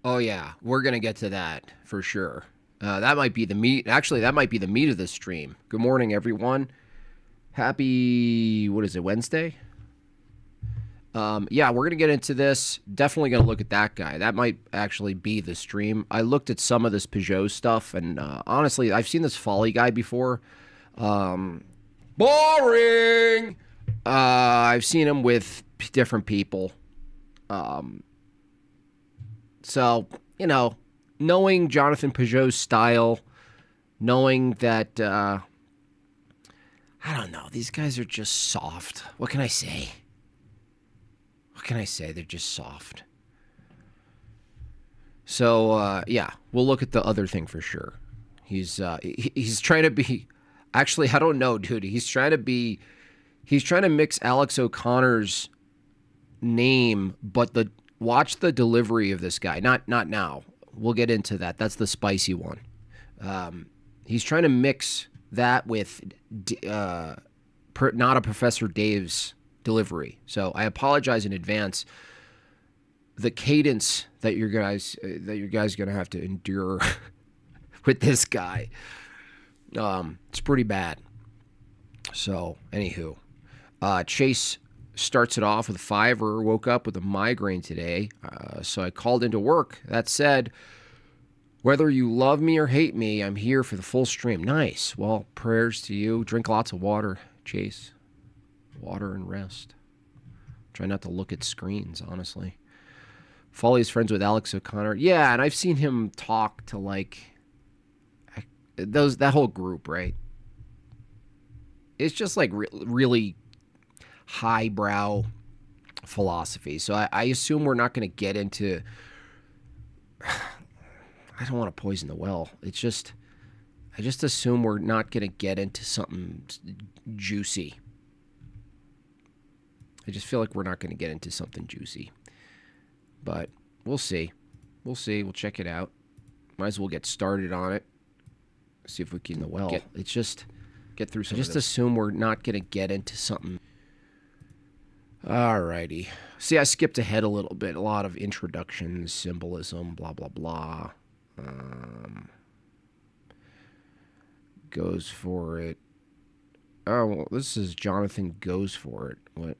Oh yeah, we're gonna get to that for sure. That might be the meat. Actually, that might be the meat of the stream. Good morning, everyone. Happy, what is it, Wednesday? Yeah, we're gonna get into this. Definitely gonna look at that guy. That might actually be the stream. I looked at some of this Pageau stuff, and honestly, I've seen this Folley guy before. Boring. I've seen him with different people. So, knowing Jonathan Pageau's style, knowing that, I don't know, these guys are just soft. What can I say? They're just soft. So, yeah, we'll look at the other thing for sure. He's trying to be, actually, I don't know, dude. He's trying to mix Alex O'Connor's name, but watch the delivery of this guy. Not now. We'll get into that. That's the spicy one. He's trying to mix that with not a Professor Dave's delivery. So I apologize in advance. The cadence that you guys gonna have to endure with this guy, it's pretty bad. So anywho, Chase starts it off with a fiver. Woke up with a migraine today, so I called into work. That said, whether you love me or hate me, I'm here for the full stream. Nice. Well, prayers to you. Drink lots of water, Chase. Water and rest. Try not to look at screens, honestly. Folley's friends with Alex O'Connor. Yeah, and I've seen him talk to that whole group, right? It's just like really highbrow philosophy. So I assume we're not going to get into. I don't want to poison the well. I just assume we're not going to get into something juicy. I just feel like we're not going to get into something juicy. But we'll see. We'll check it out. Might as well get started on it. See if we can get through some of this. I just assume we're not going to get into something. Alrighty. See, I skipped ahead a little bit. A lot of introductions, symbolism, blah, blah, blah. Goes for it. Oh, well, this is Jonathan goes for it. What?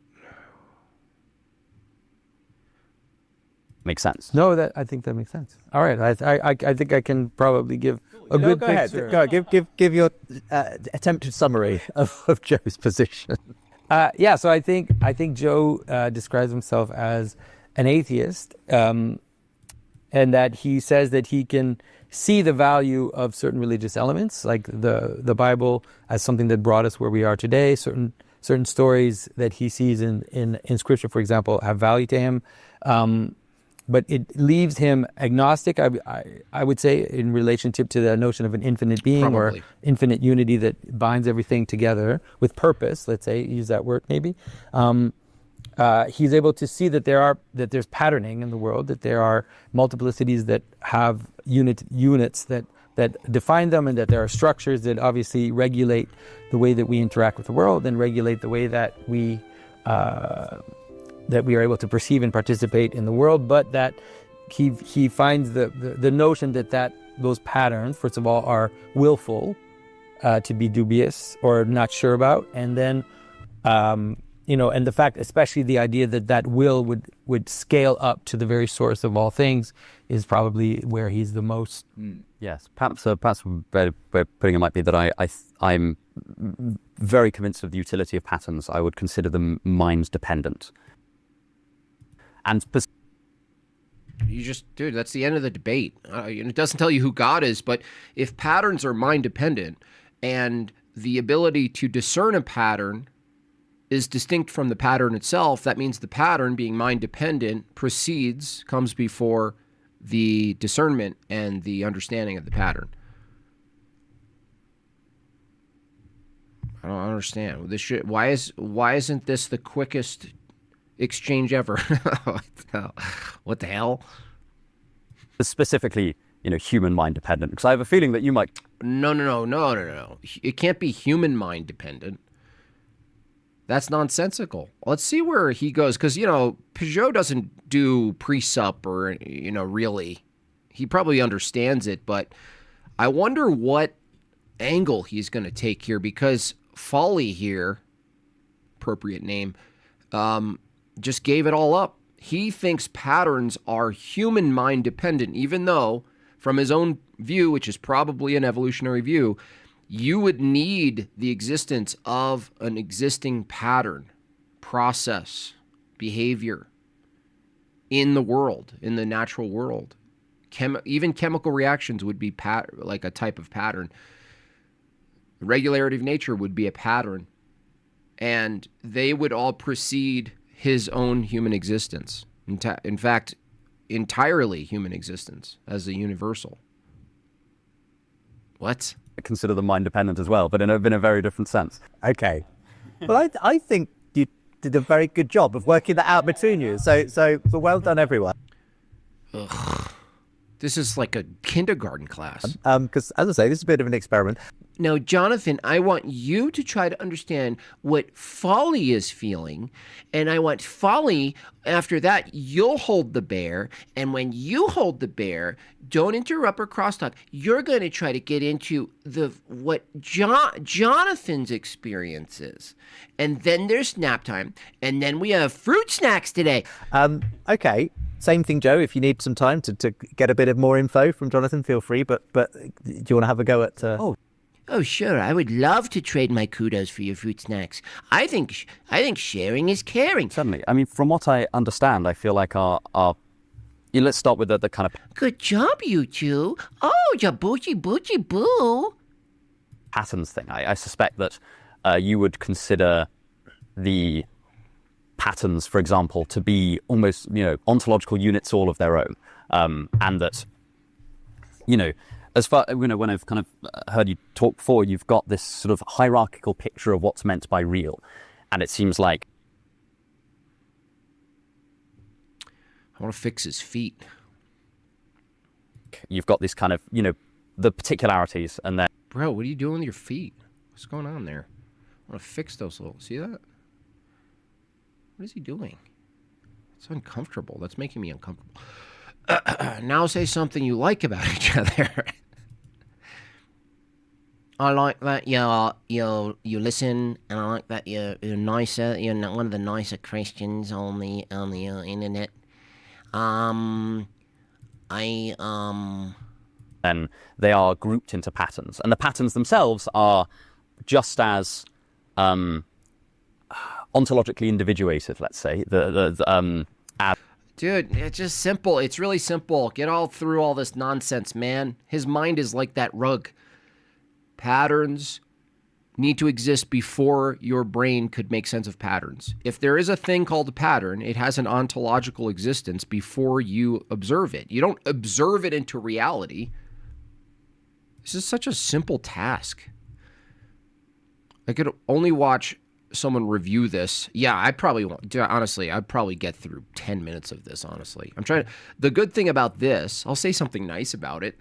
Makes sense. No, I think that makes sense. All right, I think I can probably give a good picture. Go ahead. Give your attempted summary of Joe's position. So I think Joe describes himself as an atheist, and that he says that he can see the value of certain religious elements, like the Bible, as something that brought us where we are today. Certain stories that he sees in Scripture, for example, have value to him. But it leaves him agnostic, I would say, in relationship to the notion of an infinite being. Probably. Or infinite unity that binds everything together with purpose. Let's say, use that word maybe. He's able to see that there's patterning in the world, that there are multiplicities that have units that define them, and that there are structures that obviously regulate the way that we interact with the world and regulate the way that we are able to perceive and participate in the world, but that he finds the notion that those patterns, first of all, are willful, to be dubious or not sure about, and then and the fact, especially the idea that will would scale up to the very source of all things, is probably where he's the most. Yes, perhaps a better way of putting it might be that I'm very convinced of the utility of patterns. I would consider them mind dependent. And dude, that's the end of the debate. It doesn't tell you who God is, but if patterns are mind dependent and the ability to discern a pattern is distinct from the pattern itself, that means the pattern, being mind dependent, comes before the discernment and the understanding of the pattern. I don't understand. Why isn't this the quickest exchange ever? What the hell? Specifically, human mind dependent, because I have a feeling that you might. No. It can't be human mind dependent. That's nonsensical. Let's see where he goes, because Pageau doesn't do pre-sup or really. he probably understands it, but I wonder what angle he's going to take here, because Folley here, appropriate name, just gave it all up. He thinks patterns are human mind dependent, even though from his own view, which is probably an evolutionary view, you would need the existence of an existing pattern, process, behavior in the world, in the natural world. Even chemical reactions would be like a type of pattern. The regularity of nature would be a pattern, and they would all precede his own human existence. In fact, entirely human existence as a universal. What? I consider them mind dependent as well, but in a very different sense. Okay. Well, I think you did a very good job of working that out between you. So well done, everyone. Ugh. This is like a kindergarten class. Because, as I say, this is a bit of an experiment. Now, Jonathan, I want you to try to understand what Folley is feeling, and I want Folley, after that, you'll hold the bear, and when you hold the bear, don't interrupt or crosstalk. You're going to try to get into what Jonathan's experience is. And then there's nap time, and then we have fruit snacks today. Okay. Same thing, Joe. If you need some time to get a bit of more info from Jonathan, feel free. But do you want to have a go at... Oh, sure. I would love to trade my kudos for your fruit snacks. I think sharing is caring. Certainly. I mean, from what I understand, I feel like our let's start with the kind of... Good job, you two. Oh, jabuchi boochie boo. patterns thing. I suspect that you would consider the patterns, for example, to be almost, ontological units all of their own. And that, as far, when I've kind of heard you talk before, you've got this sort of hierarchical picture of what's meant by real. And it seems like... I want to fix his feet. You've got this kind of, the particularities and then... Bro, what are you doing with your feet? What's going on there? I want to fix those little... See that? What is he doing? It's uncomfortable. That's making me uncomfortable. Now say something you like about each other. I like that you listen, and I like that you're nicer. You're one of the nicer Christians on the internet. And they are grouped into patterns, and the patterns themselves are just as ontologically individuated. Let's say Dude, it's just simple. It's really simple. Get all through all this nonsense, man. His mind is like that rug. Patterns need to exist before your brain could make sense of patterns. If there is a thing called a pattern, it has an ontological existence before you observe it. You don't observe it into reality. This is such a simple task. I could only watch someone review this. Yeah, I probably won't. Honestly, I'd probably get through 10 minutes of this, honestly. I'm trying to... The good thing about this, I'll say something nice about it.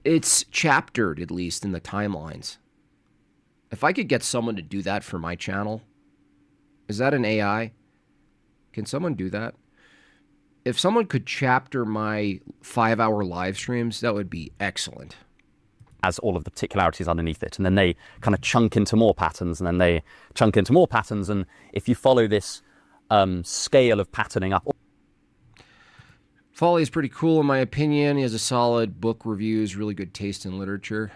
It's chaptered, at least, in the timelines. If I could get someone to do that for my channel, is that an AI? Can someone do that? If someone could chapter my 5-hour live streams, that would be excellent. As all of the particularities underneath it, and then they kind of chunk into more patterns, and then they chunk into more patterns, and if you follow this scale of patterning up... Folley is pretty cool in my opinion. He has a solid book reviews, really good taste in literature.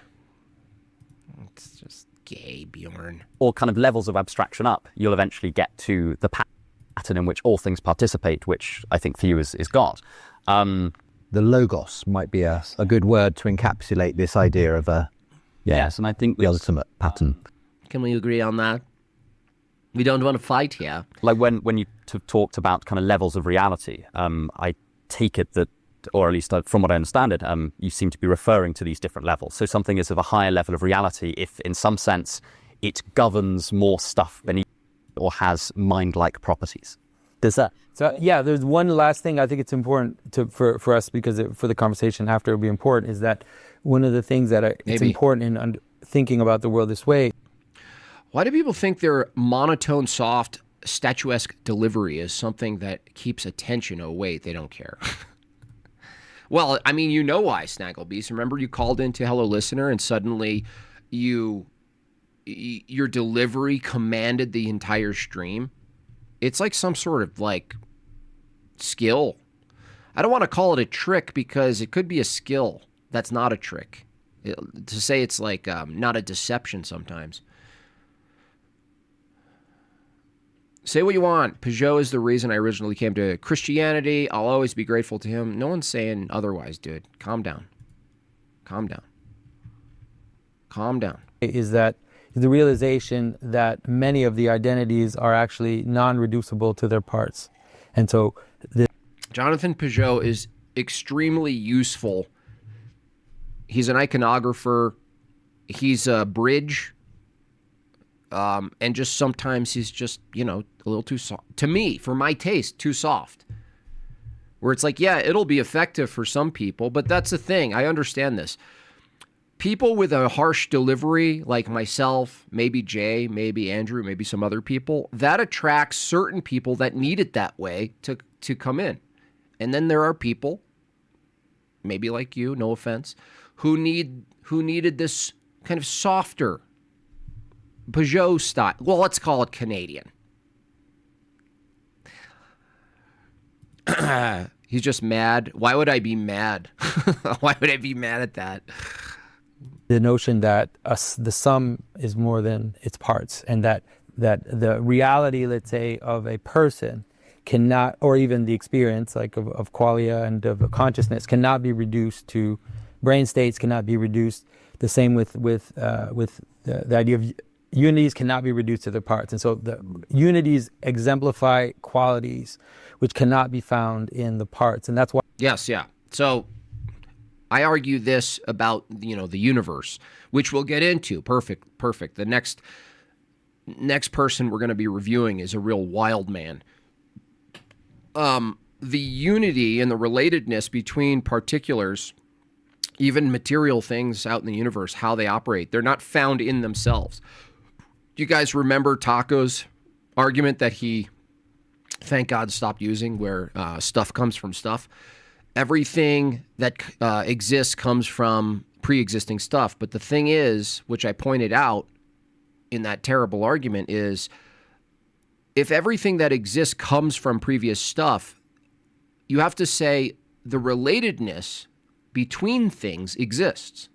It's just gay, Bjorn. Or kind of levels of abstraction up, you'll eventually get to the pattern in which all things participate, which I think for you is God. The logos might be a good word to encapsulate this idea of yes, and I think the ultimate pattern. Can we agree on that? We don't want to fight here. Like when you talked about kind of levels of reality, I take it that, or at least from what I understand it, you seem to be referring to these different levels. So something is of a higher level of reality if, in some sense, it governs more stuff beneath or has mind-like properties. Does that? So yeah, there's one last thing I think it's important for us, because for the conversation after it will be important, is that one of the things that it's important in thinking about the world this way. Why do people think they're monotone, soft, statuesque delivery as something that keeps attention. Oh, wait, they don't care. Well, I mean, you know why, Snagglebeast. Remember you called into Hello Listener and suddenly your delivery commanded the entire stream? It's like some sort of like skill. I don't want to call it a trick because it could be a skill that's not a trick. To say it's like not a deception sometimes. Say what you want. Pageau is the reason I originally came to Christianity. I'll always be grateful to him. No one's saying otherwise, dude. Calm down. Calm down. Calm down. Is that the realization that many of the identities are actually non-reducible to their parts. And so Jonathan Pageau is extremely useful. He's an iconographer. He's a bridge. And just sometimes he's just, a little too soft. To me, for my taste, too soft. Where it's like, yeah, it'll be effective for some people, but that's the thing. I understand this. People with a harsh delivery, like myself, maybe Jay, maybe Andrew, maybe some other people, that attracts certain people that need it that way to come in. And then there are people, maybe like you, no offense, who needed this kind of softer Pageau style. Well, let's call it Canadian. He's just mad. Why would I be mad? Why would I be mad at that? The notion that the sum is more than its parts, and that the reality, let's say, of a person cannot, or even the experience like of qualia and of consciousness cannot be reduced to brain states, cannot be reduced. The same with the idea of unities cannot be reduced to their parts. And so the unities exemplify qualities which cannot be found in the parts. And that's why... Yes, yeah. So I argue this about, the universe, which we'll get into. Perfect. The next person we're going to be reviewing is a real wild man. The unity and the relatedness between particulars, even material things out in the universe, how they operate, they're not found in themselves. You guys remember Taco's argument that he, thank God, stopped using, where stuff comes from stuff? Everything that exists comes from pre-existing stuff. But the thing is, which I pointed out in that terrible argument, is if everything that exists comes from previous stuff, you have to say the relatedness between things exists.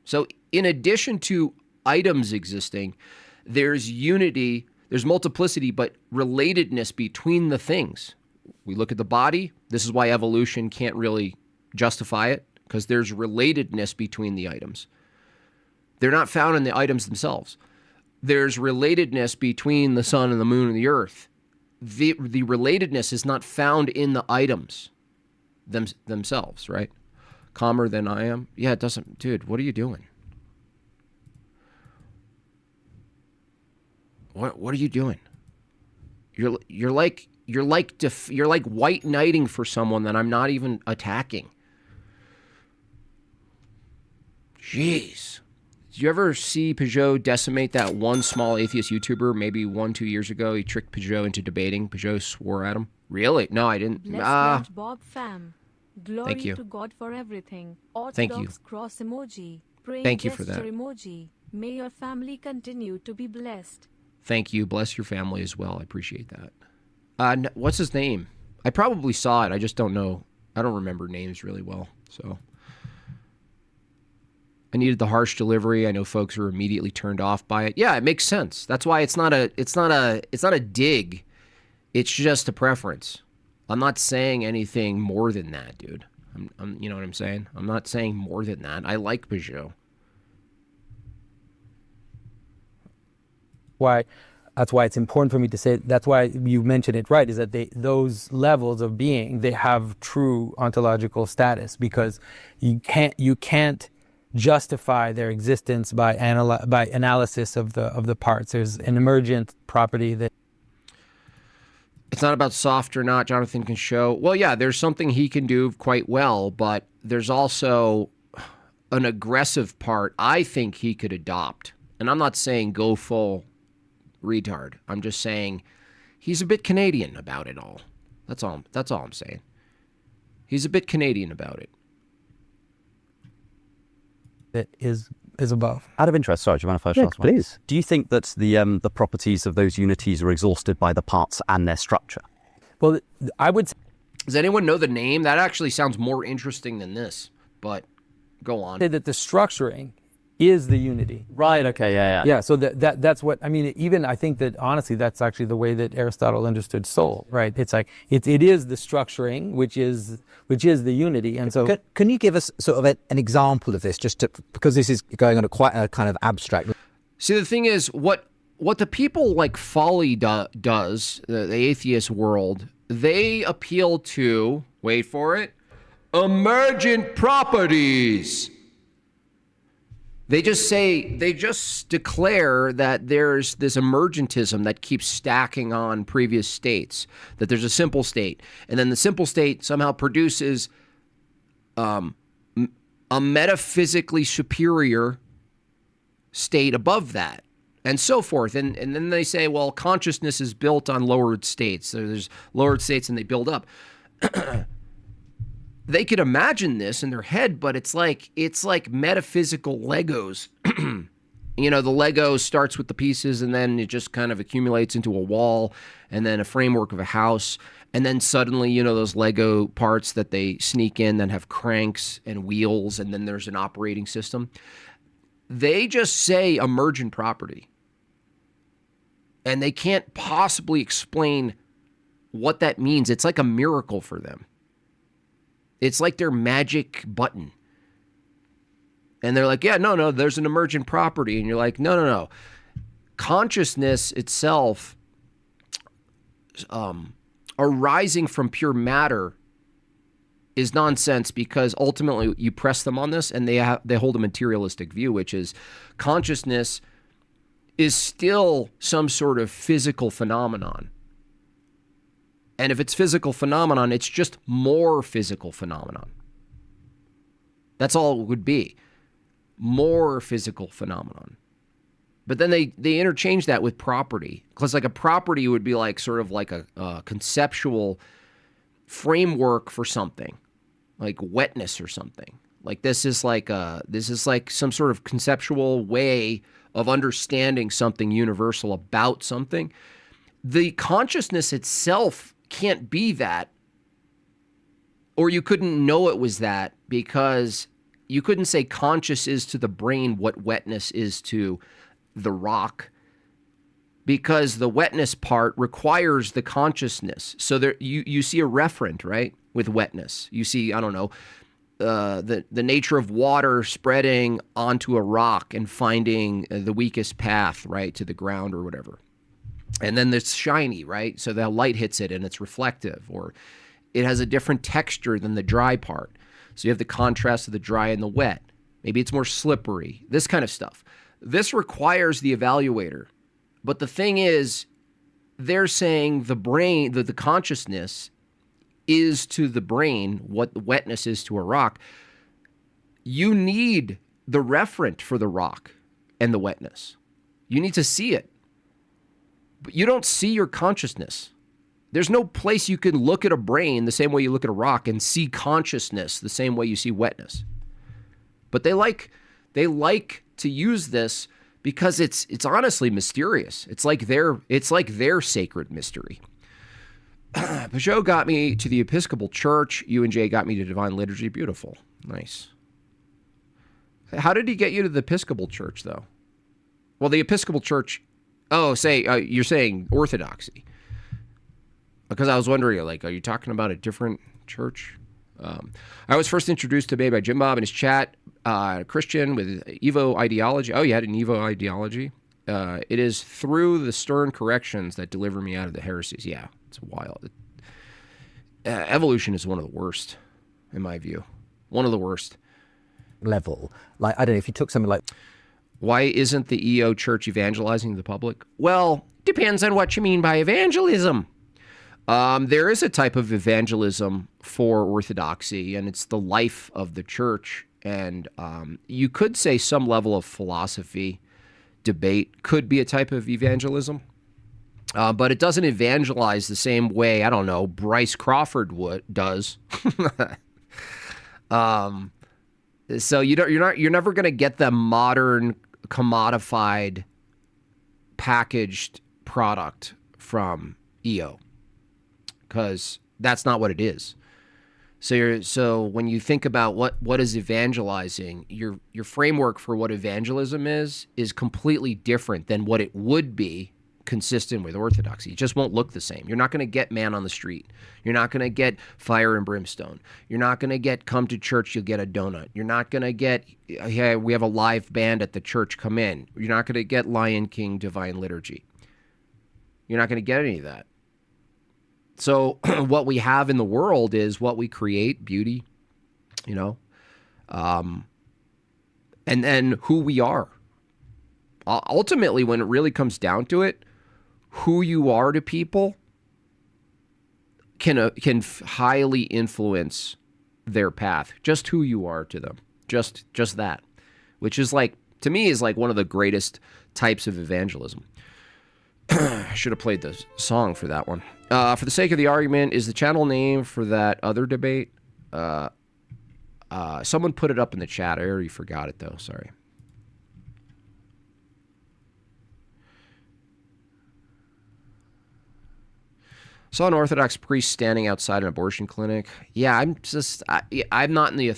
So in addition to items existing, there's unity, there's multiplicity, but relatedness between the things. We look at the body. This is why evolution can't really justify it, because there's relatedness between the items. They're not found in the items themselves. There's relatedness between the sun and the moon and the earth. The relatedness is not found in the items themselves, right? Calmer than I am. Yeah, it doesn't. Dude, what are you doing? What are you doing? You're like white knighting for someone that I'm not even attacking. Jeez. Did you ever see Pageau decimate that one small atheist YouTuber maybe 1-2 years ago? He tricked Pageau into debating. Pageau swore at him. Really? No, I didn't. Bless Bob fam. Glory Thank you. to God for everything. Orthodox Thank you. cross emoji. Praying Thank you for gesture that. emoji. May your family continue to be blessed. Thank you. Bless your family as well. I appreciate that. What's his name? I probably saw it. I just don't know. I don't remember names really well. So I needed the harsh delivery. I know folks were immediately turned off by it. Yeah, it makes sense. That's why it's not a dig. It's just a preference. I'm not saying anything more than that, dude. I'm you know what I'm saying? I'm not saying more than that. I like Pageau. That's why it's important for me to say, that's why you mentioned it right, is that those levels of being, they have true ontological status, because you can't justify their existence by analysis of the parts. There's an emergent property that... It's not about soft or not, Jonathan can show. Well, yeah, there's something he can do quite well, but there's also an aggressive part I think he could adopt. And I'm not saying go full retard. I'm just saying he's a bit Canadian about it all. That's all I'm saying. He's a bit Canadian about it. That is above. Out of interest, sorry, do you mind if I ask one? Please. Do you think that the properties of those unities are exhausted by the parts and their structure? Well, I would say Does anyone know the name? That actually sounds more interesting than this, but go on. that the structuring is the unity. Right, okay, yeah. Yeah, so that's what, I mean, even I think that honestly, that's actually the way that Aristotle understood soul, right? It's like, it is the structuring, which is the unity. And so, Can you give us sort of an example of this, just to, because this is going on a quite a kind of abstract. See, the thing is, what the people like Folley does, the atheist world, they appeal to, wait for it, emergent properties. They just declare that there's this emergentism that keeps stacking on previous states, that there's a simple state, and then the simple state somehow produces a metaphysically superior state above that, and so forth. And then they say, well, consciousness is built on lowered states. So there's lowered states and they build up. They could imagine this in their head, but it's like metaphysical Legos. You know, the Lego starts with the pieces and then it just kind of accumulates into a wall and then a framework of a house. And then suddenly, you know, those Lego parts that they sneak in that have cranks and wheels, and then there's an operating system. They just say emergent property. And they can't possibly explain what that means. It's like a miracle for them. It's like their magic button. And they're like, yeah, no, there's an emergent property. And you're like, no. Consciousness itself, arising from pure matter, is nonsense, because ultimately you press them on this and they hold a materialistic view, which is consciousness is still some sort of physical phenomenon. And if it's physical phenomenon, it's just more physical phenomenon. That's all it would be. More physical phenomenon. But then they interchange that with property. Because like a property would be like sort of like a conceptual framework for something. Like wetness or something. Like this is like some sort of conceptual way of understanding something universal about something. The consciousness itself can't be that, or you couldn't know it was that, because you couldn't say conscious is to the brain what wetness is to the rock, because the wetness part requires the consciousness. So there you see a referent, right, with wetness. You see, I don't know, the nature of water spreading onto a rock and finding the weakest path, right, to the ground or whatever. And then it's shiny, right? So the light hits it and it's reflective, or it has a different texture than the dry part. So you have the contrast of the dry and the wet. Maybe it's more slippery, this kind of stuff. This requires the evaluator. But the thing is, they're saying the brain, the consciousness is to the brain what the wetness is to a rock. You need the referent for the rock and the wetness. You need to see it. But you don't see your consciousness. There's no place you can look at a brain the same way you look at a rock and see consciousness the same way you see wetness. But they like to use this because it's honestly mysterious. It's like their sacred mystery. Pageau got me to the Episcopal Church. UNJ got me to Divine Liturgy. Beautiful. Nice. How did he get you to the Episcopal Church, though? Well, the Episcopal Church... Oh, you're saying orthodoxy. Because I was wondering, like, are you talking about a different church? I was first introduced to Bay by Jim Bob in his chat, Christian with Evo ideology. Oh, you had an Evo ideology? It is through the stern corrections that deliver me out of the heresies. Yeah, it's wild. Evolution is one of the worst, in my view. One of the worst. Level. Like, I don't know, if you took something like... Why isn't the EO church evangelizing the public? Well, depends on what you mean by evangelism. There is a type of evangelism for orthodoxy, and it's the life of the church. And you could say some level of philosophy debate could be a type of evangelism. But it doesn't evangelize the same way, I don't know, Bryce Crawford does. So you're never going to get the modern commodified packaged product from EO, because that's not what it is. So when you think about what is evangelizing, your framework for what evangelism is completely different than what it would be consistent with orthodoxy. It just won't look the same. You're not going to get man on the street. You're not going to get fire and brimstone. You're not going to get come to church, you'll get a donut. You're not going to get, hey, we have a live band at the church, come in. You're not going to get Lion King divine liturgy. You're not going to get any of that. So what we have in the world is what we create, beauty, and then who we are. Ultimately, when it really comes down to it, who you are to people can highly influence their path. Just who you are to them, just that, which is to me is one of the greatest types of evangelism. I should have played the song for that one. For the sake of the argument, is the channel name for that other debate? Someone put it up in the chat. I already forgot it though. Sorry. Saw an Orthodox priest standing outside an abortion clinic. Yeah, I'm not in the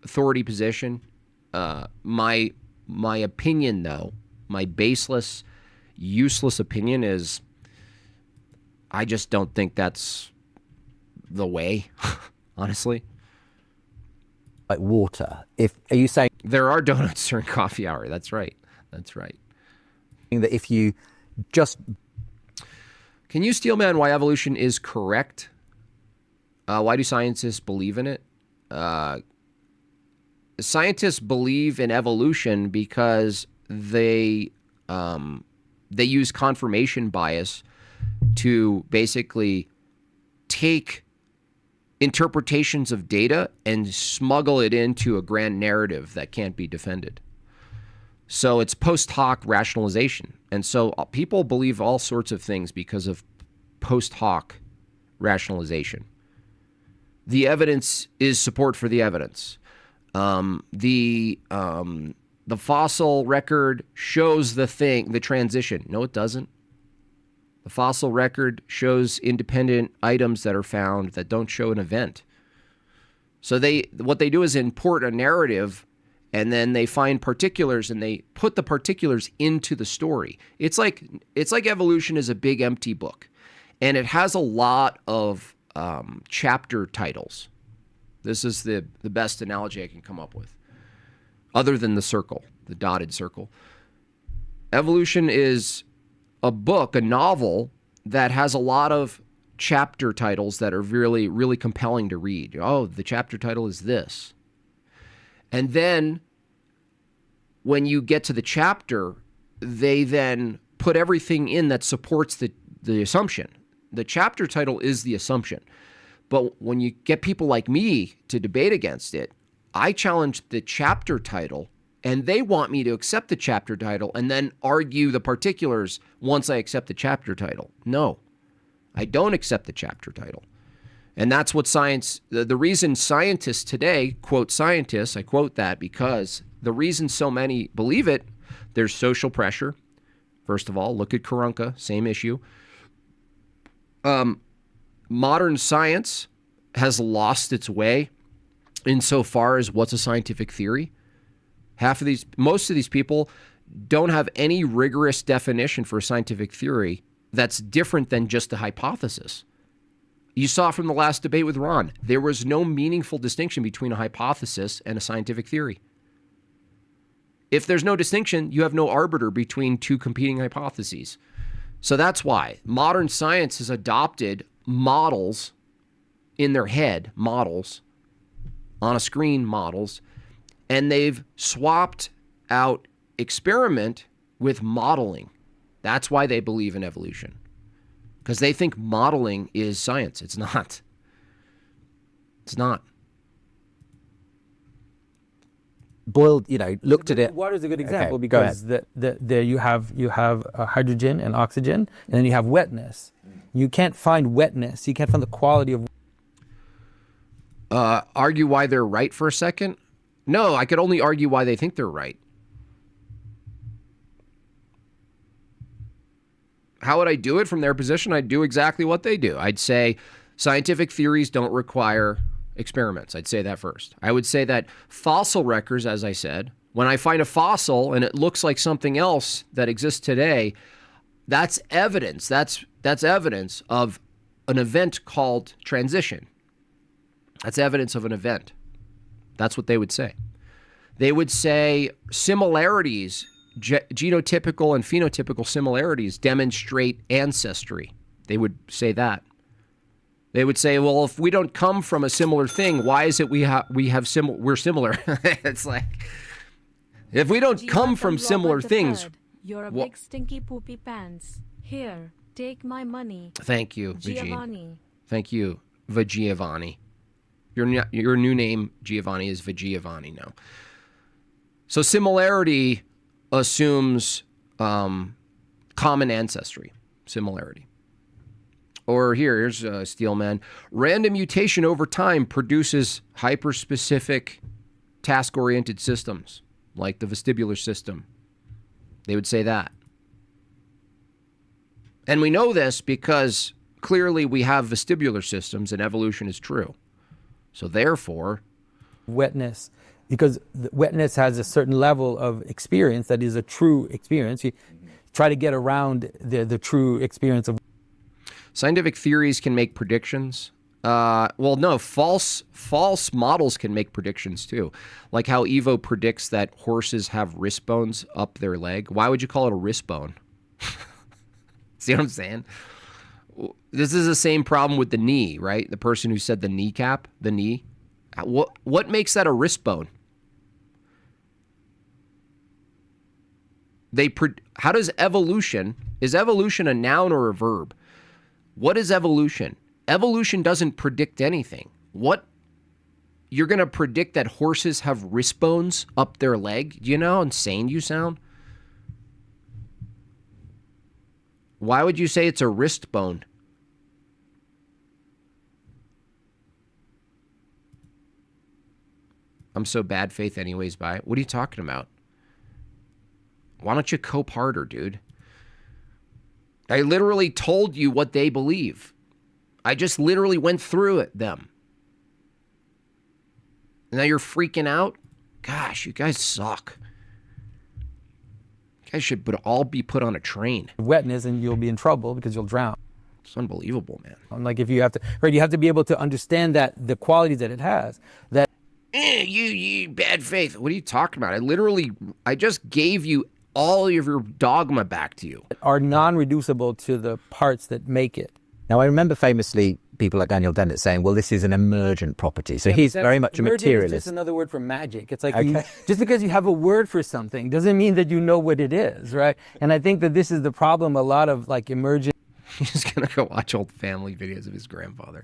authority position. My opinion, though, my baseless, useless opinion is, I just don't think that's the way, honestly. Like water. Are you saying there are donuts during coffee hour? That's right. That's right. That if you just... Can you steelman why evolution is correct? Why do scientists believe in it? Scientists believe in evolution because they use confirmation bias to basically take interpretations of data and smuggle it into a grand narrative that can't be defended. So it's post hoc rationalization. And so people believe all sorts of things because of post hoc rationalization. The evidence is support for the evidence. The fossil record shows the transition. No, it doesn't. The fossil record shows independent items that are found that don't show an event. So what they do is import a narrative, and then they find particulars and they put the particulars into the story. It's like evolution is a big empty book, and it has a lot of chapter titles. This is the best analogy I can come up with, other than the circle, the dotted circle. Evolution is a book, a novel that has a lot of chapter titles that are really, really compelling to read. Oh, the chapter title is this. And then when you get to the chapter, they then put everything in that supports the assumption. The chapter title is the assumption. But when you get people like me to debate against it, I challenge the chapter title, and they want me to accept the chapter title and then argue the particulars once I accept the chapter title. No, I don't accept the chapter title. And that's what science, the reason scientists today quote scientists, I quote that because the reason so many believe it, there's social pressure. First of all, look at Karunka, same issue. Modern science has lost its way insofar as what's a scientific theory. Most of these people don't have any rigorous definition for a scientific theory that's different than just a hypothesis. You saw from the last debate with Ron, there was no meaningful distinction between a hypothesis and a scientific theory. If there's no distinction, you have no arbiter between two competing hypotheses. So that's why modern science has adopted models in their head, models on a screen, models, and they've swapped out experiment with modeling. That's why they believe in evolution. Because they think modeling is science. It's not. It's not. boiled, looked at it. Water is a good example Okay, go because there you have hydrogen and oxygen, and then you have wetness. You can't find wetness. You can't find the quality of. Argue why they're right for a second? No, I could only argue why they think they're right. How would I do it from their position? I'd do exactly what they do. I'd say scientific theories don't require experiments. I'd say that first. I would say that fossil records, as I said, when I find a fossil and it looks like something else that exists today, that's evidence. That's evidence of an event called transition. That's evidence of an event. That's what they would say. They would say similarities, genotypical and phenotypical similarities demonstrate ancestry. They would say that. They would say, well, if we don't come from a similar thing, why is it we're similar? It's like, if we don't come from similar things. You're a big stinky poopy pants. Here, take my money. Thank you, Giovanni. Vagine. Thank you, Vagiovanni. Your new name, Giovanni, is Vagiovanni now. So similarity assumes common ancestry. Similarity. Or here's Steelman. Random mutation over time produces hyperspecific task-oriented systems, like the vestibular system. They would say that. And we know this because clearly we have vestibular systems and evolution is true. So therefore... Wetness. Because wetness has a certain level of experience that is a true experience. You try to get around the true experience of... Scientific theories can make predictions. False models can make predictions too. Like how Evo predicts that horses have wrist bones up their leg. Why would you call it a wrist bone? See what I'm saying? This is the same problem with the knee, right? The person who said the kneecap, the knee. What makes that a wrist bone? How does evolution, is evolution a noun or a verb? What is evolution? Evolution doesn't predict anything. You're going to predict that horses have wrist bones up their leg? Do you know how insane you sound? Why would you say it's a wrist bone? I'm so bad faith anyways by it. What are you talking about? Why don't you cope harder, dude? I literally told you what they believe. I just literally went through it, them. Now you're freaking out? Gosh, you guys suck. You guys should all be put on a train. Wetness, and you'll be in trouble because you'll drown. It's unbelievable, man. Like if you have to, right? You have to be able to understand that the qualities that it has. That you bad faith. What are you talking about? I just gave you all of your dogma back to you. Are non-reducible to the parts that make it. Now, I remember famously people like Daniel Dennett saying, well, this is an emergent property. So he's very much a materialist. It's just another word for magic. It's like just because you have a word for something doesn't mean that you know what it is, right? And I think that this is the problem a lot of like emergent... He's going to go watch old family videos of his grandfather.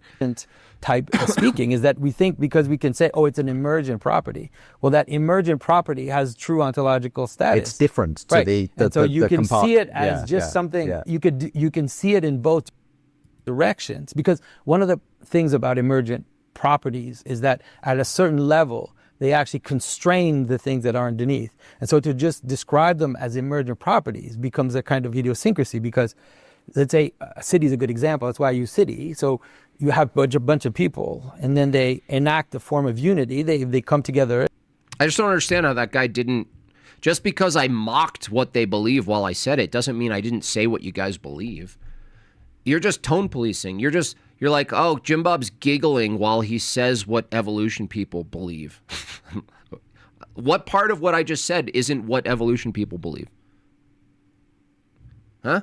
Type of speaking is that we think because we can say, oh, it's an emergent property. Well, that emergent property has true ontological status. It's different to the so you can see it as something. Yeah. You can see it in both directions, because one of the things about emergent properties is that at a certain level they actually constrain the things that are underneath. And so to just describe them as emergent properties becomes a kind of idiosyncrasy, because let's say a city is a good example. That's why I use city. So you have a bunch of people, and then they enact a form of unity. They come together. I just don't understand how that guy didn't... Just because I mocked what they believe while I said it doesn't mean I didn't say what you guys believe. You're just tone policing. You're like, oh, Jim Bob's giggling while he says what evolution people believe. What part of what I just said isn't what evolution people believe? Huh?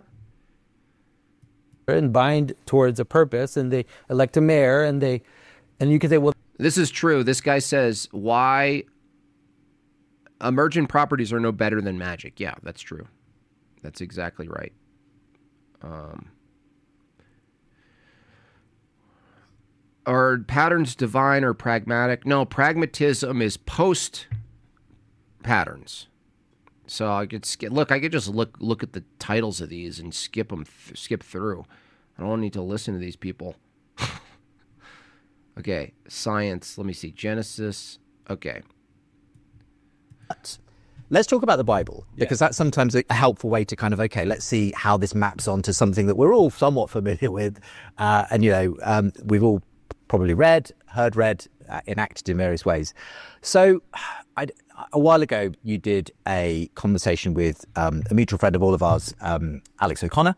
And bind towards a purpose, and they elect a mayor, and you can say, well, this is true. This guy says, why emergent properties are no better than magic. Yeah, that's true. That's exactly right. Are patterns divine or pragmatic? No, pragmatism is patterns. So I could skip. Look, I could just look at the titles of these and skip through. I don't need to listen to these people. Okay, science. Let me see. Genesis. Okay. Let's talk about the Bible, because that's sometimes a helpful way to kind of, okay, let's see how this maps onto something that we're all somewhat familiar with. We've all probably heard read, enacted in various ways. So a while ago, you did a conversation with a mutual friend of all of ours, Alex O'Connor,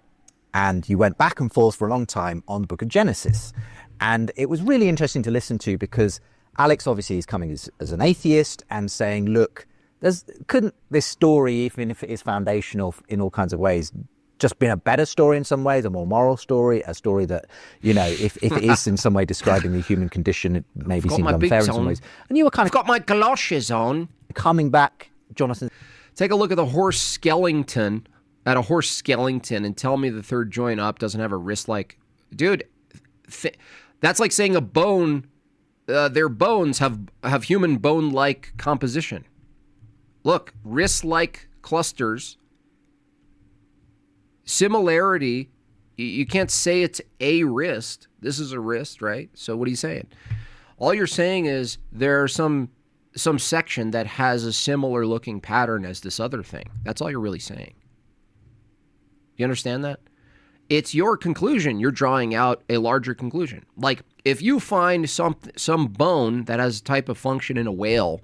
and you went back and forth for a long time on the book of Genesis. And it was really interesting to listen to, because Alex obviously is coming as an atheist and saying, look, couldn't this story, even if it is foundational in all kinds of ways, just been a better story in some ways, a more moral story, a story that, if it is in some way describing the human condition, it maybe seems unfair in some ways. And you were kind of got my galoshes on. Coming back, Jonathan. Take a look at the horse skeleton, and tell me the third joint up doesn't have a wrist like... Dude, that's like saying a bone, their bones have human bone-like composition. Look, wrist-like clusters, similarity, you can't say it's a wrist. This is a wrist, right? So what are you saying? All you're saying is there's some section that has a similar looking pattern as this other thing. That's all you're really saying. You understand that? It's your conclusion. You're drawing out a larger conclusion. Like if you find some bone that has a type of function in a whale,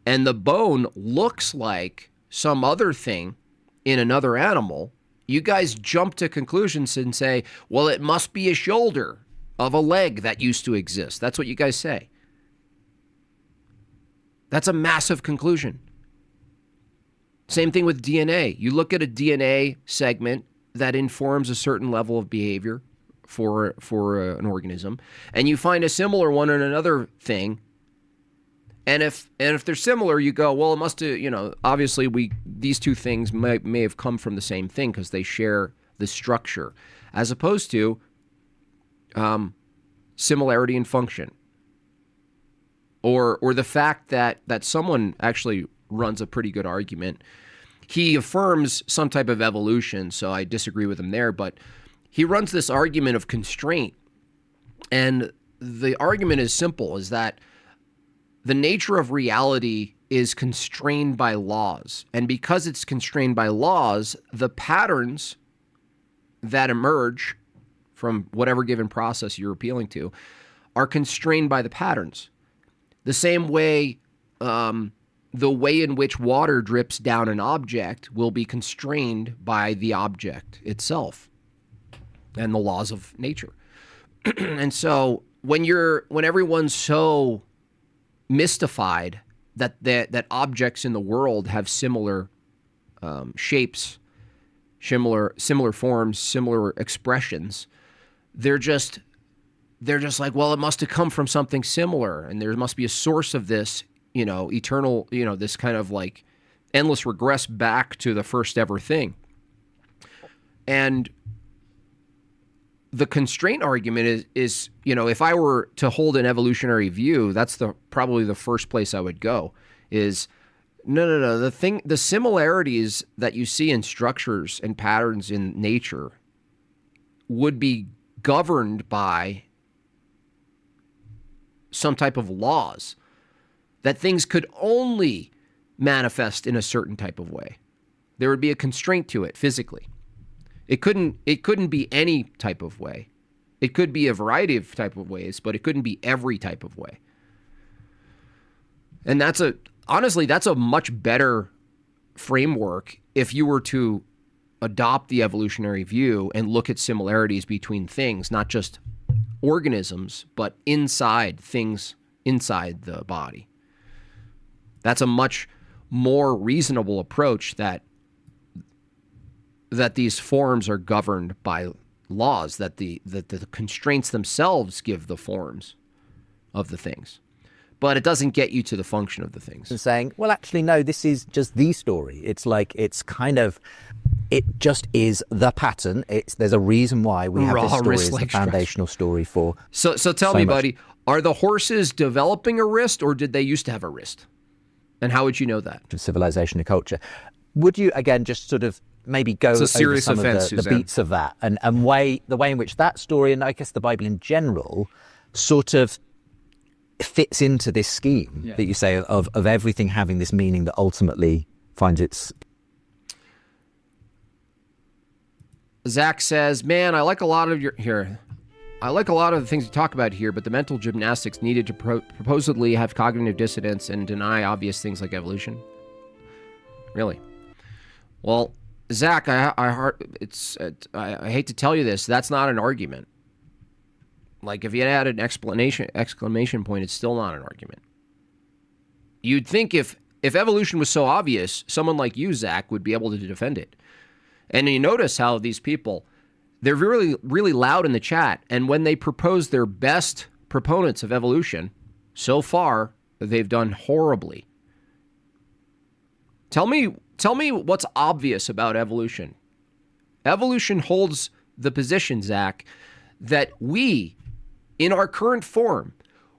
and the bone looks like some other thing in another animal, you guys jump to conclusions and say, well, it must be a shoulder of a leg that used to exist. That's what you guys say. That's a massive conclusion. Same thing with DNA. You look at a DNA segment that informs a certain level of behavior for an organism, and you find a similar one in another thing. And if they're similar, you go, well, it must have, obviously these two things may have come from the same thing because they share the structure, as opposed to similarity in function. Or the fact that someone actually runs a pretty good argument. He affirms some type of evolution, so I disagree with him there, but he runs this argument of constraint. And the argument is simple, is that the nature of reality is constrained by laws. And because it's constrained by laws, the patterns that emerge from whatever given process you're appealing to are constrained by the patterns. The same way the way in which water drips down an object will be constrained by the object itself and the laws of nature. And so when everyone's so mystified that objects in the world have similar shapes, similar forms, similar expressions, they're just like, well, it must have come from something similar, and there must be a source of this, eternal, this kind of like endless regress back to the first ever thing. And the constraint argument is if I were to hold an evolutionary view, that's probably the first place I would go is no. The similarities that you see in structures and patterns in nature would be governed by some type of laws, that things could only manifest in a certain type of way. There would be a constraint to it physically. It couldn't be any type of way. It could be a variety of type of ways, but it couldn't be every type of way. And honestly, that's a much better framework if you were to adopt the evolutionary view and look at similarities between things, not just organisms, but inside things inside the body. That's a much more reasonable approach, that these forms are governed by laws, that the constraints themselves give the forms of the things. But it doesn't get you to the function of the things. And saying, well, actually, no, this is just the story. It's like, it just is the pattern. There's a reason why we have this story as the foundational story for. So tell me, buddy, are the horses developing a wrist, or did they used to have a wrist? And how would you know that? Civilization and culture. Would you, again, just sort of maybe go over serious some offense, of the beats of that and the way in which that story, and I guess the Bible in general, sort of fits into this scheme that you say of everything having this meaning that ultimately finds its... Zach says, man, I like a lot of the things you talk about here, but the mental gymnastics needed to proposedly have cognitive dissonance and deny obvious things like evolution. Really? Well, Zach, I hate to tell you this, that's not an argument. Like, if you had an exclamation point, it's still not an argument. You'd think if evolution was so obvious, someone like you, Zach, would be able to defend it. And you notice how these people, they're really, really loud in the chat. And when they propose their best proponents of evolution, so far, they've done horribly. Tell me what's obvious about evolution. Evolution holds the position, Zach, that we, in our current form,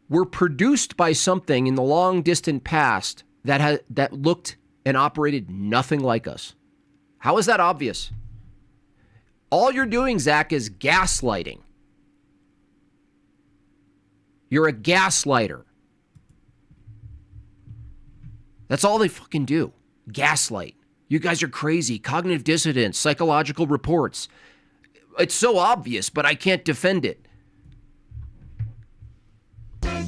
were produced by something in the long distant past that looked and operated nothing like us. How is that obvious? All you're doing, Zach, is gaslighting. You're a gaslighter. That's all they fucking do. Gaslight. You guys are crazy. Cognitive dissonance, psychological reports. It's so obvious, but I can't defend it. I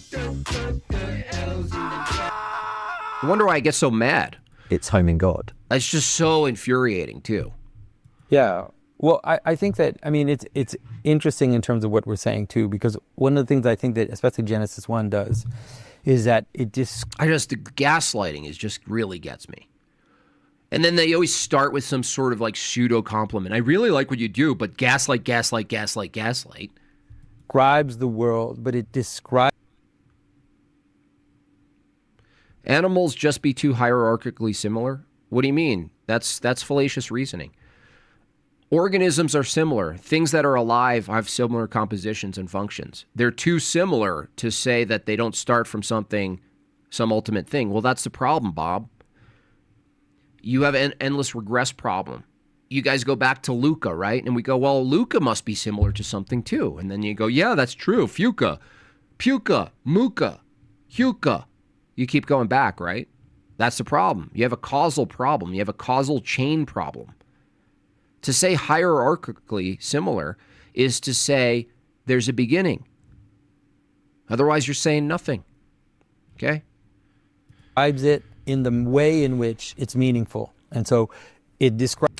wonder why I get so mad. It's homing God. It's just so infuriating, too. Yeah. Well, I think that, I mean, it's interesting in terms of what we're saying, too, because one of the things I think that especially Genesis 1 does is that it the gaslighting just really gets me. And then they always start with some sort of like pseudo compliment. I really like what you do, but gaslight. Describes the world, but it describes... Animals just be too hierarchically similar? What do you mean? That's fallacious reasoning. Organisms are similar. Things that are alive have similar compositions and functions. They're too similar to say that they don't start from some ultimate thing. Well, that's the problem, Bob. You have an endless regress problem. You guys go back to Luca, right? And we go, well, Luca must be similar to something too. And then you go, yeah, that's true. Fuca, Puca, Muca, Huca. You keep going back, right? That's the problem. You have a causal problem. You have a causal chain problem. To say hierarchically similar is to say there's a beginning. Otherwise, you're saying nothing. Okay? Describes it in the way in which it's meaningful. And so it describes...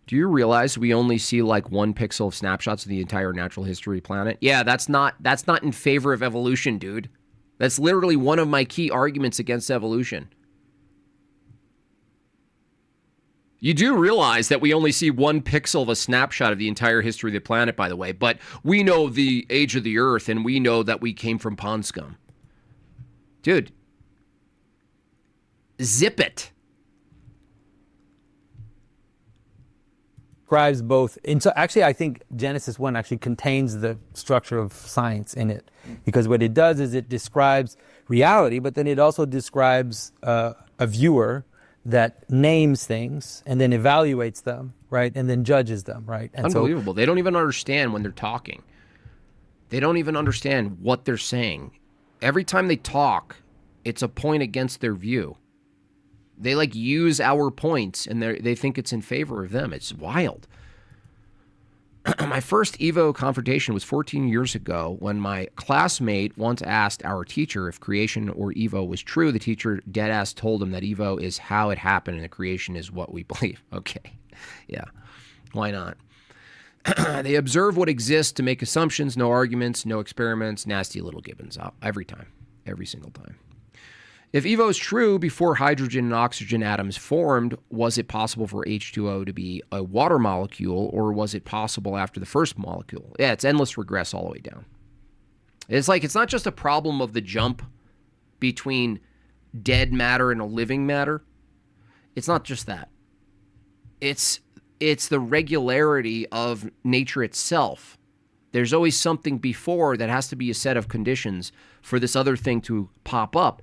Do you realize we only see like 1 pixel of snapshots of the entire natural history planet? Yeah, that's not in favor of evolution, dude. That's literally one of my key arguments against evolution. You do realize that we only see 1 pixel of a snapshot of the entire history of the planet, by the way, but we know the age of the Earth, and we know that we came from pond scum. Dude, zip it. Describes both. And so actually, I think Genesis 1 actually contains the structure of science in it, because what it does is it describes reality, but then it also describes a viewer that names things and then evaluates them, right? And then judges them, right? And unbelievable. They don't even understand when they're talking. They don't even understand what they're saying. Every time they talk, it's a point against their view. They like use our points and they think it's in favor of them. It's wild. My first Evo confrontation was 14 years ago when my classmate once asked our teacher if creation or Evo was true. The teacher deadass told him that Evo is how it happened and the creation is what we believe. Okay. Yeah. Why not? They observe what exists to make assumptions, no arguments, no experiments, nasty little gibbons out every time, every single time. If Evo is true, before hydrogen and oxygen atoms formed, was it possible for H2O to be a water molecule, or was it possible after the first molecule? Yeah, it's endless regress all the way down. It's like, it's not just a problem of the jump between dead matter and a living matter. It's not just that. It's the regularity of nature itself. There's always something before that has to be a set of conditions for this other thing to pop up.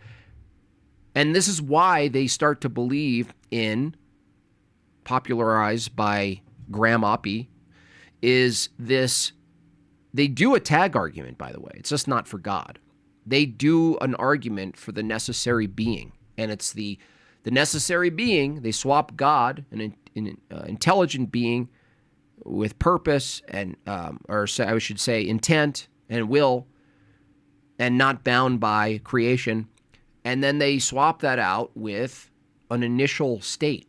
And this is why they start to believe in, popularized by Graham Oppy, is this, they do a tag argument, by the way. It's just not for God. They do an argument for the necessary being. And it's the necessary being, they swap God, an intelligent being with purpose and, or I should say intent and will, and not bound by creation. And then they swap that out with an initial state.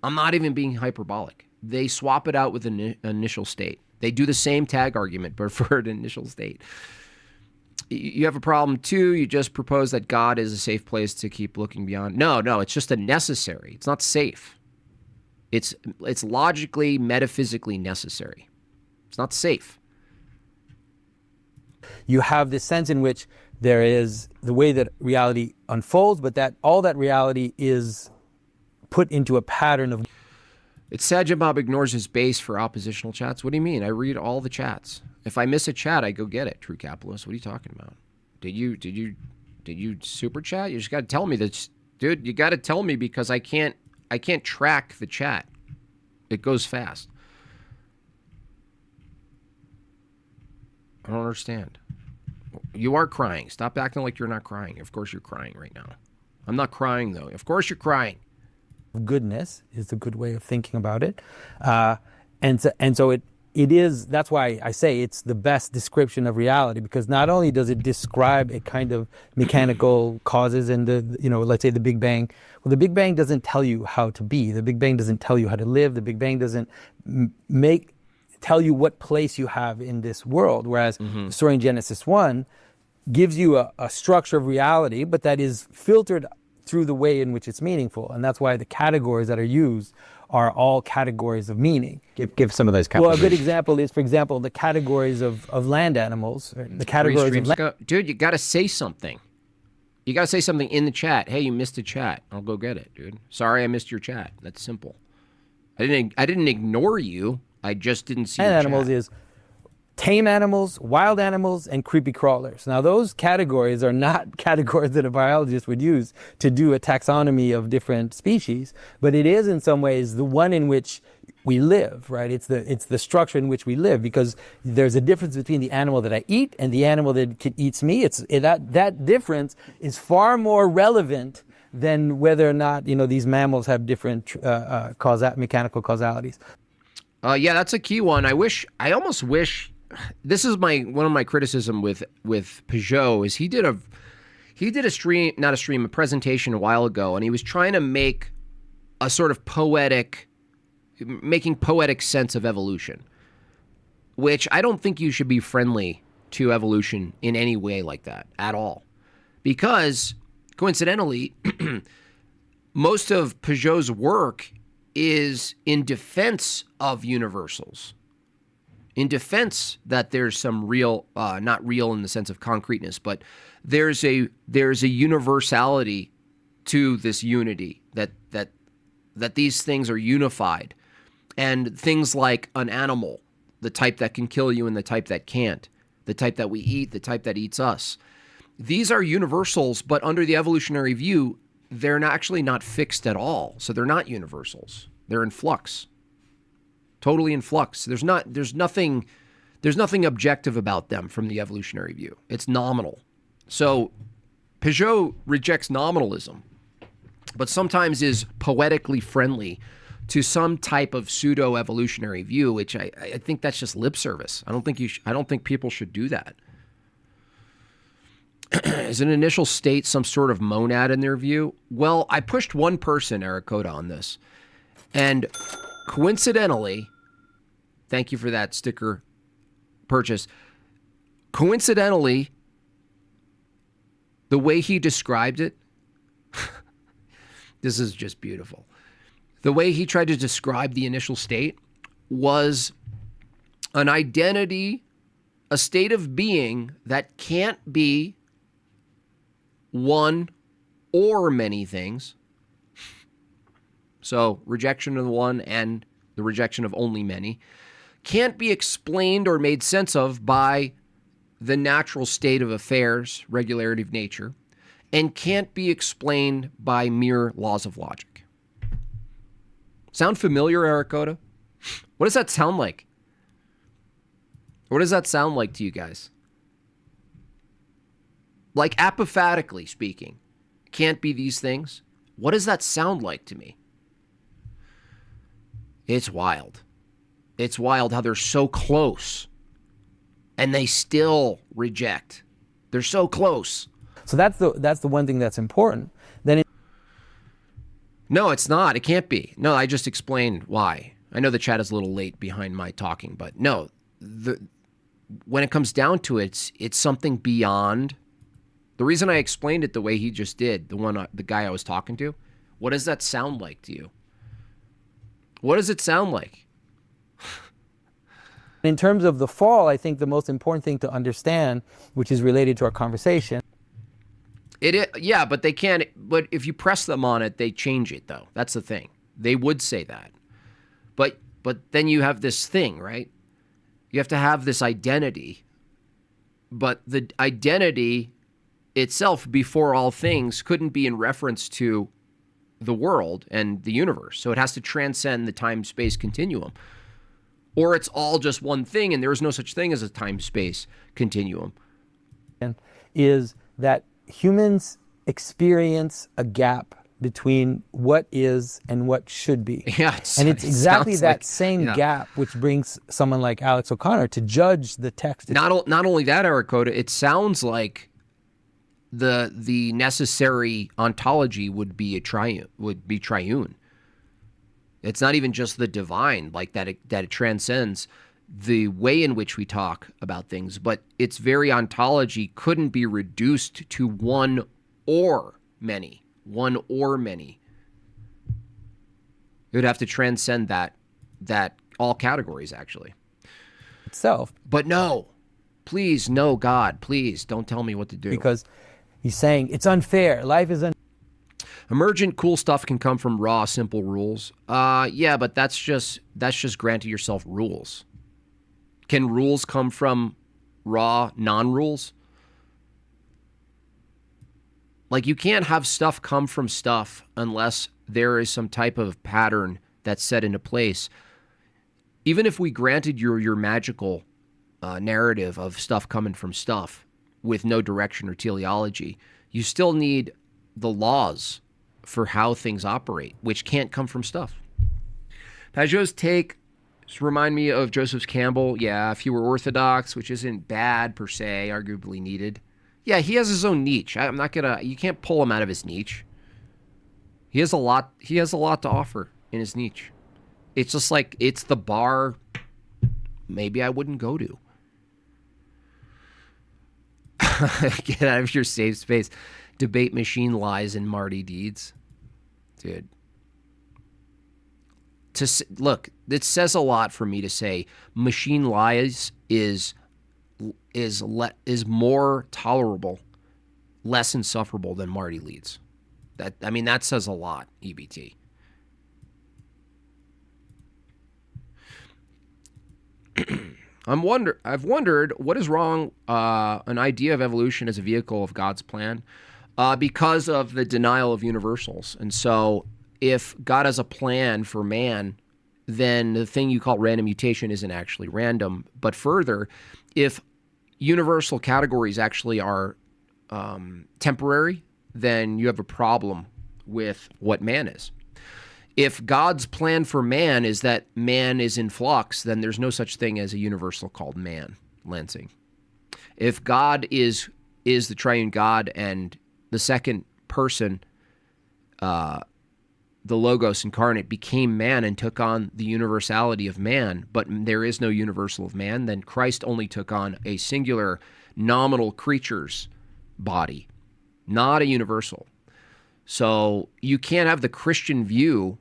I'm not even being hyperbolic. They swap it out with an initial state. They do the same tag argument, but for an initial state. You have a problem too. You just propose that God is a safe place to keep looking beyond. No, it's just a necessary. It's not safe. It's logically, metaphysically necessary. It's not safe. You have this sense in which there is the way that reality unfolds, but that all that reality is put into a pattern of... It's sad Bob ignores his base for oppositional chats. What do you mean? I read all the chats. If I miss a chat, I go get it, True Capitalist. What are you talking about? Did you super chat? You just got to tell me that, dude. You got to tell me because I can't track the chat. It goes fast. I don't understand. You are crying. Stop acting like you're not crying. Of course you're crying right now. I'm not crying though. Of course you're crying. Goodness is a good way of thinking about it, and so it is. That's why I say it's the best description of reality, because not only does it describe a kind of mechanical causes and let's say the Big Bang. Well, the Big Bang doesn't tell you how to be. The Big Bang doesn't tell you how to live. The Big Bang doesn't tell you what place you have in this world. Whereas the story in Genesis 1 gives you a structure of reality, but that is filtered through the way in which it's meaningful. And that's why the categories that are used are all categories of meaning. Give some of those categories. Well, a good example is, for example, the categories of land animals. The categories of dude, you got to say something. You got to say something in the chat. Hey, you missed a chat. I'll go get it, dude. Sorry, I missed your chat. That's simple. I didn't ignore you. I just didn't see your chat. Animals is tame animals, wild animals, and creepy crawlers. Now, those categories are not categories that a biologist would use to do a taxonomy of different species, but it is in some ways the one in which we live, right? It's the structure in which we live, because there's a difference between the animal that I eat and the animal that eats me. That difference is far more relevant than whether or not these mammals have different mechanical causalities. Yeah, that's a key one. I almost wish. This is one of my criticism with Pageau is he did a presentation a while ago, and he was trying to make a sort of making poetic sense of evolution, which I don't think you should be friendly to evolution in any way like that at all, because coincidentally, most of Pageau's work is in defense of universals. In defense that there's some real, not real in the sense of concreteness, but there's a universality to this unity, that these things are unified, and things like an animal, the type that can kill you and the type that can't, the type that we eat, the type that eats us. These are universals, but under the evolutionary view, they're actually not fixed at all. So they're not universals. They're in flux. Totally in flux. There's nothing objective about them from the evolutionary view. It's nominal. So Pageau rejects nominalism, but sometimes is poetically friendly to some type of pseudo evolutionary view, which I think that's just lip service. I don't think people should do that. Is an initial state some sort of monad in their view? Well, I pushed one person, Eric Coda, on this, and coincidentally, thank you for that sticker purchase. Coincidentally, the way he described it, this is just beautiful. The way he tried to describe the initial state was an identity, a state of being that can't be one or many things. So rejection of the one and the rejection of only many can't be explained or made sense of by the natural state of affairs, regularity of nature, and can't be explained by mere laws of logic. Sound familiar, Eric Coda? What does that sound like? What does that sound like to you guys? Like, apophatically speaking, can't be these things? What does that sound like to me? It's wild. It's wild how they're so close and they still reject. They're so close. So that's the one thing that's important. Then No, it's not. It can't be. No, I just explained why. I know the chat is a little late behind my talking, but no, when it comes down to it, it's something beyond. The reason I explained it the way he just did, the guy I was talking to, what does that sound like to you? What does it sound like? in terms of the fall, I think the most important thing to understand, which is related to our conversation. Yeah, but they can't. But if you press them on it, they change it, though. That's the thing. They would say that. But then you have this thing, right? You have to have this identity. But the identity itself, before all things, couldn't be in reference to the world and the universe. So it has to transcend the time-space continuum. Or it's all just one thing, and there is no such thing as a time-space continuum. Is that humans experience a gap between what is and what should be. Yeah, and it's exactly that like, same gap which brings someone like Alex O'Connor to judge the text. Not only that, Eric Coda, it sounds like the necessary ontology would be triune. It's not even just the divine, like that it transcends the way in which we talk about things, but its very ontology couldn't be reduced to one or many. It would have to transcend that all categories, actually. Itself. But no, please, no, God, please don't tell me what to do. Because he's saying it's unfair. Life is Emergent cool stuff can come from raw, simple rules. Yeah, but that's just granting yourself rules. Can rules come from raw non-rules? Like, you can't have stuff come from stuff unless there is some type of pattern that's set into place. Even if we granted your magical narrative of stuff coming from stuff with no direction or teleology, you still need the laws for how things operate, which can't come from stuff. Pageau's take remind me of Joseph Campbell. Yeah, if you were orthodox, which isn't bad per se, arguably needed. Yeah, he has his own niche. You can't pull him out of his niche. He has a lot to offer in his niche. It's just like, it's the bar maybe I wouldn't go to. Get out of your safe space. Debate machine lies and Marty deeds. Dude. Look, it says a lot for me to say machine lies is more tolerable, less insufferable than Marty leads. That says a lot, EBT. I've wondered what is wrong an idea of evolution as a vehicle of God's plan because of the denial of universals. And so if God has a plan for man, then the thing you call random mutation isn't actually random. But further, if universal categories actually are temporary, then you have a problem with what man is. If God's plan for man is that man is in flux, then there's no such thing as a universal called man, Lansing. If God is the triune God and the second person, the Logos incarnate, became man and took on the universality of man, but there is no universal of man, then Christ only took on a singular nominal creature's body, not a universal. So you can't have the Christian view,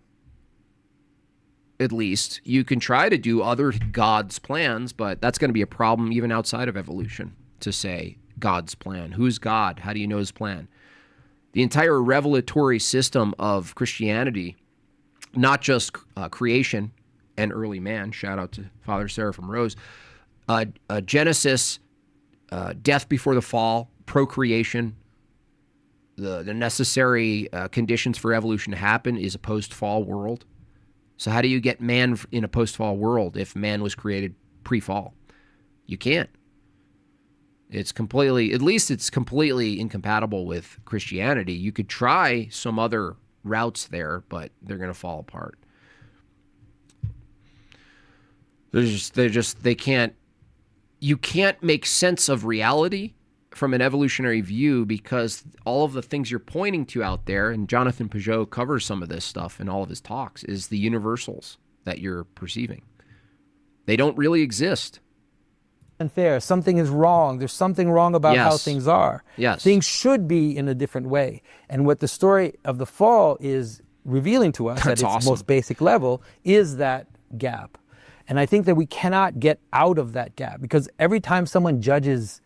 at least. You can try to do other God's plans, but that's going to be a problem even outside of evolution to say God's plan. Who's God? How do you know his plan? The entire revelatory system of Christianity, not just creation and early man, shout out to Father Seraphim Rose, Genesis, death before the fall, procreation, the necessary conditions for evolution to happen is a post-fall world. So how do you get man in a post-fall world if man was created pre-fall? You can't. It's completely, at least it's completely incompatible with Christianity. You could try some other routes there, but they're going to fall apart. They can't, you can't make sense of reality from an evolutionary view because all of the things you're pointing to out there, and Jonathan Pageau covers some of this stuff in all of his talks, is the universals that you're perceiving. They don't really exist. Unfair. Something is wrong. There's something wrong about how things are. Yes. Things should be in a different way. And what the story of the fall is revealing to us at its most basic level is that gap. And I think that we cannot get out of that gap because every time someone judges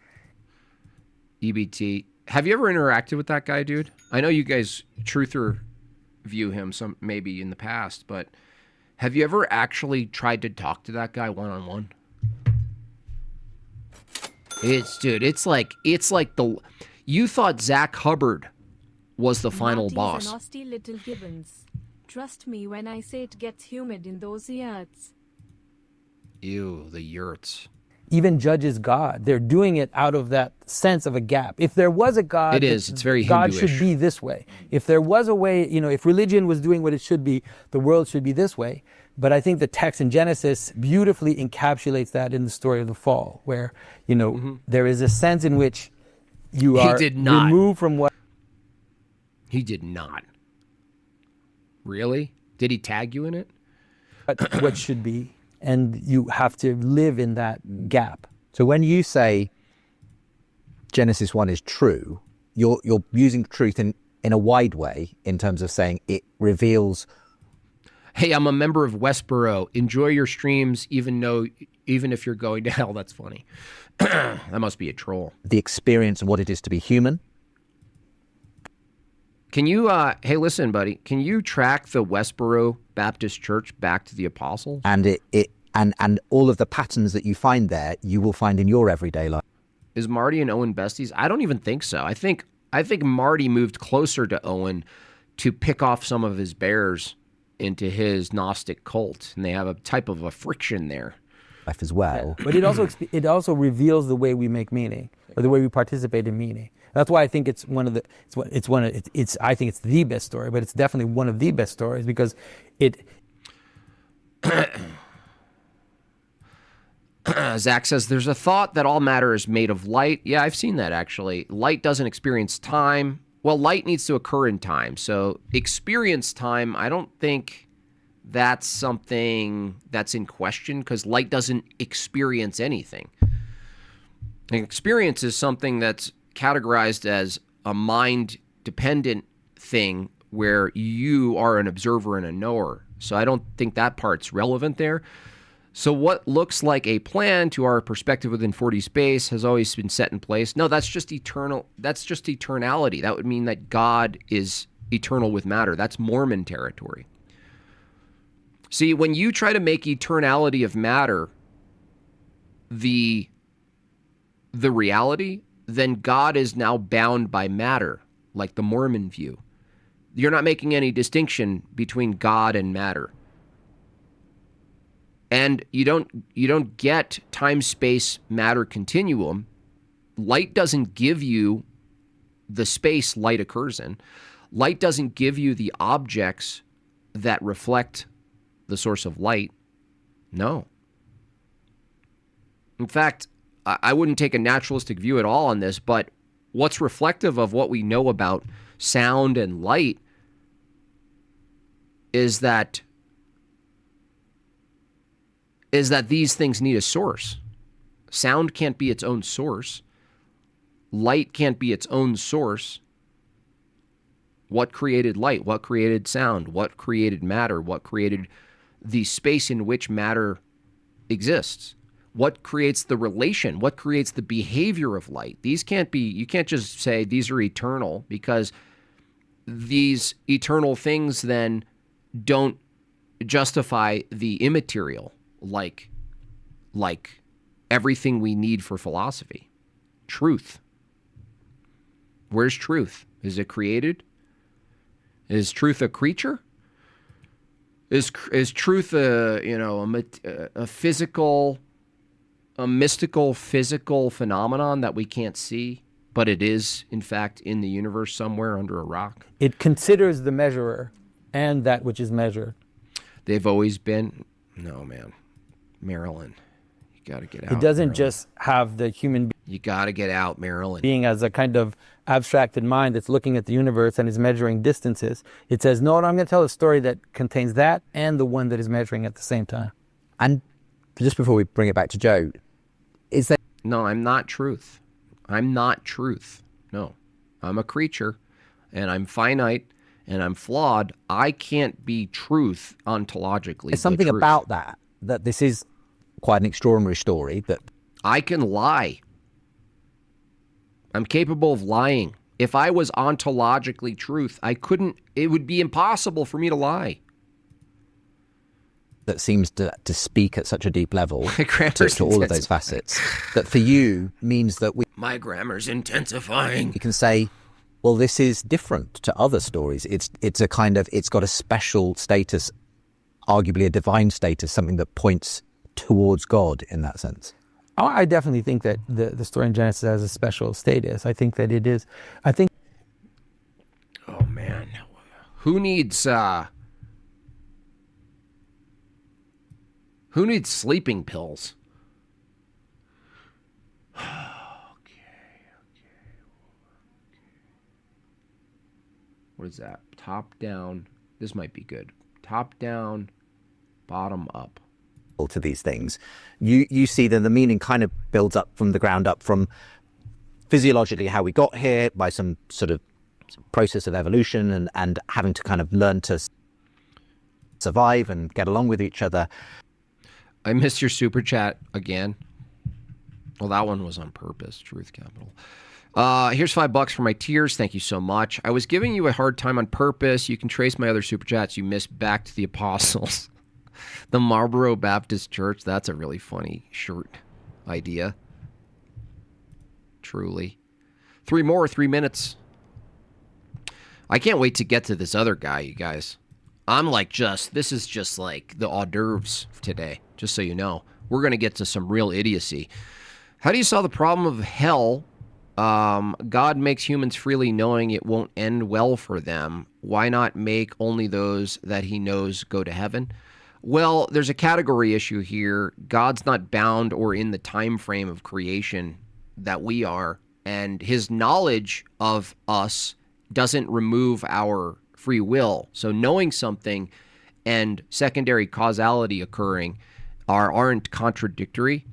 EBT, have you ever interacted with that guy, dude? I know you guys truther view him some maybe in the past, but have you ever actually tried to talk to that guy one-on-one? It's like you thought Zach Hubbard was the final boss. An nasty little Gibbons. Trust me when I say it gets humid in those yurts. Ew, the yurts. Even judges God. They're doing it out of that sense of a gap. If there was a God, it is. It's very God Hindu-ish. should be this way. If there was a way, if religion was doing what it should be, the world should be this way. But I think the text in Genesis beautifully encapsulates that in the story of the fall, where, there is a sense in which you are removed from what... He did not. Really? Did he tag you in it? What should be, and you have to live in that gap. So when you say Genesis 1 is true, you're using truth in a wide way in terms of saying it reveals... Hey, I'm a member of Westboro. Enjoy your streams, even if you're going to hell. That's funny. That must be a troll. The experience of what it is to be human. Can you, hey, listen, buddy, can you track the Westboro Baptist Church back to the apostles? And and all of the patterns that you find there, you will find in your everyday life. Is Marty and Owen besties? I don't even think so. I think Marty moved closer to Owen to pick off some of his bears into his Gnostic cult, and they have a type of a friction there. Life as well. Yeah. But it also reveals the way we make meaning, or the way we participate in meaning. That's why I think it's I think it's the best story, but it's definitely one of the best stories because it. Zach says there's a thought that all matter is made of light. Yeah, I've seen that actually. Light doesn't experience time. Well, light needs to occur in time. So experience time, I don't think that's something that's in question because light doesn't experience anything. An experience is something that's categorized as a mind-dependent thing where you are an observer and a knower. So I don't think that part's relevant there. So what looks like a plan to our perspective within 4D space has always been set in place. No, that's just eternal. That's just eternality. That would mean that God is eternal with matter. That's Mormon territory. See, when you try to make eternality of matter the reality, then God is now bound by matter, like the Mormon view. You're not making any distinction between God and matter. And you don't get time, space, matter continuum. Light doesn't give you the space light occurs in. Light doesn't give you the objects that reflect the source of light. No. In fact, I wouldn't take a naturalistic view at all on this, but what's reflective of what we know about sound and light is that these things need a source. Sound can't be its own source. Light can't be its own source. What created light? What created sound? What created matter? What created the space in which matter exists? What creates the relation? What creates the behavior of light? These can't be, you can't just say these are eternal because these eternal things then don't justify the immaterial. Like everything we need for philosophy. Truth. Where's truth? Is it created? Is truth a creature? Is truth a physical, a mystical, physical phenomenon that we can't see, but it is, in fact, in the universe somewhere under a rock? It considers the measurer and that which is measured. They've always been... No, man. Marilyn, you got to get out. It doesn't Marilyn. just have the human You got to get out, Marilyn. being as a kind of abstracted mind that's looking at the universe and is measuring distances. It says, no, I'm going to tell a story that contains that and the one that is measuring at the same time. And just before we bring it back to Joe, is there... No, I'm not truth. I'm not truth. No. I'm a creature, and I'm finite, and I'm flawed. I can't be truth ontologically. There's something about that this is quite an extraordinary story that... I can lie. I'm capable of lying. If I was ontologically truth, it would be impossible for me to lie. That seems to speak at such a deep level to all of those facets, that for you means that my grammar's intensifying. You can say, well, this is different to other stories. It's a kind of, it's got a special status, arguably a divine status, something that points towards God in that sense. Oh, I definitely think that the story in Genesis has a special status. I think that it is. Oh man, who needs sleeping pills? Okay. What is that? Top down. This might be good. Top down, bottom up. To these things, you see that the meaning kind of builds up from the ground up, from physiologically how we got here by some sort of process of evolution and having to kind of learn to survive and get along with each other. I missed your super chat again. Well, that one was on purpose. Truth Capital. Here's $5 for my tears. Thank you so much. I was giving you a hard time on purpose. You can trace my other super chats. You missed Back to the Apostles. The Marlboro Baptist Church. That's a really funny shirt idea. Truly. 3 more, 3 minutes. I can't wait to get to this other guy, you guys. I'm like this is just like the hors d'oeuvres today, just so you know. We're going to get to some real idiocy. How do you solve the problem of hell? God makes humans freely knowing it won't end well for them. Why not make only those that he knows go to heaven? Well, there's a category issue here. God's not bound or in the time frame of creation that we are, and his knowledge of us doesn't remove our free will. So knowing something and secondary causality occurring aren't contradictory.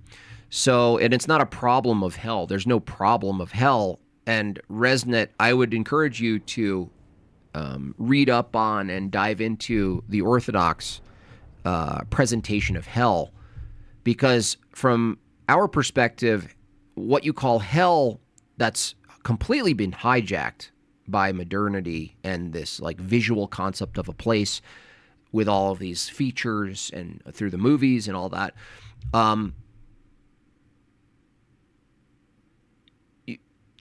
So, and it's not a problem of hell. There's no problem of hell. And Resnet, I would encourage you to read up on and dive into the Orthodox presentation of hell, because from our perspective, what you call hell, that's completely been hijacked by modernity and this like visual concept of a place with all of these features and through the movies and all that.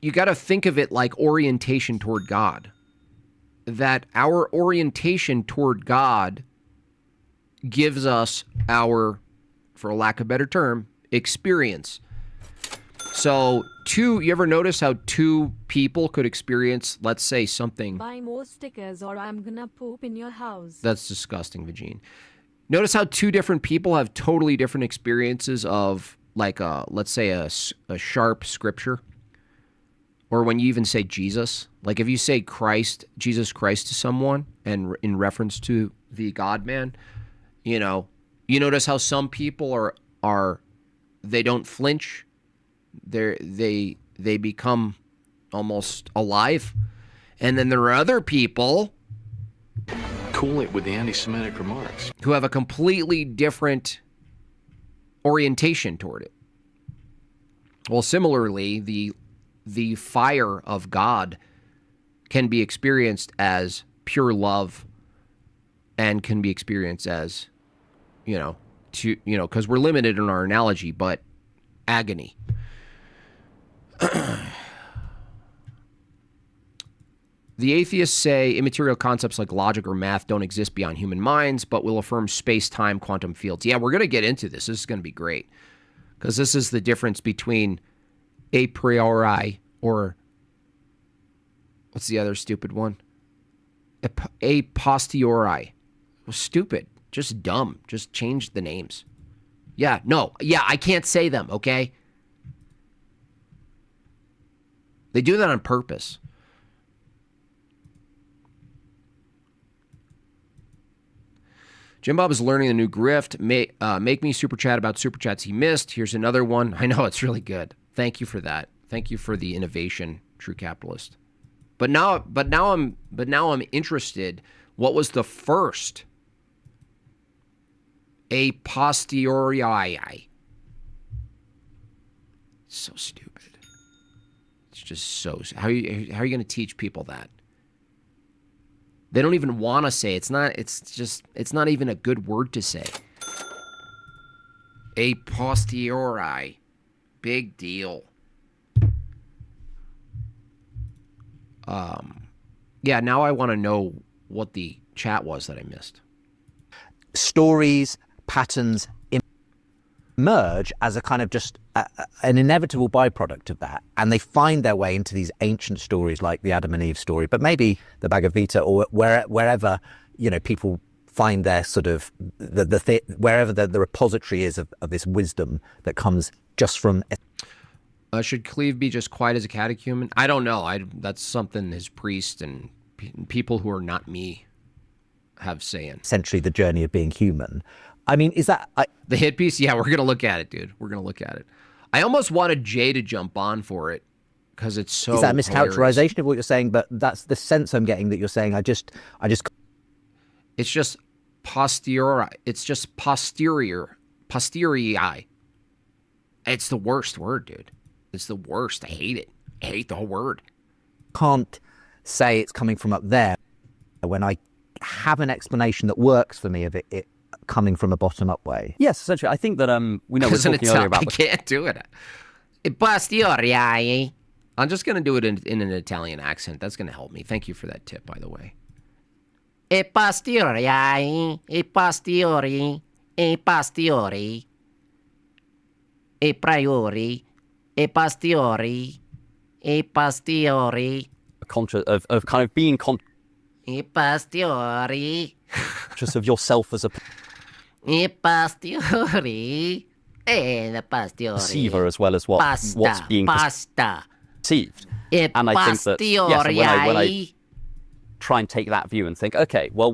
You got to think of it like orientation toward God, that our orientation toward God gives us our, for lack of a better term, experience. So you ever notice how two people could experience, let's say, something... Buy more stickers or I'm gonna poop in your house. That's disgusting, Vagine. Notice how two different people have totally different experiences of, like, let's say, a sharp scripture. Or when you even say Jesus. Like, if you say Christ, Jesus Christ to someone, and in reference to the God-man... You know, you notice how some people are they don't flinch. They become almost alive. And then there are other people Cool it with the anti-Semitic remarks. who have a completely different orientation toward it. Well, similarly, the fire of God can be experienced as pure love and can be experienced as, because we're limited in our analogy, but agony. The atheists say immaterial concepts like logic or math don't exist beyond human minds, but will affirm space-time quantum fields. Yeah, we're going to get into this. This is going to be great. Because this is the difference between a priori or what's the other stupid one? A posteriori. Well, stupid. Just dumb. Just change the names. Yeah, no. Yeah, I can't say them, okay? They do that on purpose. Jim Bob is learning the new grift. Make me super chat about super chats he missed. Here's another one. I know, it's really good. Thank you for that. Thank you for the innovation, True Capitalist. But now I'm interested. What was the first? A posteriori. So stupid. It's just so. How are you going to teach people that? They don't even want to say it. It's not even a good word to say. A posteriori. Big deal. Yeah, now I want to know what the chat was that I missed. Stories, patterns emerge as a kind of just an inevitable byproduct of that, and they find their way into these ancient stories like the Adam and Eve story, but maybe the Bhagavad Gita or wherever people find their sort of wherever the repository is of this wisdom that comes just from. Should Cleve be just quiet as a catechumen? I don't know. That's something his priest and people who are not me have saying. Essentially, the journey of being human. I mean, is that the hit piece? Yeah, we're gonna look at it, dude. We're gonna look at it. I almost wanted Jay to jump on for it because it's so. Is that a mischaracterization hilarious. of what you're saying? But that's the sense I'm getting that you're saying. I just. It's just posteriori. It's just posterior. Posterii. It's the worst word, dude. It's the worst. I hate it. I hate the whole word. Can't say it's coming from up there when I have an explanation that works for me of it coming from a bottom-up way. Yes, essentially. I think that we know we're talking earlier about. I can't do it. Posteriori. I'm just going to do it in an Italian accent. That's going to help me. Thank you for that tip, by the way. E posteriori, e posteriori, e posteriori, e priori, e posteriori, e posteriori. Of kind of being E posteriori. conscious of yourself as a E posteriori. E the posteriori. perceiver as well as what's being perceived. E and I think that yes, when I try and take that view and think, okay, well,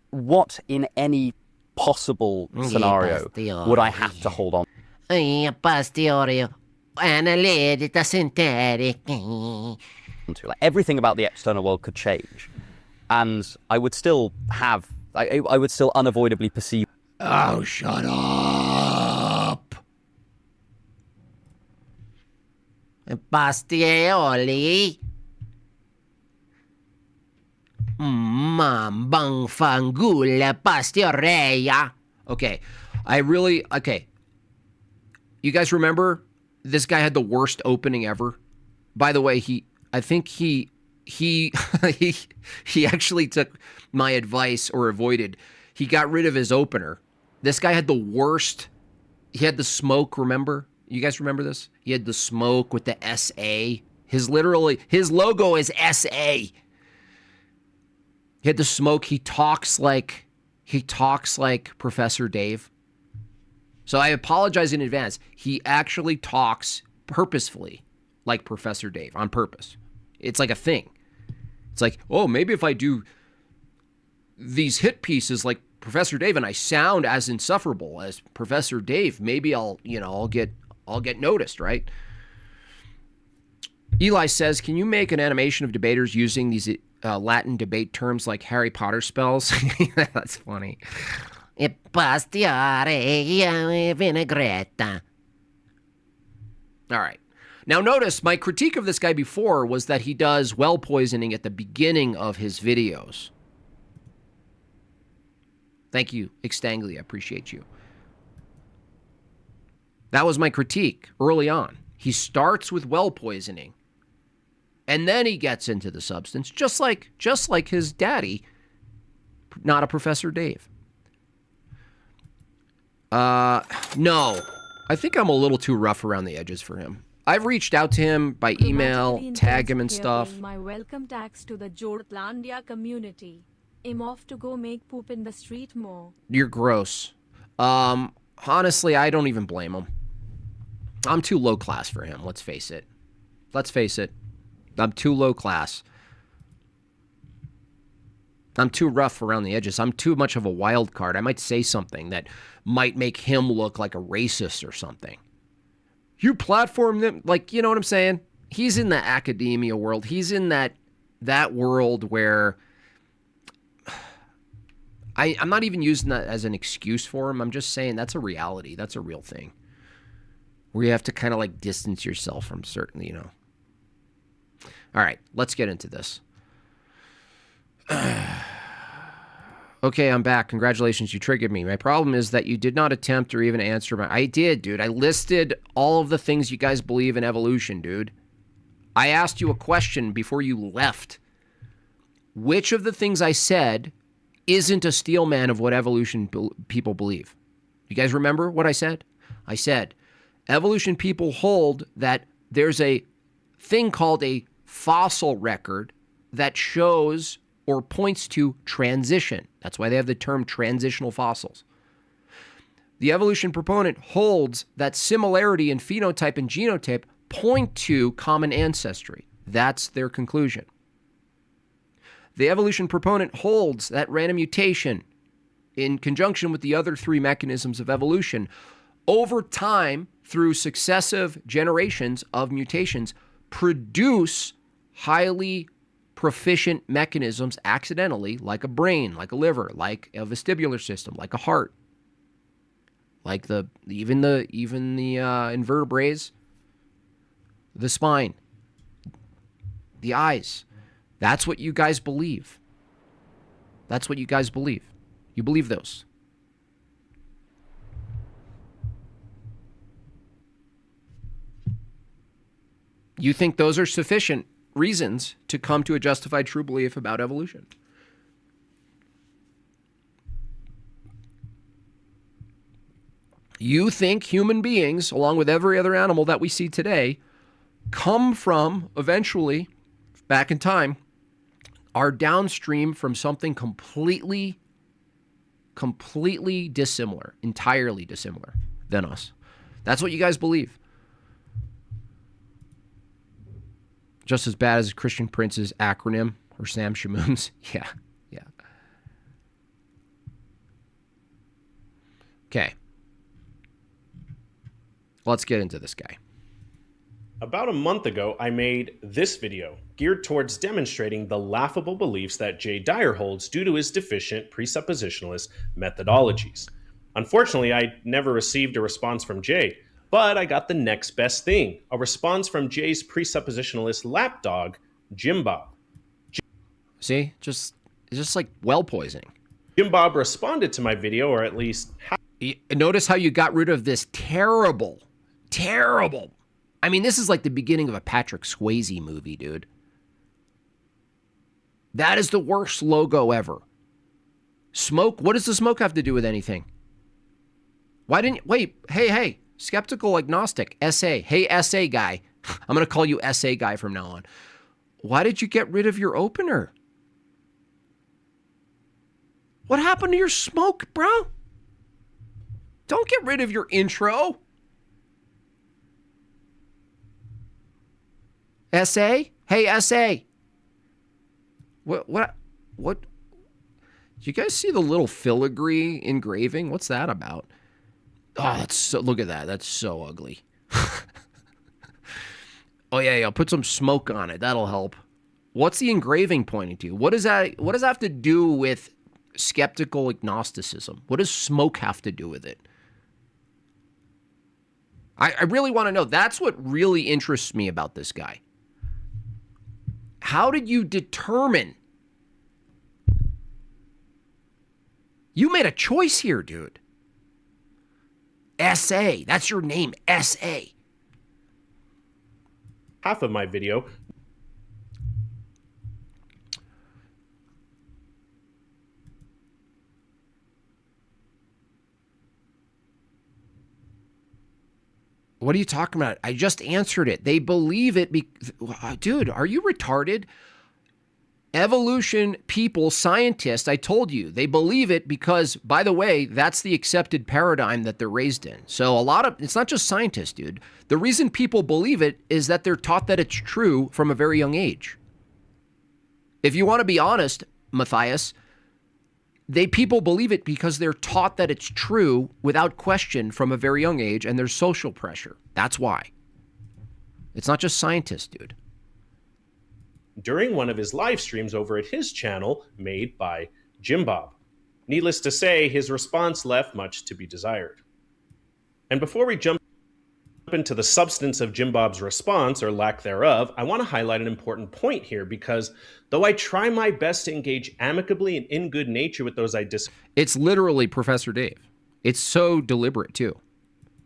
what in any possible scenario would I have to hold on posteriori analytica synthetic. to? Like, everything about the external world could change, and I would still have, I would still unavoidably perceive. Oh, shut up! Posteriori. Mambang fangula pastoreia. Okay, okay. You guys remember this guy had the worst opening ever? By the way, I think he actually took my advice or avoided. He got rid of his opener. This guy had the worst. He had the smoke, remember? You guys remember this? He had the smoke with the SA. His logo is SA. He had the smoke. He talks like Professor Dave. So I apologize in advance. He actually talks purposefully like Professor Dave on purpose. It's like a thing. It's like, oh, maybe if I do these hit pieces like Professor Dave and I sound as insufferable as Professor Dave, maybe I'll get noticed, right? Eli says, can you make an animation of debaters using these Latin debate terms like Harry Potter spells? That's funny. E pastiare vinaigretta. All right. Now notice my critique of this guy before was that he does well poisoning at the beginning of his videos. Thank you, Extangly. I appreciate you. That was my critique early on. He starts with well poisoning. And then he gets into the substance, just like his daddy, not a Professor Dave. No, I think I'm a little too rough around the edges for him. I've reached out to him by email, tag him and stuff. My welcome tax to the Jortlandia community. I'm off to go make poop in the street more. You're gross. Honestly, I don't even blame him. I'm too low class for him, let's face it. I'm too low class. I'm too rough around the edges. I'm too much of a wild card. I might say something that might make him look like a racist or something. You platform them, like, you know what I'm saying? He's in the academia world. He's in that world where I'm not even using that as an excuse for him. I'm just saying that's a reality. That's a real thing. Where you have to kind of like distance yourself from certain, you know. All right, let's get into this. Okay, I'm back. Congratulations, you triggered me. My problem is that you did not attempt or even answer my... I did, dude. I listed all of the things you guys believe in evolution, dude. I asked you a question before you left. Which of the things I said isn't a steel man of what evolution people believe? You guys remember what I said? I said, evolution people hold that there's a thing called a fossil record that shows or points to transition. That's why they have the term transitional fossils. The evolution proponent holds that similarity in phenotype and genotype point to common ancestry. That's their conclusion. The evolution proponent holds that random mutation, in conjunction with the other three mechanisms of evolution, over time, through successive generations of mutations, produce highly proficient mechanisms accidentally, like a brain, like a liver, like a vestibular system, like a heart, like even the invertebrates, the spine, the eyes. That's what you guys believe. That's what you guys believe. You believe those. You think those are sufficient reasons to come to a justified true belief about evolution. You think human beings, along with every other animal that we see today, come from, eventually, back in time, are downstream from something completely dissimilar, entirely dissimilar than us. That's what you guys believe. Just as bad as Christian Prince's acronym or Sam Shamoon's. Yeah. Okay. Let's get into this guy. About a month ago, I made this video geared towards demonstrating the laughable beliefs that Jay Dyer holds due to his deficient presuppositionalist methodologies. Unfortunately, I never received a response from Jay, but I got the next best thing, a response from Jay's presuppositionalist lapdog, Jim Bob. See, just like well poisoning. Jim Bob responded to my video, or at least... Notice how you got rid of this terrible... I mean, this is like the beginning of a Patrick Swayze movie, dude. That is the worst logo ever. Smoke? What does the smoke have to do with anything? Why didn't... Wait, hey, skeptical agnostic, SA. Hey, SA guy. I'm going to call you SA guy from now on. Why did you get rid of your opener? What happened to your smoke, bro? Don't get rid of your intro. SA? Hey, SA. What? Did you guys see the little filigree engraving? What's that about? Oh, look at that. That's so ugly. Oh, yeah, I'll put some smoke on it. That'll help. What's the engraving pointing to? What does that have to do with skeptical agnosticism? What does smoke have to do with it? I really want to know. That's what really interests me about this guy. How did you determine? You made a choice here, dude. SA. That's your name, SA. Half of my video. What are you talking about? I just answered it. They believe it. Dude, are you retarded? Evolution people, scientists, I told you, they believe it because, by the way, that's the accepted paradigm that they're raised in. So it's not just scientists, dude. The reason people believe it is that they're taught that it's true from a very young age. If you want to be honest, Matthias, people believe it because they're taught that it's true without question from a very young age, and there's social pressure. That's why. It's not just scientists, dude. During one of his live streams over at his channel made by Jim Bob. Needless to say, his response left much to be desired. And before we jump into the substance of Jim Bob's response, or lack thereof, I want to highlight an important point here, because though I try my best to engage amicably and in good nature with those I It's literally Professor Dave. It's so deliberate, too.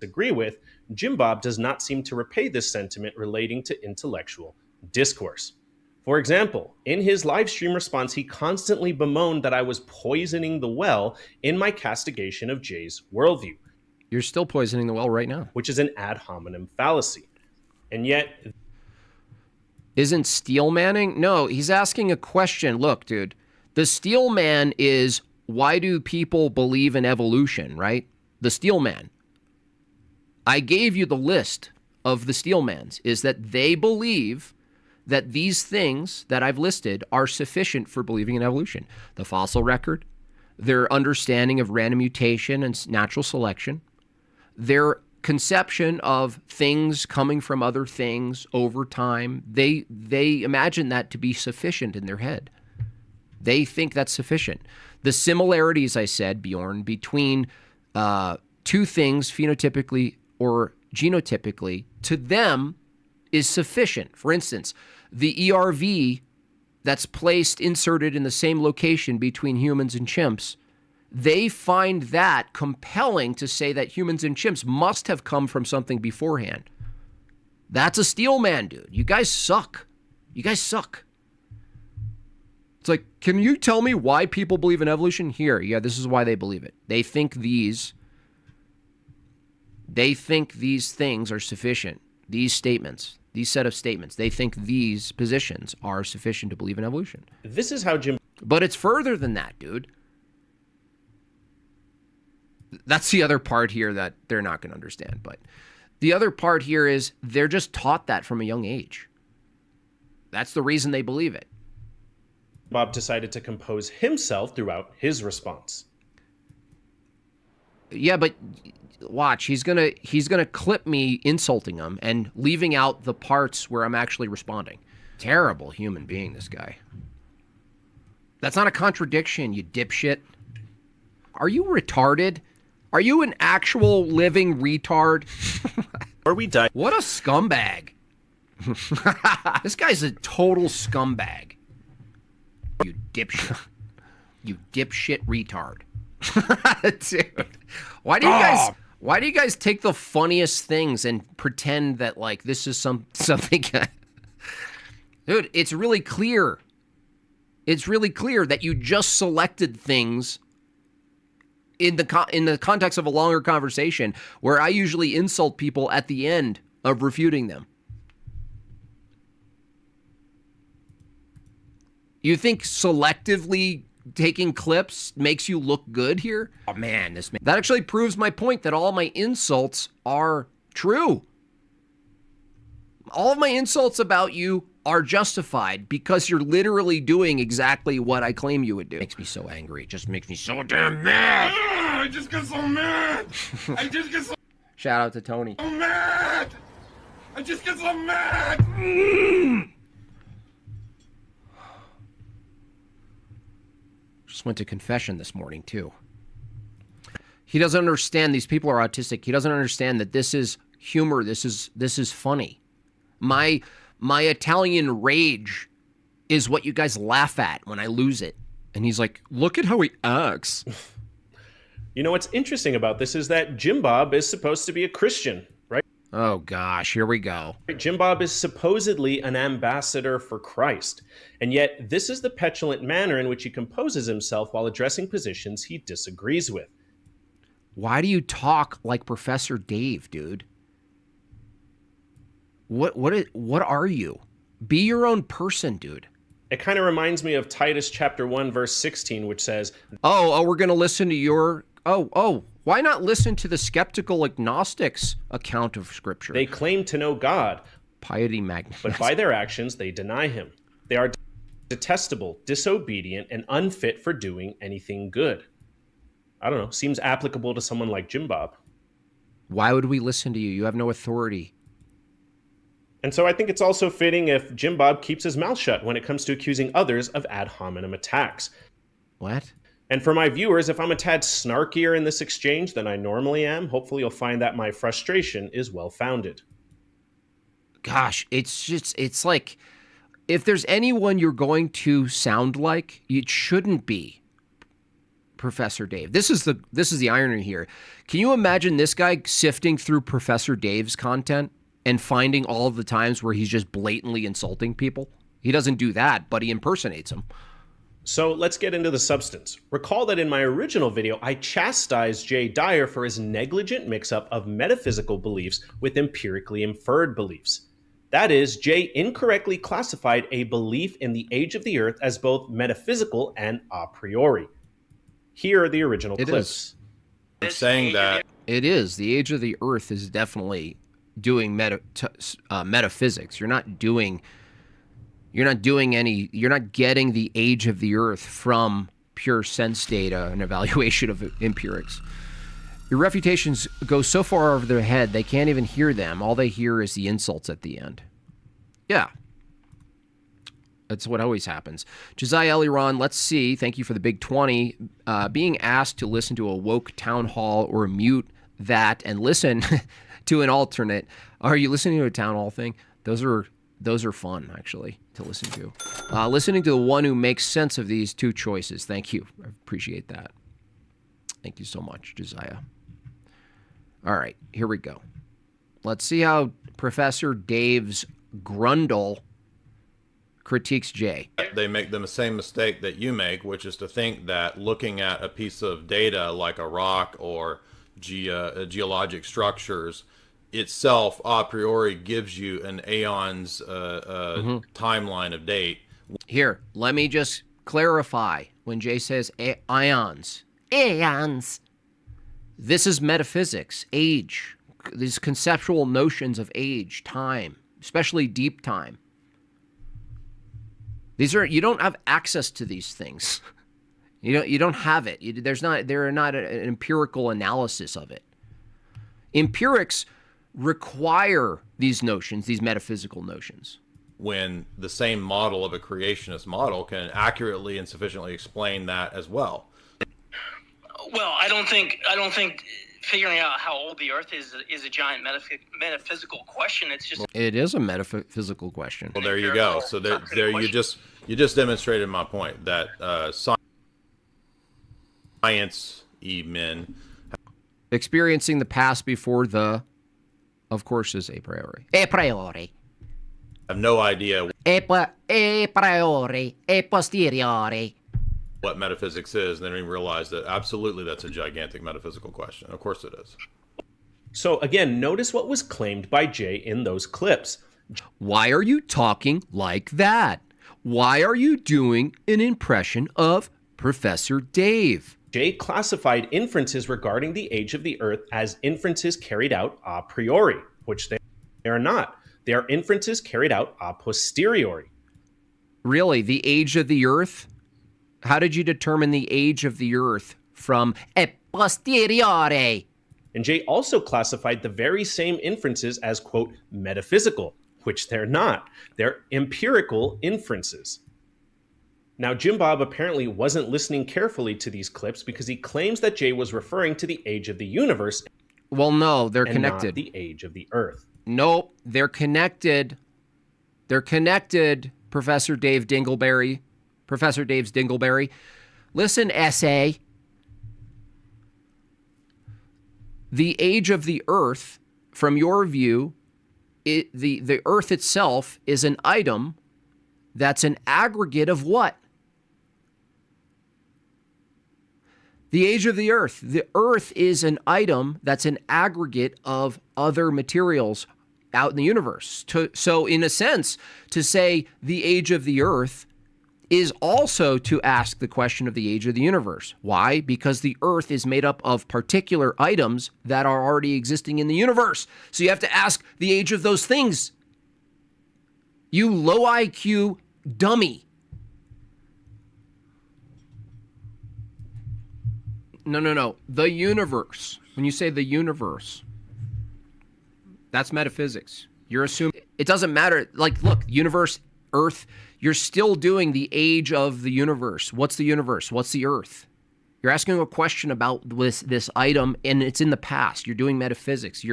disagree with, Jim Bob does not seem to repay this sentiment relating to intellectual discourse. For example, in his live stream response, he constantly bemoaned that I was poisoning the well in my castigation of Jay's worldview. You're still poisoning the well right now. Which is an ad hominem fallacy. And yet... Isn't steel manning? No, he's asking a question. Look, dude, the steel man is, why do people believe in evolution, right? The steel man. I gave you the list of the steel mans, is that they believe that these things that I've listed are sufficient for believing in evolution. The fossil record, their understanding of random mutation and natural selection, their conception of things coming from other things over time, they imagine that to be sufficient in their head. They think that's sufficient. The similarities, I said, Bjorn, between two things phenotypically or genotypically, to them is sufficient. For instance, the ERV that's inserted in the same location between humans and chimps, they find that compelling to say that humans and chimps must have come from something beforehand. That's a steel man, dude. You guys suck. You guys suck. It's like, can you tell me why people believe in evolution? Here, yeah, this is why they believe it. They think these things are sufficient. These statements, these set of statements, they think these positions are sufficient to believe in evolution. This is how Jim... But it's further than that, dude. That's the other part here that they're not going to understand. But the other part here is they're just taught that from a young age. That's the reason they believe it. Bob decided to compose himself throughout his response. Yeah, but watch, he's gonna clip me insulting him and leaving out the parts where I'm actually responding. Terrible human being, this guy. That's not a contradiction, you dipshit. Are you retarded? Are you an actual living retard? Or we die. What a scumbag. This guy's a total scumbag. You dipshit. You dipshit retard. Dude. Why do you guys take the funniest things and pretend that like this is something Dude, it's really clear. It's really clear that you just selected things in the context of a longer conversation where I usually insult people at the end of refuting them. You think selectively taking clips makes you look good here? Oh man, that actually proves my point that all my insults are true. All of my insults about you are justified because you're literally doing exactly what I claim you would do. It makes me so angry. It just makes me so damn mad. I just get so mad. I just get so Shout out to Tony. mad. I just get so mad. Just went to confession this morning too. He doesn't understand these people are autistic. He doesn't understand that this is humor. This is funny. My Italian rage is what you guys laugh at when I lose it. And he's like, look at how he acts. You know what's interesting about this is that Jim Bob is supposed to be a Christian, right? Oh gosh, here we go. Jim Bob is supposedly an ambassador for Christ. And yet this is the petulant manner in which he composes himself while addressing positions he disagrees with. Why do you talk like Professor Dave, dude? What are you? Be your own person, dude. It kind of reminds me of Titus chapter 1, verse 16, which says, we're going to listen to your... why not listen to the skeptical agnostics' account of Scripture? they claim to know God, Piety magnet. but by their actions they deny him. They are detestable, disobedient, and unfit for doing anything good. I don't know. Seems applicable to someone like Jim Bob. Why would we listen to you? You have no authority. And so I think it's also fitting if Jim Bob keeps his mouth shut when it comes to accusing others of ad hominem attacks. What? And for my viewers, if I'm a tad snarkier in this exchange than I normally am, hopefully you'll find that my frustration is well-founded. Gosh, it's like, if there's anyone you're going to sound like, it shouldn't be Professor Dave. This is the irony here. Can you imagine this guy sifting through Professor Dave's content and finding all of the times where he's just blatantly insulting people? He doesn't do that, but he impersonates them. So let's get into the substance. Recall that in my original video, I chastised Jay Dyer for his negligent mix-up of metaphysical beliefs with empirically inferred beliefs. That is, Jay incorrectly classified a belief in the age of the earth as both metaphysical and a priori. Here are the original clips. I'm saying that It is. The age of the earth is definitely doing metaphysics. You're not getting the age of the earth from pure sense data and evaluation of empirics. Your refutations go so far over their head, they can't even hear them. All they hear is the insults at the end. Yeah. That's what always happens. Josiah Eliron, let's see. Thank you for the big 20. Being asked to listen to a woke town hall or mute that and listen to an alternate. Are you listening to a town hall thing? Those are fun, actually, to listen to. Listening to the one who makes sense of these two choices. Thank you. I appreciate that. Thank you so much, Josiah. All right, here we go. Let's see how Professor Dave's Grundle critiques Jay. they make the same mistake that you make, which is to think that looking at a piece of data like a rock or geologic structures itself a priori gives you an aeon's timeline of date. Here, let me just clarify. When Jay says ions, this is metaphysics, age, these conceptual notions of age, time, especially deep time. You don't have access to these things. You don't have it. There are not an empirical analysis of it. Empirics require these notions, these metaphysical notions. When the same model of a creationist model can accurately and sufficiently explain that as well. Well, I don't think figuring out how old the Earth is a giant metaphysical question. It's just It is a metaphysical question. Well, there you go. So there you just demonstrated my point that science men Experiencing the past before the, of course, is a priori. A priori. have no idea A priori. A posteriori. what metaphysics is, and they don't even realize that absolutely that's a gigantic metaphysical question. Of course it is. So again, notice what was claimed by Jay in those clips. Why are you talking like that? Why are you doing an impression of Professor Dave? Jay classified inferences regarding the age of the Earth as inferences carried out a priori, which they are not. They are inferences carried out a posteriori. Really, the age of the Earth? How did you determine the age of the Earth from a posteriori? And Jay also classified the very same inferences as, quote, metaphysical, which they're not. They're empirical inferences. Now, Jim Bob apparently wasn't listening carefully to these clips because he claims that Jay was referring to the age of the universe. Well, no, they're and connected. Not the age of the Earth. Nope, they're connected. They're connected, Professor Dave Dingleberry. Professor Dave's Dingleberry. Listen, essay. The age of the Earth, from your view, the Earth itself is an item that's an aggregate of what? The age of the Earth. The Earth is an item that's an aggregate of other materials. out in the universe. So in a sense, to say the age of the earth is also to ask the question of the age of the universe. Why? Because the earth is made up of particular items that are already existing in the universe. So you have to ask the age of those things. You low IQ dummy. No. The universe. When you say the universe, that's metaphysics. You're assuming it doesn't matter. Like, look, universe, earth, you're still doing the age of the universe. What's the universe? What's the earth? You're asking a question about this item, and it's in the past. You're doing metaphysics.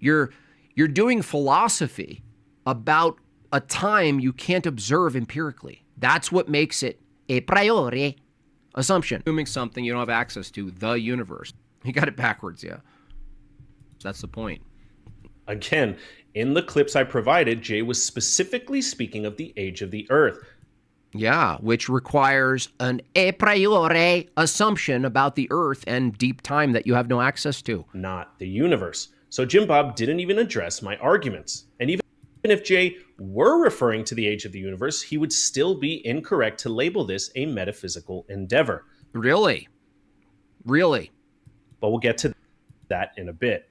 You're doing philosophy about a time you can't observe empirically. That's what makes it a priori assumption. Assuming something you don't have access to, the universe. You got it backwards, yeah. That's the point. Again, in the clips I provided, Jay was specifically speaking of the age of the earth. Yeah, which requires an a priori assumption about the earth and deep time that you have no access to. Not the universe. So Jim Bob didn't even address my arguments. And even if Jay were referring to the age of the universe, he would still be incorrect to label this a metaphysical endeavor. Really? But we'll get to that in a bit.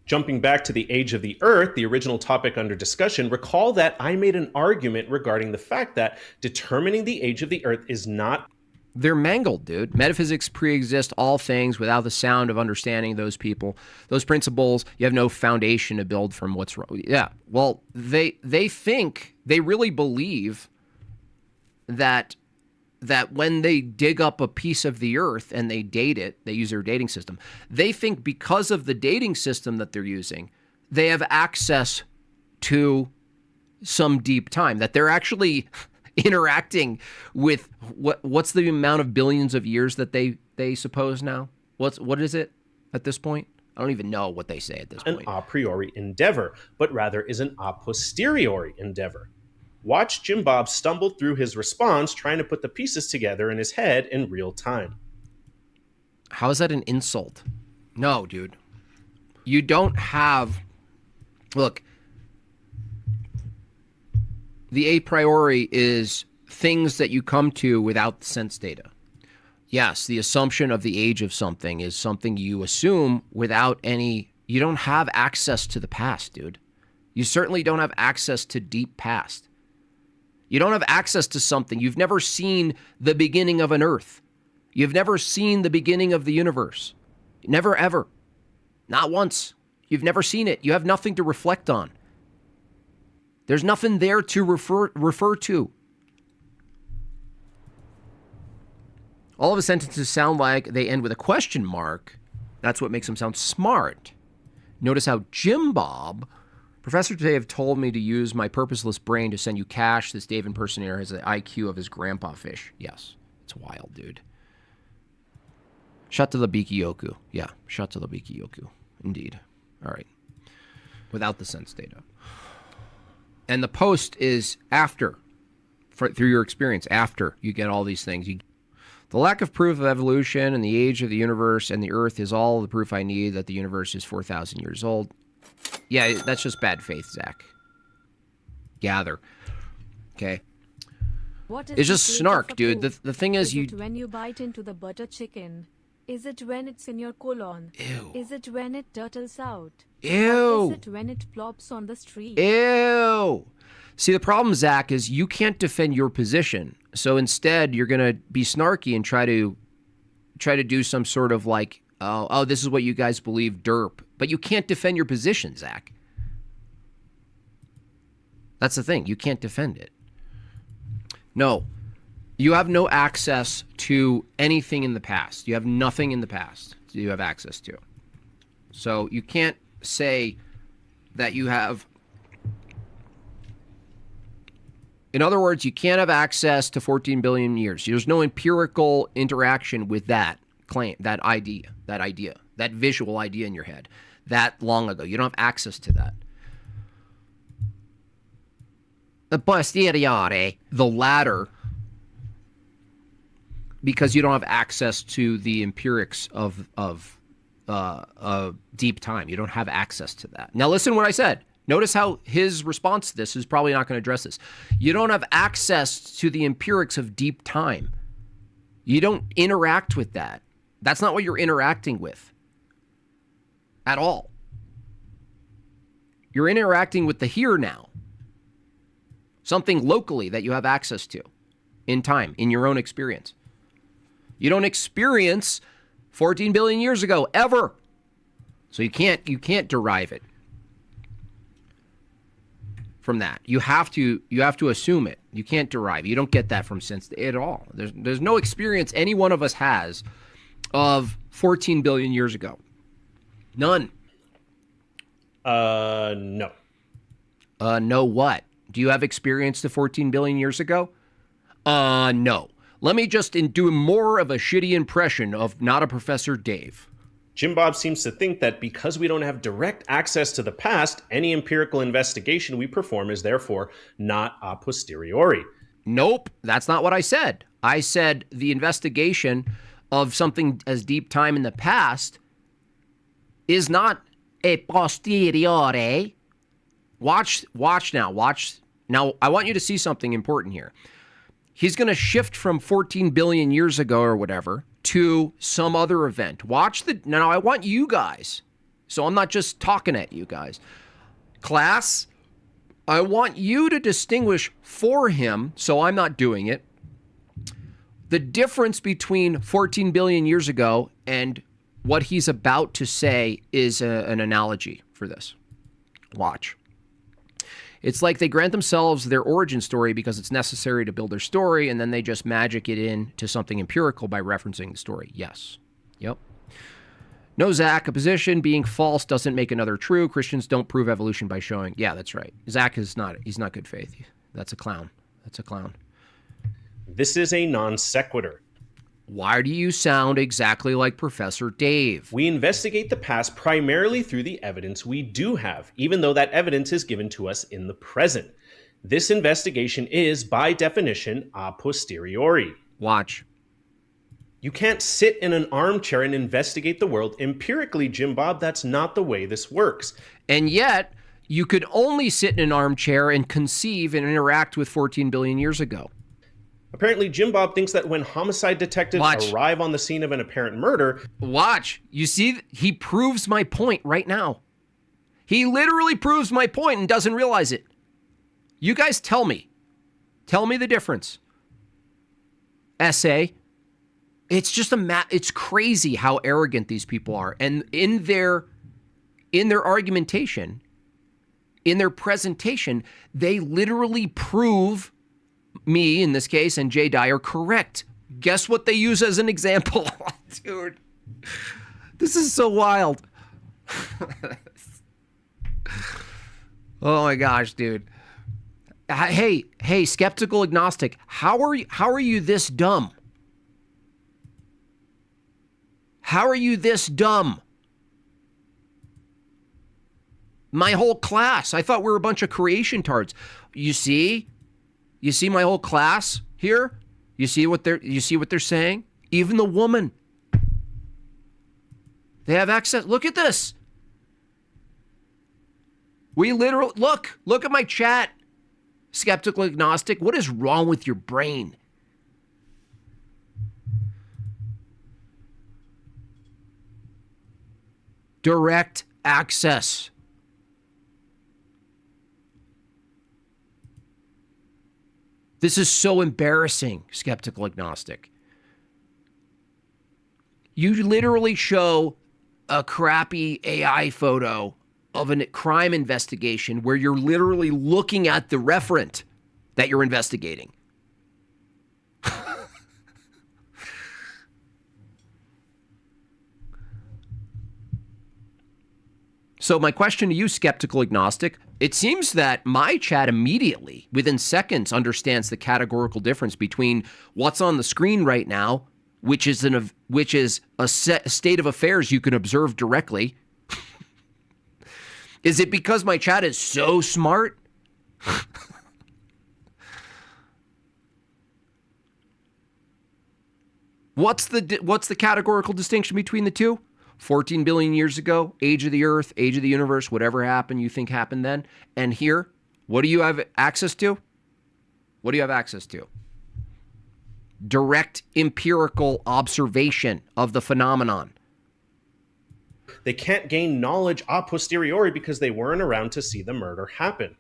Jumping back to the age of the earth, the original topic under discussion, recall that I made an argument regarding the fact that determining the age of the earth is not... They're mangled, dude. Metaphysics pre-exist all things without the sound of understanding those people. Those principles, you have no foundation to build from what's wrong. Yeah, well, they think, they really believe that when they dig up a piece of the earth and they date it, they use their dating system, they think because of the dating system that they're using, they have access to some deep time, that they're actually interacting with what's the amount of billions of years that they suppose now? What is it at this point? I don't even know what they say at this point. An a priori endeavor, but rather is an a posteriori endeavor. Watch Jim Bob stumble through his response trying to put the pieces together in his head in real time. How is that an insult? No, dude. You don't have... Look, the a priori is things that you come to without the sense data. Yes, the assumption of the age of something is something you assume without any... You don't have access to the past, dude. You certainly don't have access to deep past. You don't have access to something. You've never seen the beginning of an earth. You've never seen the beginning of the universe. Never, ever. Not once. You've never seen it. You have nothing to reflect on. There's nothing there to refer to. All of his sentences sound like they end with a question mark. That's what makes them sound smart. Notice how Jim Bob... Professor Dave told me to use my purposeless brain to send you cash. This Dave impersonator has the IQ of his grandpa fish. Yes, it's wild, dude. Shut to the Bikiyoku. Yeah, shut to the Bikiyoku. Indeed. All right. Without the sense data. And the post is after, through your experience, after you get all these things. The lack of proof of evolution and the age of the universe and the earth is all the proof I need that the universe is 4,000 years old. Yeah, that's just bad faith, Zach. Gather. Okay. It's just snark, dude. The thing is, it when you bite into the butter chicken? Is it when it's in your colon? Ew. Is it when it turtles out? Ew. Or is it when it plops on the street? Ew. See, the problem, Zach, is you can't defend your position. So instead, you're going to be snarky and try to do some sort of like, oh, this is what you guys believe, derp. But you can't defend your position, Zach. That's the thing. You can't defend it. No. You have no access to anything in the past. You have nothing in the past you have access to. So you can't say that you have... In other words, you can't have access to 14 billion years. There's no empirical interaction with that claim, that idea, that visual idea in your head that long ago. You don't have access to that. The posteriori, the latter, because you don't have access to the empirics of deep time. You don't have access to that. Now listen to what I said. Notice how his response to this is probably not going to address this. You don't have access to the empirics of deep time. You don't interact with that. That's not what you're interacting with at all. You're interacting with the here now. Something locally that you have access to in time, in your own experience. You don't experience 14 billion years ago, ever. So you can't derive it from that. You have to assume it. You can't derive. You don't get that from sense at all. There's no experience any one of us has of 14 billion years ago. None. No. No what? Do you have experience to 14 billion years ago? No. Let me just do more of a shitty impression of not a Professor Dave. Jim Bob seems to think that because we don't have direct access to the past, any empirical investigation we perform is therefore not a posteriori. Nope, that's not what I said. I said the investigation of something as deep time in the past is not a posteriori. Watch now. Now, I want you to see something important here. He's going to shift from 14 billion years ago or whatever to some other event. Now I want you guys, so I'm not just talking at you guys. Class, I want you to distinguish for him, so I'm not doing it, the difference between 14 billion years ago and what he's about to say is an analogy for this. Watch. It's like they grant themselves their origin story because it's necessary to build their story, and then they just magic it in to something empirical by referencing the story. Yes. Yep. No, Zach, a position being false doesn't make another true. Christians don't prove evolution by showing. Yeah, that's right. Zach he's not good faith. That's a clown. This is a non sequitur. Why do you sound exactly like Professor Dave? We investigate the past primarily through the evidence we do have, even though that evidence is given to us in the present. This investigation is, by definition, a posteriori. Watch. You can't sit in an armchair and investigate the world empirically, Jim Bob. That's not the way this works. And yet, you could only sit in an armchair and conceive and interact with 14 billion years ago. Apparently, Jim Bob thinks that when homicide detectives arrive on the scene of an apparent murder... Watch. You see, he proves my point right now. He literally proves my point and doesn't realize it. You guys tell me. Tell me the difference. Essay. It's just it's crazy how arrogant these people are. And in their argumentation, in their presentation, they literally prove me, in this case, and Jay Dyer correct. Guess what they use as an example? Dude, this is so wild. Oh my gosh, dude. Hey, skeptical agnostic, how are you this dumb? How are you this dumb? My whole class, I thought we were a bunch of creation tards. You see my whole class here? You see what they're saying? Even the woman. They have access. Look at this. We literally look at my chat. Skeptical agnostic, what is wrong with your brain? Direct access. This is so embarrassing, skeptical agnostic. You literally show a crappy AI photo of a crime investigation where you're literally looking at the referent that you're investigating. So my question to you, skeptical agnostic, it seems that my chat immediately, within seconds, understands the categorical difference between what's on the screen right now, which is a state of affairs you can observe directly. Is it because my chat is so smart? What's the categorical distinction between the two? 14 billion years ago, age of the earth, age of the universe, whatever happened, you think happened then. And here, what do you have access to? What do you have access to? Direct empirical observation of the phenomenon. They can't gain knowledge a posteriori because they weren't around to see the murder happen.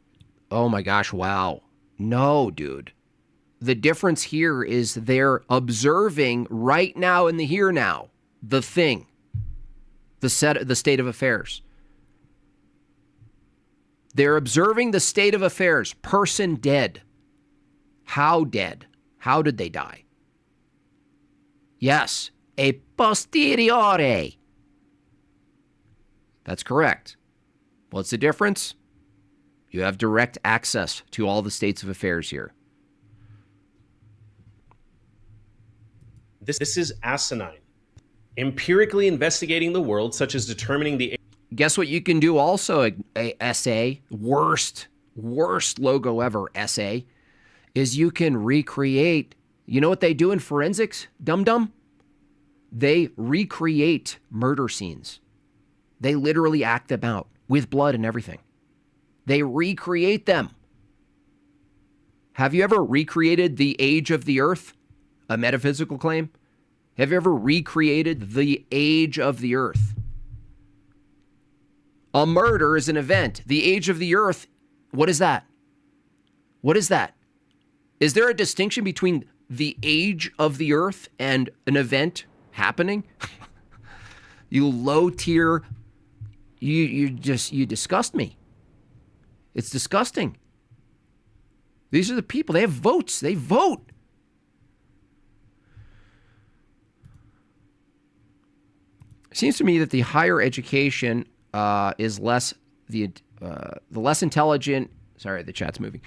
Oh my gosh, wow. No, dude. The difference here is they're observing right now in the here now, the thing, the state of affairs. They're observing the state of affairs. Person dead. How dead? How did they die? Yes, a posteriori. That's correct. What's the difference? You have direct access to all the states of affairs here. This is asinine. Empirically investigating the world, such as determining the... Guess what you can do also, a essay, worst logo ever essay, is you can recreate, you know what they do in forensics, dum-dum? They recreate murder scenes. They literally act them out with blood and everything. They recreate them. Have you ever recreated the age of the earth? A metaphysical claim? Have you ever recreated the age of the earth? A murder is an event. The age of the earth, what is that? What is that? Is there a distinction between the age of the earth and an event happening? You low tier, you disgust me. It's disgusting. These are the people, they have votes, they vote. It seems to me that the higher education is less, the less intelligent, sorry, the chat's moving.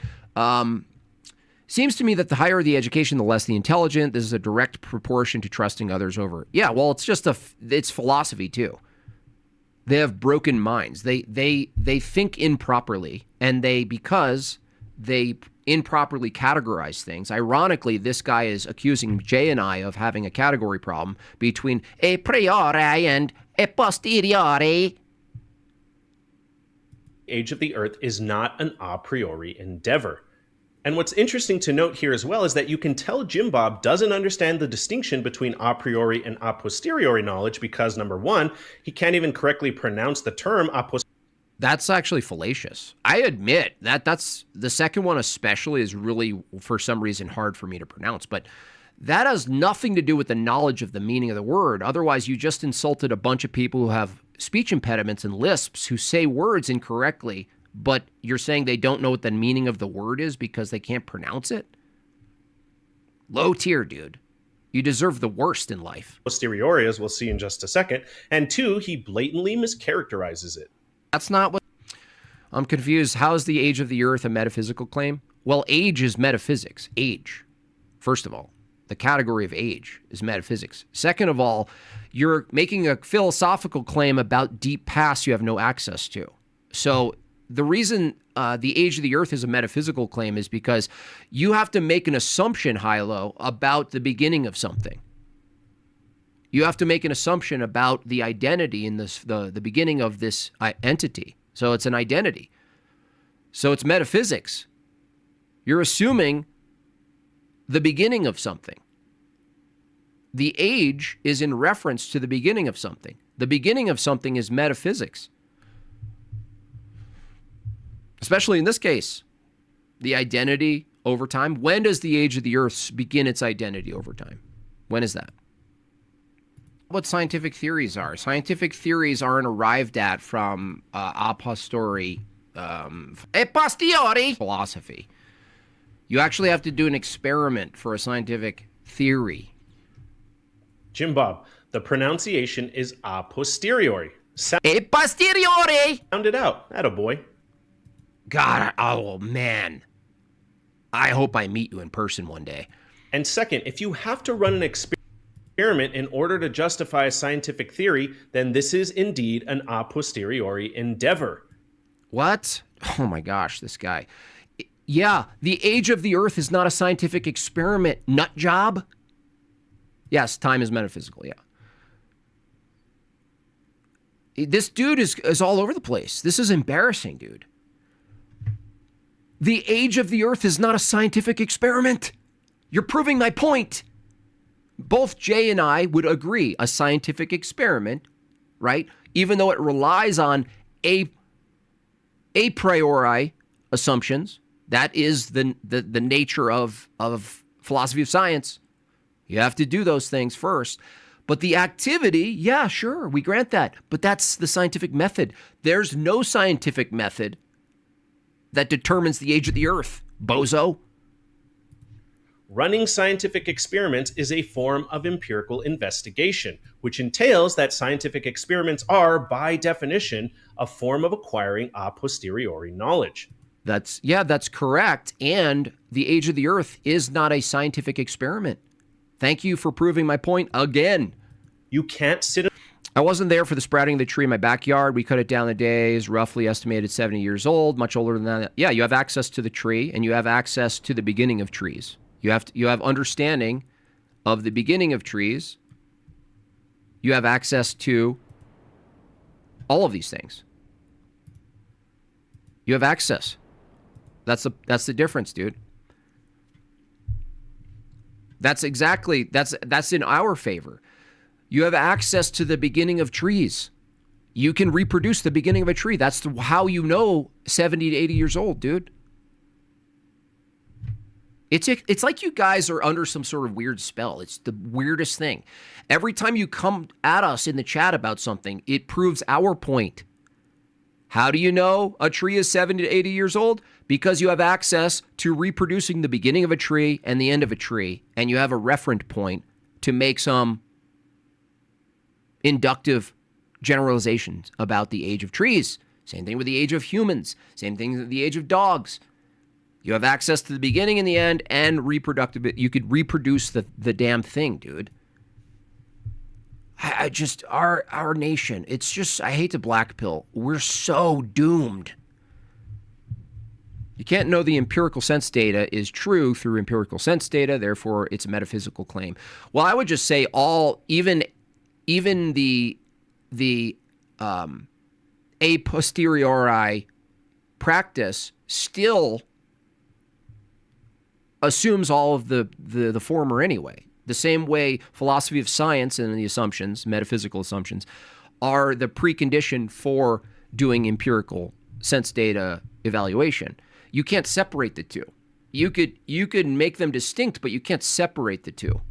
Seems to me that the higher the education, the less the intelligent. This is a direct proportion to trusting others over. Yeah, well, it's just it's philosophy too. They have broken minds. They think improperly, and because they improperly categorize things. Ironically, this guy is accusing Jay and I of having a category problem between a priori and a posteriori. Age of the earth is not an a priori endeavor. And what's interesting to note here as well is that you can tell Jim Bob doesn't understand the distinction between a priori and a posteriori knowledge because, number one, he can't even correctly pronounce the term a posteriori. That's actually fallacious. I admit that's the second one especially is really, for some reason, hard for me to pronounce. But that has nothing to do with the knowledge of the meaning of the word. Otherwise, you just insulted a bunch of people who have speech impediments and lisps who say words incorrectly, but you're saying they don't know what the meaning of the word is because they can't pronounce it? Low tier, dude. You deserve the worst in life. Posteriori, as we'll see in just a second. And two, he blatantly mischaracterizes it. That's not what... I'm confused. How is the age of the earth a metaphysical claim? Well, age is metaphysics. Age. First of all, the category of age is metaphysics. Second of all, you're making a philosophical claim about deep past you have no access to. So the reason the age of the earth is a metaphysical claim is because you have to make an assumption, Hilo, about the beginning of something. You have to make an assumption about the identity in this, the beginning of this entity. So it's an identity. So it's metaphysics. You're assuming the beginning of something. The age is in reference to the beginning of something. The beginning of something is metaphysics. Especially in this case, the identity over time. When does the age of the earth begin its identity over time? When is that? What scientific theories are. Scientific theories aren't arrived at from a posteriori philosophy. You actually have to do an experiment for a scientific theory. Jim Bob, the pronunciation is a posteriori. A posteriori! Sound it out. Attaboy. God, oh man. I hope I meet you in person one day. And second, if you have to run an experiment in order to justify a scientific theory, then this is indeed an a posteriori endeavor. What? Oh my gosh, this guy. Yeah, the age of the earth is not a scientific experiment, nut job. Yes, time is metaphysical, yeah. This dude is all over the place. This is embarrassing, dude. The age of the earth is not a scientific experiment. You're proving my point. Both Jay and I would agree a scientific experiment, right? Even though it relies on a priori assumptions. That is the nature of philosophy of science. You have to do those things first. But the activity, yeah, sure, we grant that. But that's the scientific method. There's no scientific method that determines the age of the earth, bozo. Running scientific experiments is a form of empirical investigation, which entails that scientific experiments are, by definition, a form of acquiring a posteriori knowledge. That's correct. And the age of the earth is not a scientific experiment. Thank you for proving my point again. You can't sit... I wasn't there for the sprouting of the tree in my backyard. We cut it down the days, roughly estimated 70 years old, much older than that. Yeah, you have access to the tree, and you have access to the beginning of trees. You have understanding of the beginning of trees. You have access to all of these things. You have access. That's the difference, dude. That's in our favor. You have access to the beginning of trees. You can reproduce the beginning of a tree. That's how you know 70 to 80 years old, dude. It's like you guys are under some sort of weird spell. It's the weirdest thing. Every time you come at us in the chat about something, it proves our point. How do you know a tree is 70 to 80 years old? Because you have access to reproducing the beginning of a tree and the end of a tree, and you have a referent point to make some inductive generalizations about the age of trees. Same thing with the age of humans. Same thing with the age of dogs. You have access to the beginning and the end and reproductive. You could reproduce the damn thing, dude. I just, our nation, it's just, I hate to black pill. We're so doomed. You can't know the empirical sense data is true through empirical sense data, therefore it's a metaphysical claim. Well, I would just say even the a posteriori practice still assumes all of the former anyway. The same way philosophy of science and the assumptions, metaphysical assumptions, are the precondition for doing empirical sense data evaluation. You can't separate the two. You could make them distinct, but you can't separate the two.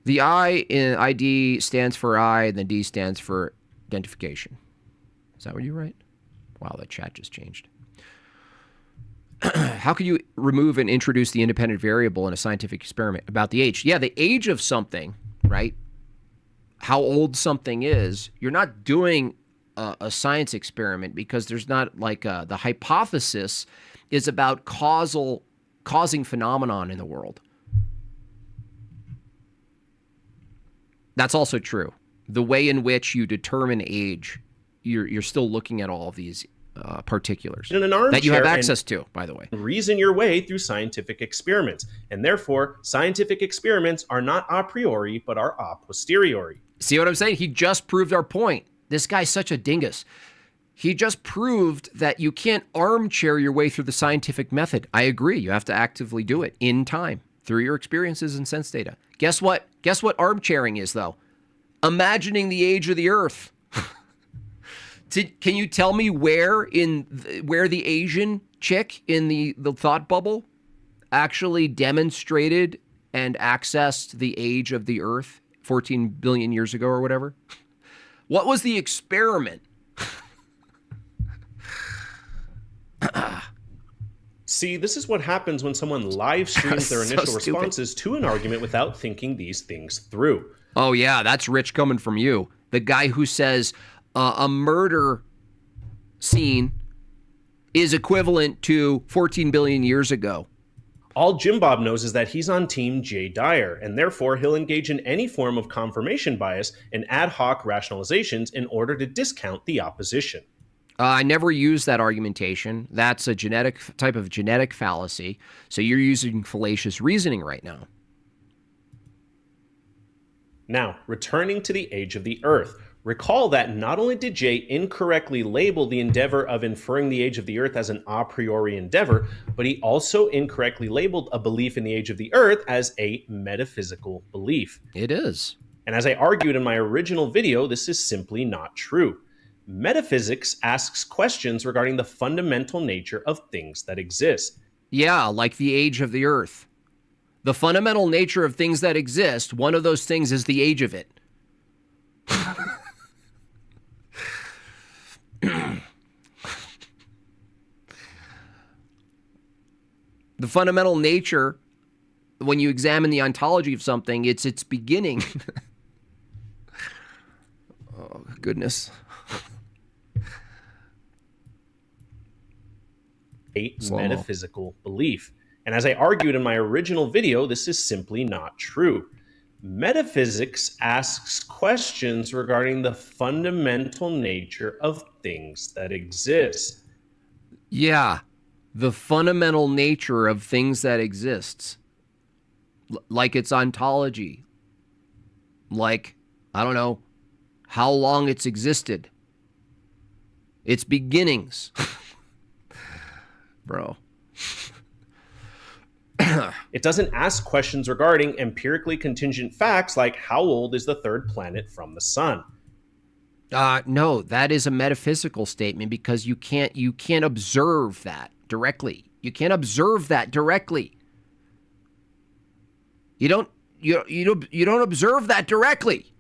The I in ID stands for I, and the D stands for identification. Is that what you write? Wow, that chat just changed. How can you remove and introduce the independent variable in a scientific experiment about the age? Yeah, the age of something, right? How old something is. You're not doing a science experiment because there's not like the hypothesis is about causing phenomenon in the world. That's also true. The way in which you determine age, you're still looking at all of these particulars in an armchair that you have access to, by the way. Reason your way through scientific experiments. And therefore, scientific experiments are not a priori, but are a posteriori. See what I'm saying? He just proved our point. This guy's such a dingus. He just proved that you can't armchair your way through the scientific method. I agree. You have to actively do it in time through your experiences and sense data. Guess what? Guess what armchairing is, though? Imagining the age of the earth. Can you tell me where the Asian chick in the thought bubble actually demonstrated and accessed the age of the earth 14 billion years ago or whatever? What was the experiment? See, this is what happens when someone live streams their initial responses to an argument without thinking these things through. Oh, yeah, that's rich coming from you. The guy who says a murder scene is equivalent to 14 billion years ago. All Jim Bob knows is that he's on Team Jay Dyer, and therefore he'll engage in any form of confirmation bias and ad hoc rationalizations in order to discount the opposition. I never use that argumentation. That's a type of genetic fallacy. So you're using fallacious reasoning right now. Now, returning to the age of the Earth. Recall that not only did Jay incorrectly label the endeavor of inferring the age of the Earth as an a priori endeavor, but he also incorrectly labeled a belief in the age of the Earth as a metaphysical belief. It is. And as I argued in my original video, this is simply not true. Metaphysics asks questions regarding the fundamental nature of things that exist. Yeah, like the age of the Earth. The fundamental nature of things that exist, one of those things is the age of it. The fundamental nature, when you examine the ontology of something, it's its beginning. Oh, goodness. A metaphysical belief. And as I argued in my original video, this is simply not true. Metaphysics asks questions regarding the fundamental nature of things that exist. Yeah, the fundamental nature of things that exists. Like its ontology. Like, I don't know, how long it's existed. Its beginnings. Bro. It doesn't ask questions regarding empirically contingent facts like how old is the third planet from the sun. No, that is a metaphysical statement because you can't observe that directly. You can't observe that directly. You don't observe that directly.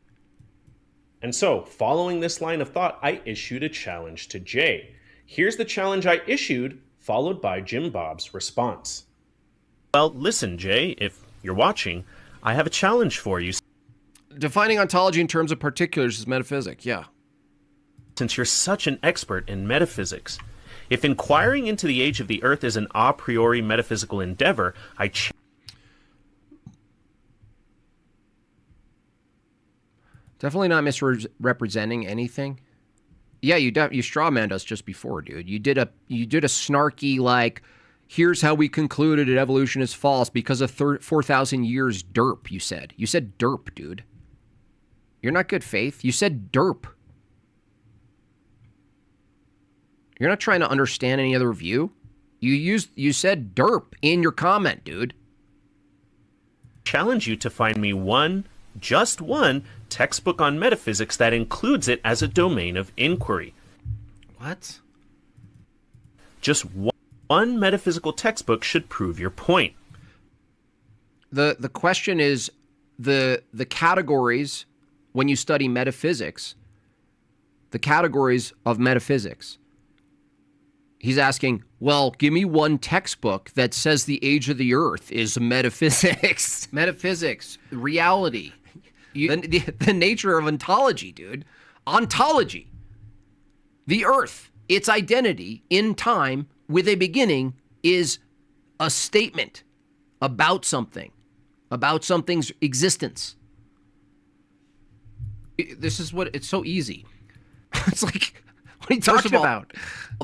And so, following this line of thought, I issued a challenge to Jay. Here's the challenge I issued, followed by Jim Bob's response. Well, listen, Jay, if you're watching, I have a challenge for you. Defining ontology in terms of particulars is metaphysics, yeah. Since you're such an expert in metaphysics, if inquiring into the age of the Earth is an a priori metaphysical endeavor, Definitely not misrepresenting anything. Yeah, you strawmanned us just before, dude. You did a snarky like, here's how we concluded that evolution is false because of 4,000 years derp, you said. You said derp, dude. You're not good faith. You said derp. You're not trying to understand any other view. You said derp in your comment, dude. Challenge you to find me just one textbook on metaphysics that includes it as a domain of inquiry. What? Just one metaphysical textbook should prove your point. The question is the categories when you study metaphysics, the categories of metaphysics. He's asking, well, give me one textbook that says the age of the Earth is metaphysics. Metaphysics, reality, the nature of ontology, dude. Ontology. The Earth, its identity in time with a beginning is a statement about something, about something's existence. This is what, it's so easy. It's like, what are you talking about?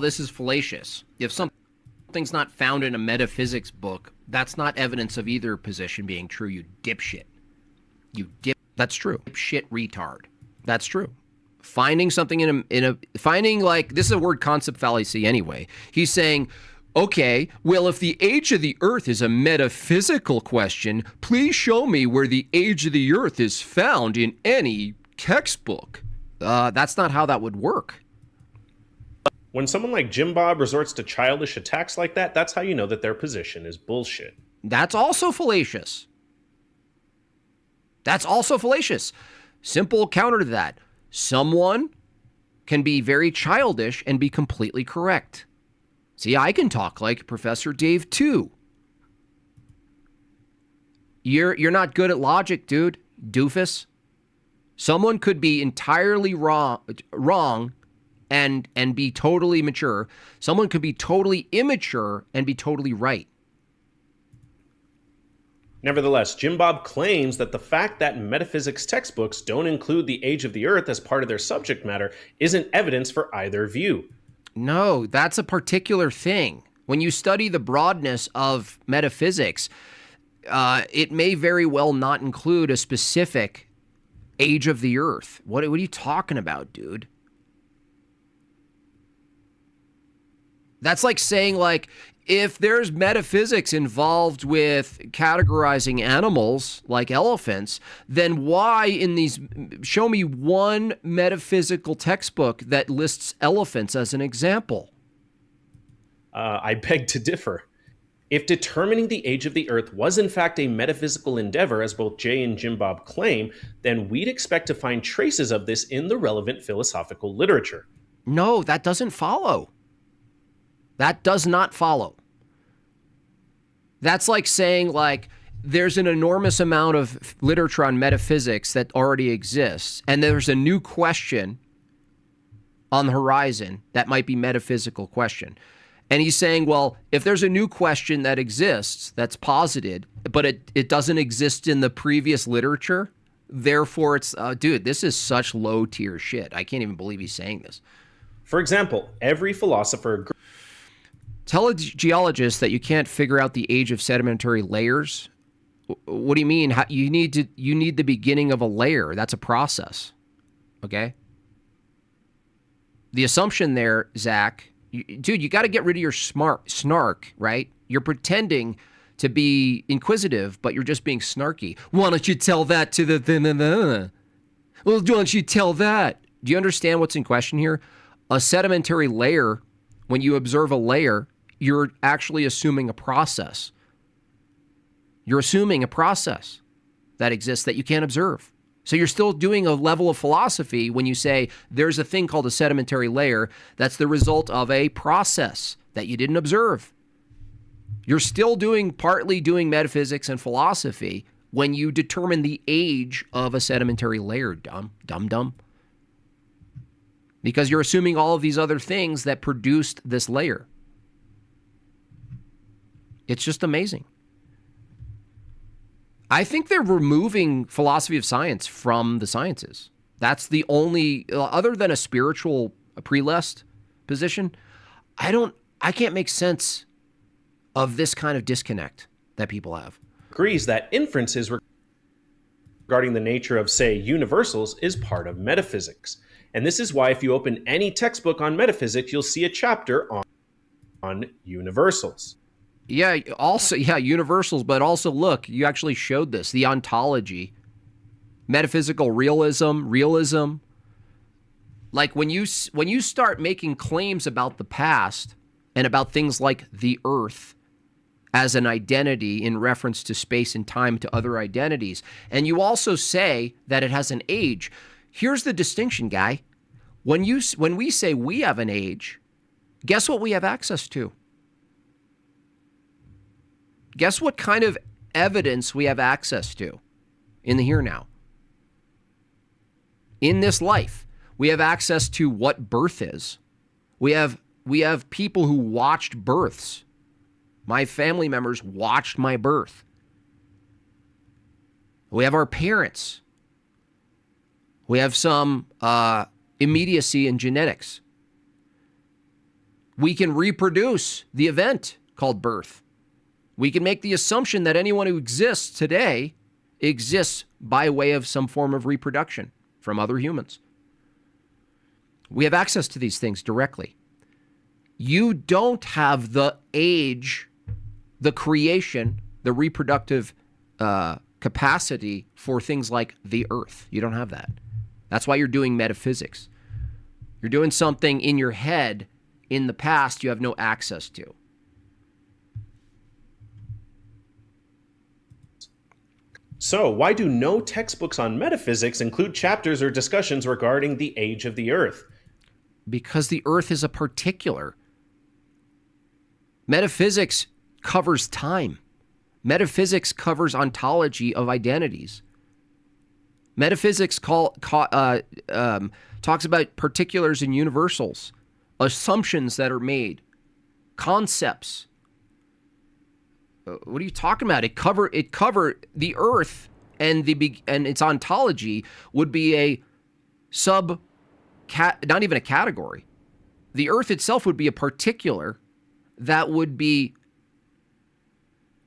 This is fallacious. If something's not found in a metaphysics book, that's not evidence of either position being true, you dipshit. That's true. Dipshit retard. That's true. Finding something finding like, this is a word concept fallacy anyway. He's saying, okay, well, if the age of the Earth is a metaphysical question, please show me where the age of the Earth is found in any textbook. That's not how that would work. When someone like Jim Bob resorts to childish attacks like that, that's how you know that their position is bullshit. That's also fallacious. That's also fallacious. Simple counter to that. Someone can be very childish and be completely correct. See, I can talk like Professor Dave too. You're not good at logic, dude. Doofus. Someone could be entirely wrong and be totally mature. Someone could be totally immature and be totally right. Nevertheless, Jim Bob claims that the fact that metaphysics textbooks don't include the age of the Earth as part of their subject matter isn't evidence for either view. No, that's a particular thing. When you study the broadness of metaphysics, it may very well not include a specific age of the earth. What are you talking about, dude? That's like saying, like, if there's metaphysics involved with categorizing animals like elephants, then why show me one metaphysical textbook that lists elephants as an example? I beg to differ. If determining the age of the Earth was in fact a metaphysical endeavor, as both Jay and Jim Bob claim, then we'd expect to find traces of this in the relevant philosophical literature. No, that doesn't follow. That does not follow. That's like saying, like, there's an enormous amount of literature on metaphysics that already exists, and there's a new question on the horizon that might be metaphysical question. And he's saying, well, if there's a new question that exists, that's posited, but it doesn't exist in the previous literature, therefore it's, dude, this is such low tier shit. I can't even believe he's saying this. For example, every philosopher... Tell a geologist that you can't figure out the age of sedimentary layers. What do you mean? You need the beginning of a layer. That's a process. Okay? The assumption there, Zach... Dude, you got to get rid of your snark, right? You're pretending to be inquisitive, but you're just being snarky. Why don't you tell that to the... Well, why don't you tell that? Do you understand what's in question here? A sedimentary layer, when you observe a layer, you're actually assuming a process. You're assuming a process that exists that you can't observe. So you're still doing a level of philosophy when you say there's a thing called a sedimentary layer that's the result of a process that you didn't observe. You're still partly doing metaphysics and philosophy when you determine the age of a sedimentary layer, dumb. Because you're assuming all of these other things that produced this layer. It's just amazing. I think they're removing philosophy of science from the sciences. That's the only, other than a spiritual prelist position, I can't make sense of this kind of disconnect that people have. Agrees that inferences regarding the nature of, say, universals is part of metaphysics. And this is why if you open any textbook on metaphysics, you'll see a chapter on universals. Yeah, universals, but also look, you actually showed this, the ontology, metaphysical realism. Like when you start making claims about the past and about things like the earth as an identity in reference to space and time to other identities, and you also say that it has an age, here's the distinction, guy. When we say we have an age, guess what we have access to? Guess what kind of evidence we have access to in the here now? In this life, we have access to what birth is. We have people who watched births. My family members watched my birth. We have our parents. We have some immediacy in genetics. We can reproduce the event called birth. We can make the assumption that anyone who exists today exists by way of some form of reproduction from other humans. We have access to these things directly. You don't have the age, the creation, the reproductive capacity for things like the earth. You don't have that. That's why you're doing metaphysics. You're doing something in your head in the past you have no access to. So, why do no textbooks on metaphysics include chapters or discussions regarding the age of the earth? Because the earth is a particular. Metaphysics covers time. Metaphysics covers ontology of identities. Metaphysics talks about particulars and universals, assumptions that are made, concepts. What are you talking about? It cover the earth and its ontology would be a not even a category. The earth itself would be a particular that would be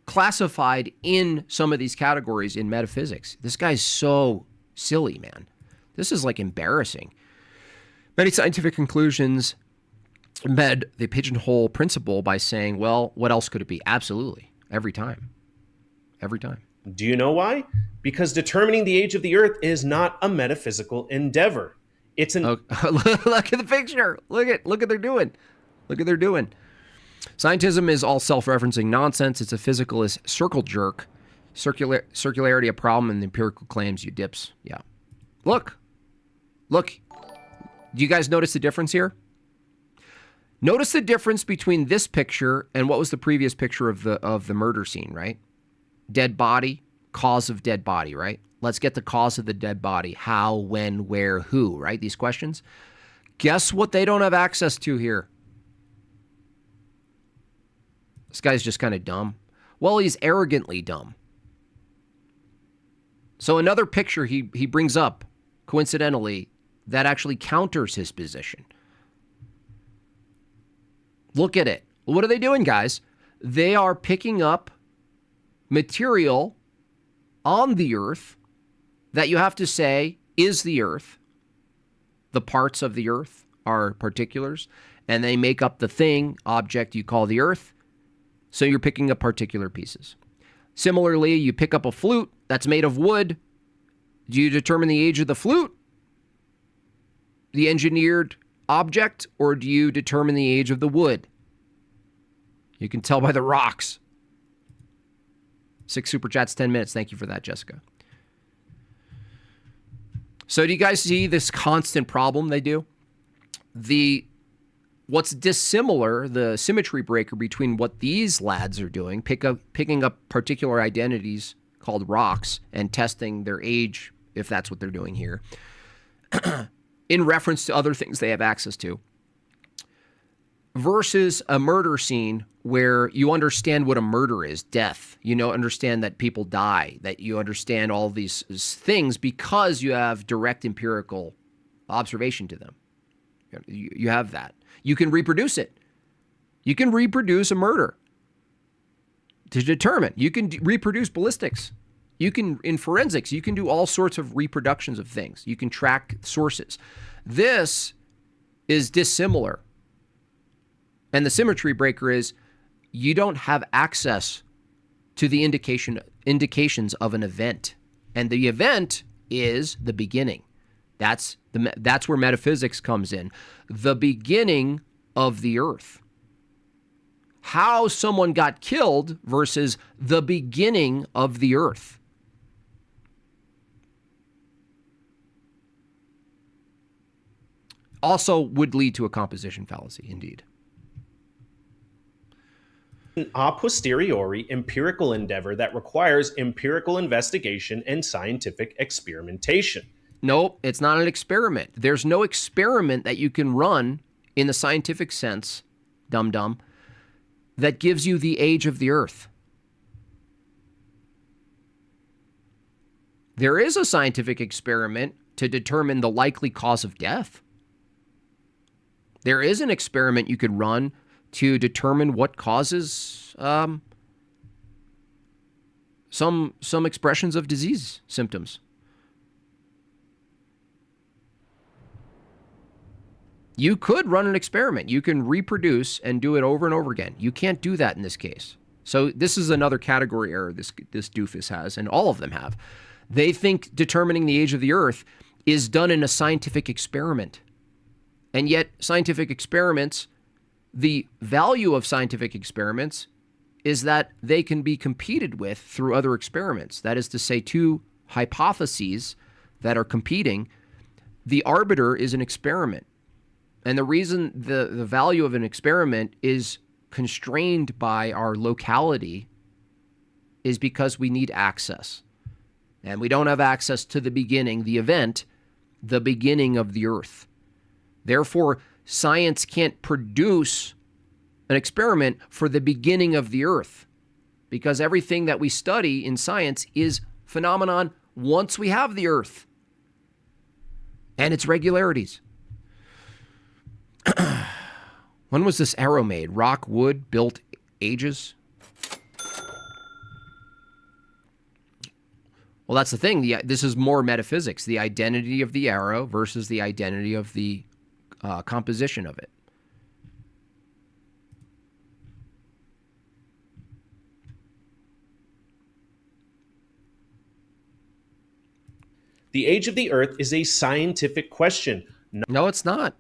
classified in some of these categories in metaphysics. This guy's so silly, man. This is like embarrassing. Many scientific conclusions embed the pigeonhole principle by saying, well, what else could it be? Absolutely. Every time. Every time. Do you know why? Because determining the age of the earth is not a metaphysical endeavor. It's an... Look at the picture. Look what they're doing. Look what they're doing. Scientism is all self-referencing nonsense. It's a physicalist circle jerk. Circularity a problem and the empirical claims, you dips. Yeah. Look. Do you guys notice the difference here? Notice the difference between this picture and what was the previous picture of the murder scene, right? Dead body, cause of dead body, right? Let's get the cause of the dead body. How, when, where, who, right? These questions. Guess what they don't have access to here? This guy's just kind of dumb. Well, he's arrogantly dumb. So another picture he brings up, coincidentally, that actually counters his position. Look at it. What are they doing, guys? They are picking up material on the earth that you have to say is the earth. The parts of the earth are particulars, and they make up the thing, object you call the earth. So you're picking up particular pieces. Similarly, you pick up a flute that's made of wood. Do you determine the age of the flute, the engineered object, or do you determine the age of the wood? You can tell by the rocks. 6 super chats, 10 minutes. Thank you for that, Jessica. So do you guys see this constant problem they do? What's dissimilar, the symmetry breaker between what these lads are doing, picking up particular identities called rocks and testing their age, if that's what they're doing here, in reference to other things they have access to, versus a murder scene where you understand what a murder is, death. You understand that people die, that you understand all these things because you have direct empirical observation to them. You have that. You can reproduce it. You can reproduce a murder to determine. You can reproduce ballistics. You can, in forensics, you can do all sorts of reproductions of things. You can track sources. This is dissimilar. And the symmetry breaker is you don't have access to the indications of an event. And the event is the beginning. That's where metaphysics comes in. The beginning of the earth. How someone got killed versus the beginning of the earth. Also would lead to a composition fallacy, indeed. An a posteriori empirical endeavor that requires empirical investigation and scientific experimentation. Nope, it's not an experiment. There's no experiment that you can run in the scientific sense, dum-dum, that gives you the age of the earth. There is a scientific experiment to determine the likely cause of death. There is an experiment you could run to determine what causes some expressions of disease symptoms. You could run an experiment. You can reproduce and do it over and over again. You can't do that in this case. So this is another category error this doofus has, and all of them have. They think determining the age of the earth is done in a scientific experiment. And yet scientific experiments, the value of scientific experiments is that they can be competed with through other experiments. That is to say, two hypotheses that are competing. The arbiter is an experiment. And the reason the value of an experiment is constrained by our locality is because we need access. And we don't have access to the beginning, the event, the beginning of the earth. Therefore, science can't produce an experiment for the beginning of the earth, because everything that we study in science is phenomenon once we have the earth and its regularities. When was this arrow made? Rock, wood, built ages? Well, that's the thing. This is more metaphysics. The identity of the arrow versus the identity of the composition of it. The age of the Earth is a scientific question. No, it's not.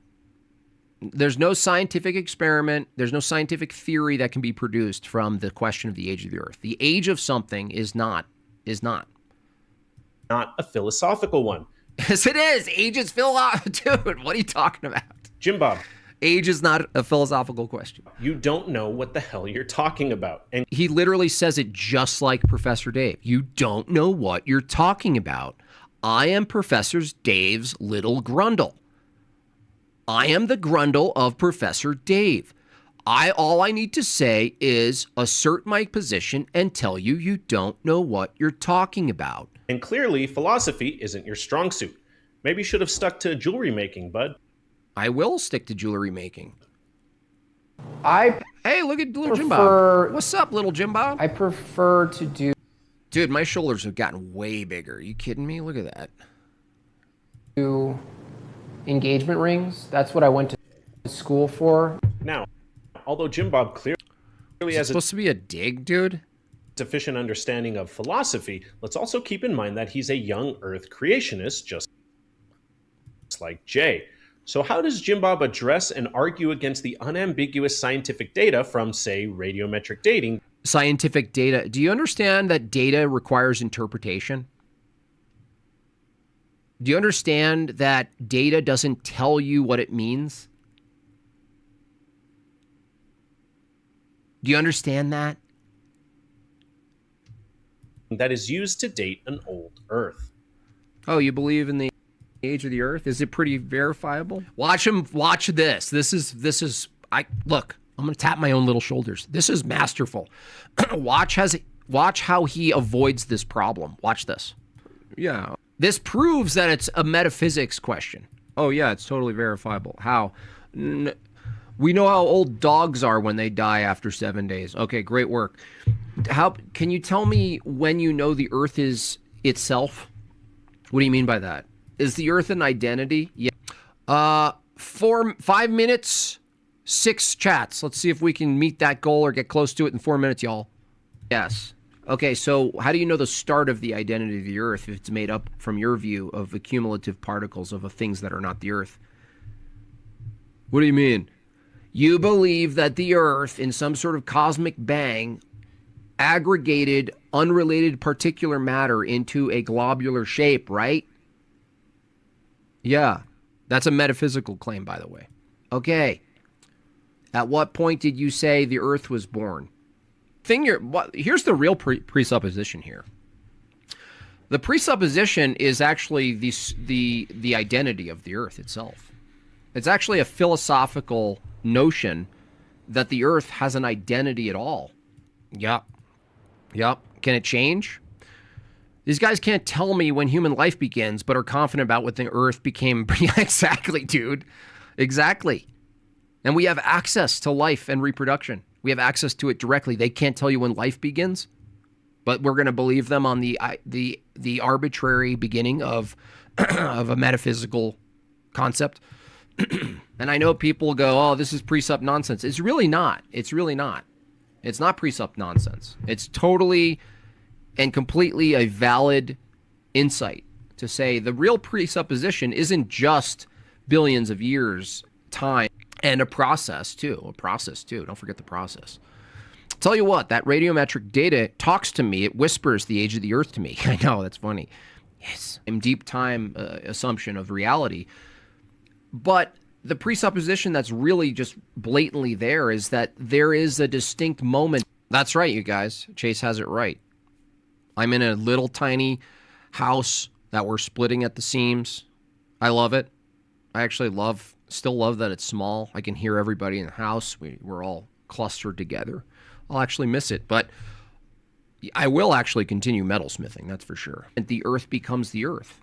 There's no scientific experiment. There's no scientific theory that can be produced from the question of the age of the Earth. The age of something is not. Not a philosophical one. Yes, it is. Age is dude, what are you talking about? Jim Bob. Age is not a philosophical question. You don't know what the hell you're talking about. And he literally says it just like Professor Dave. You don't know what you're talking about. I am Professor Dave's little grundle. I am the grundle of Professor Dave. All I need to say is assert my position and tell you you don't know what you're talking about. And clearly, philosophy isn't your strong suit. Maybe you should have stuck to jewelry making, bud. I will stick to jewelry making. Hey, look at little Jim Bob. What's up, little Jim Bob? I prefer to do... Dude, my shoulders have gotten way bigger. Are you kidding me? Look at that. Engagement rings. That's what I went to school for. Now, although Jim Bob clearly has supposed to be a dig, dude? Sufficient understanding of philosophy, let's also keep in mind that he's a young Earth creationist, just like Jay. So how does Jim Bob address and argue against the unambiguous scientific data from, say, radiometric dating? Scientific data. Do you understand that data requires interpretation? Do you understand that data doesn't tell you what it means? Do you understand that? That is used to date an old Earth. Oh, you believe in the age of the Earth? Is it pretty verifiable? Watch this. This is look, I'm going to tap my own little shoulders. This is masterful. Watch how he avoids this problem. Watch this. Yeah. This proves that it's a metaphysics question. Oh, yeah, it's totally verifiable. How? We know how old dogs are when they die after 7 days. Okay, great work. How can you tell me when you know the Earth is itself? What do you mean by that? Is the Earth an identity? Yeah. 5 minutes, 6 chats. Let's see if we can meet that goal or get close to it in 4 minutes, y'all. Yes. Okay, so how do you know the start of the identity of the Earth if it's made up, from your view, of accumulative particles of things that are not the Earth? What do you mean? You believe that the Earth, in some sort of cosmic bang, aggregated unrelated particular matter into a globular shape, right? Yeah. That's a metaphysical claim, by the way. Okay. At what point did you say the Earth was born? Here's the real presupposition here. The presupposition is actually the identity of the Earth itself. It's actually a philosophical notion that the Earth has an identity at all. Yep. Can it change? These guys can't tell me when human life begins, but are confident about what the Earth became. Exactly, dude. Exactly. And we have access to life and reproduction. We have access to it directly. They can't tell you when life begins, but we're going to believe them on the arbitrary beginning of of a metaphysical concept. And I know people go, "Oh, this is precept nonsense." It's really not. It's really not. It's not precept nonsense. It's totally and completely a valid insight to say the real presupposition isn't just billions of years time. And a process too. Don't forget the process. Tell you what, that radiometric data talks to me. It whispers the age of the Earth to me. I know, that's funny. Yes. Deep time assumption of reality. But the presupposition that's really just blatantly there is that there is a distinct moment. That's right, you guys. Chase has it right. I'm in a little tiny house that we're splitting at the seams. I love it. I actually still love that it's small. I can hear everybody in the house. We're all clustered together. I'll actually miss it, but I will actually continue metalsmithing, that's for sure. And the Earth becomes the Earth.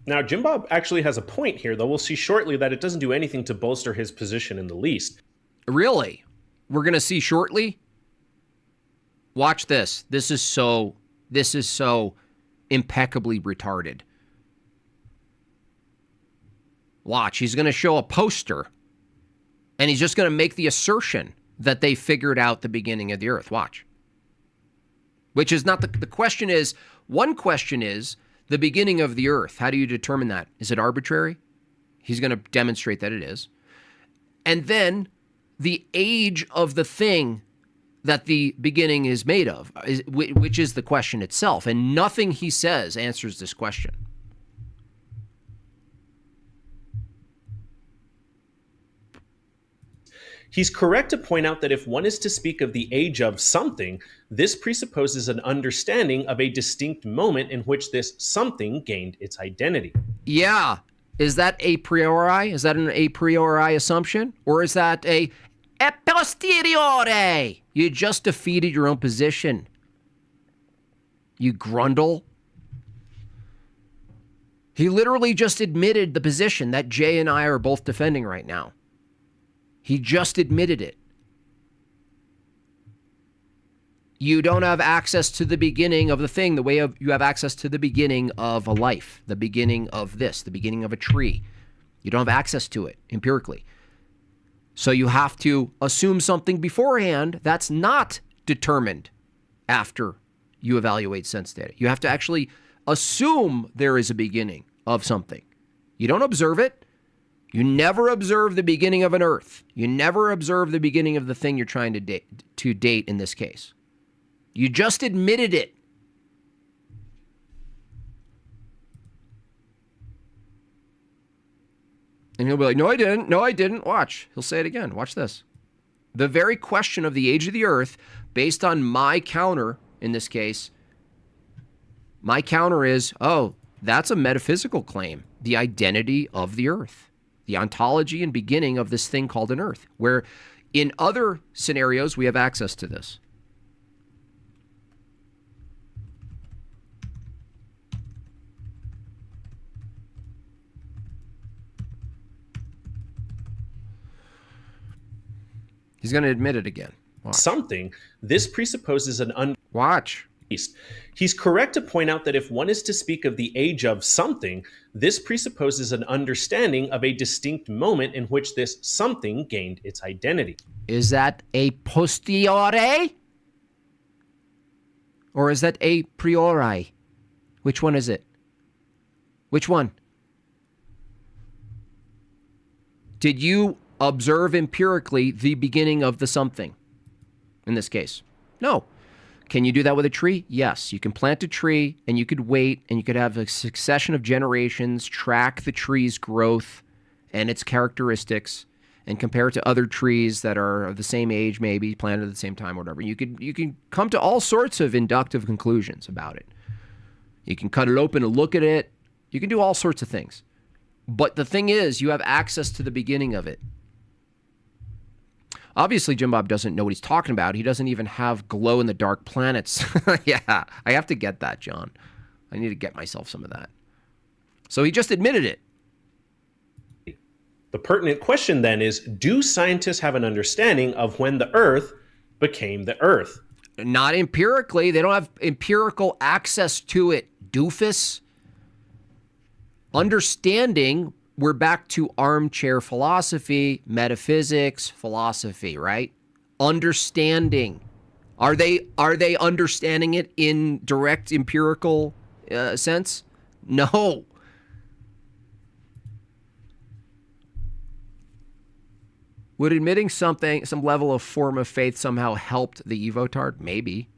Now, Jim Bob actually has a point here, though we'll see shortly that it doesn't do anything to bolster his position in the least. Really? We're going to see shortly? Watch this. This is so impeccably retarded. Watch. He's going to show a poster, and he's just going to make the assertion that they figured out the beginning of the earth. Watch. Which is not the question is, one question is the beginning of the earth. How do you determine that? Is it arbitrary? He's going to demonstrate that it is. And then the age of the thing that the beginning is made of, which is the question itself. And nothing he says answers this question. He's correct to point out that if one is to speak of the age of something, this presupposes an understanding of a distinct moment in which this something gained its identity. Yeah. Is that a priori? Is that an a priori assumption? Or is that a posteriori? You just defeated your own position. You grundle. He literally just admitted the position that Jay and I are both defending right now. He just admitted it. You don't have access to the beginning of the thing the way you have access to the beginning of a life, the beginning of this, the beginning of a tree. You don't have access to it empirically. So you have to assume something beforehand that's not determined after you evaluate sense data. You have to actually assume there is a beginning of something. You don't observe it. You never observe the beginning of an earth. You never observe the beginning of the thing you're trying to date in this case. You just admitted it. And he'll be like, no, I didn't. No, I didn't. Watch. He'll say it again. Watch this. The very question of the age of the earth, based on my counter in this case, my counter is, oh, that's a metaphysical claim. The identity of the earth. The ontology and beginning of this thing called an earth, where in other scenarios we have access to this. He's going to admit it again. Watch. Something, this presupposes an Watch. He's correct to point out that if one is to speak of the age of something, this presupposes an understanding of a distinct moment in which this something gained its identity. Is that a posteriori? Or is that a priori? Which one is it? Which one? Did you observe empirically the beginning of the something in this case? No. Can you do that with a tree? Yes. You can plant a tree and you could wait and you could have a succession of generations, track the tree's growth and its characteristics and compare it to other trees that are of the same age, maybe planted at the same time or whatever. You can come to all sorts of inductive conclusions about it. You can cut it open and look at it. You can do all sorts of things. But the thing is, you have access to the beginning of it. Obviously, Jim Bob doesn't know what he's talking about. He doesn't even have glow-in-the-dark planets. Yeah, I have to get that, John. I need to get myself some of that. So he just admitted it. The pertinent question then is, do scientists have an understanding of when the Earth became the Earth? Not empirically. They don't have empirical access to it, doofus. Understanding, we're back to armchair philosophy, metaphysics, philosophy, right? Understanding. Are they understanding it in direct empirical sense? No. Would admitting something, some level of form of faith somehow helped the evotard? Maybe.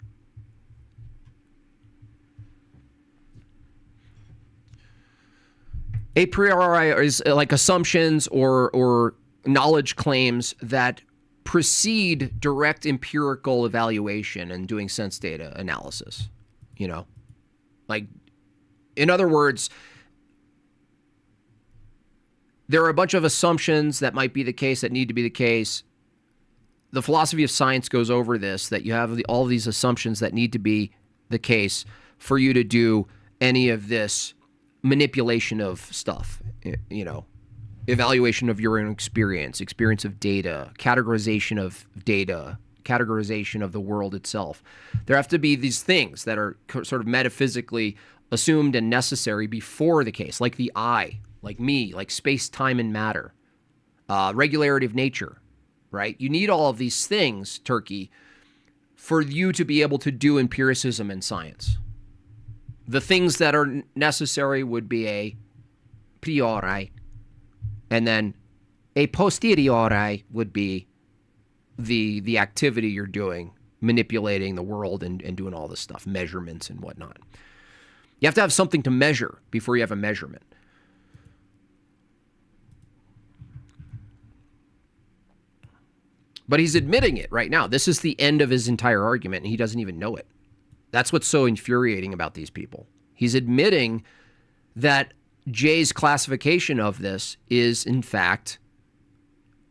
A priori is like assumptions or knowledge claims that precede direct empirical evaluation and doing sense data analysis. You know, like, in other words, there are a bunch of assumptions that might be the case, that need to be the case. The philosophy of science goes over this, that you have all these assumptions that need to be the case for you to do any of this manipulation of stuff, you know, evaluation of your own experience, experience of data, categorization of data, categorization of the world itself. There have to be these things that are sort of metaphysically assumed and necessary before the case, like the I, like me, like space, time, and matter, regularity of nature, right? You need all of these things, Turkey, for you to be able to do empiricism and science. The things that are necessary would be a priori, and then a posteriori would be the activity you're doing, manipulating the world and doing all this stuff, measurements and whatnot. You have to have something to measure before you have a measurement. But he's admitting it right now. This is the end of his entire argument, and he doesn't even know it. That's what's so infuriating about these people. He's admitting that Jay's classification of this is, in fact,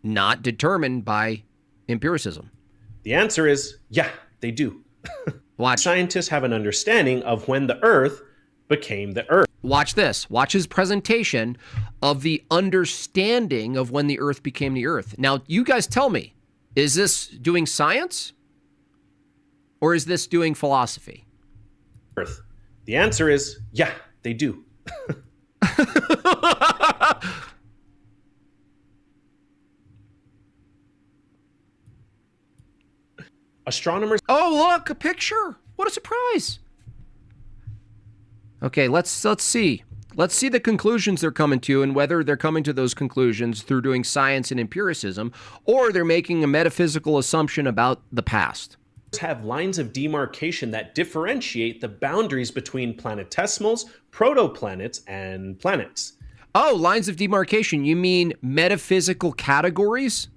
not determined by empiricism. The answer is, yeah, they do. Watch. Scientists have an understanding of when the Earth became the Earth. Watch this. Watch his presentation of the understanding of when the Earth became the Earth. Now, you guys tell me, is this doing science or is this doing philosophy? Earth. The answer is, yeah, they do. Astronomers. Oh, look, a picture. What a surprise. Okay, let's see. Let's see the conclusions they're coming to and whether they're coming to those conclusions through doing science and empiricism or they're making a metaphysical assumption about the past. Have lines of demarcation that differentiate the boundaries between planetesimals, protoplanets, and planets. Oh, lines of demarcation. You mean metaphysical categories?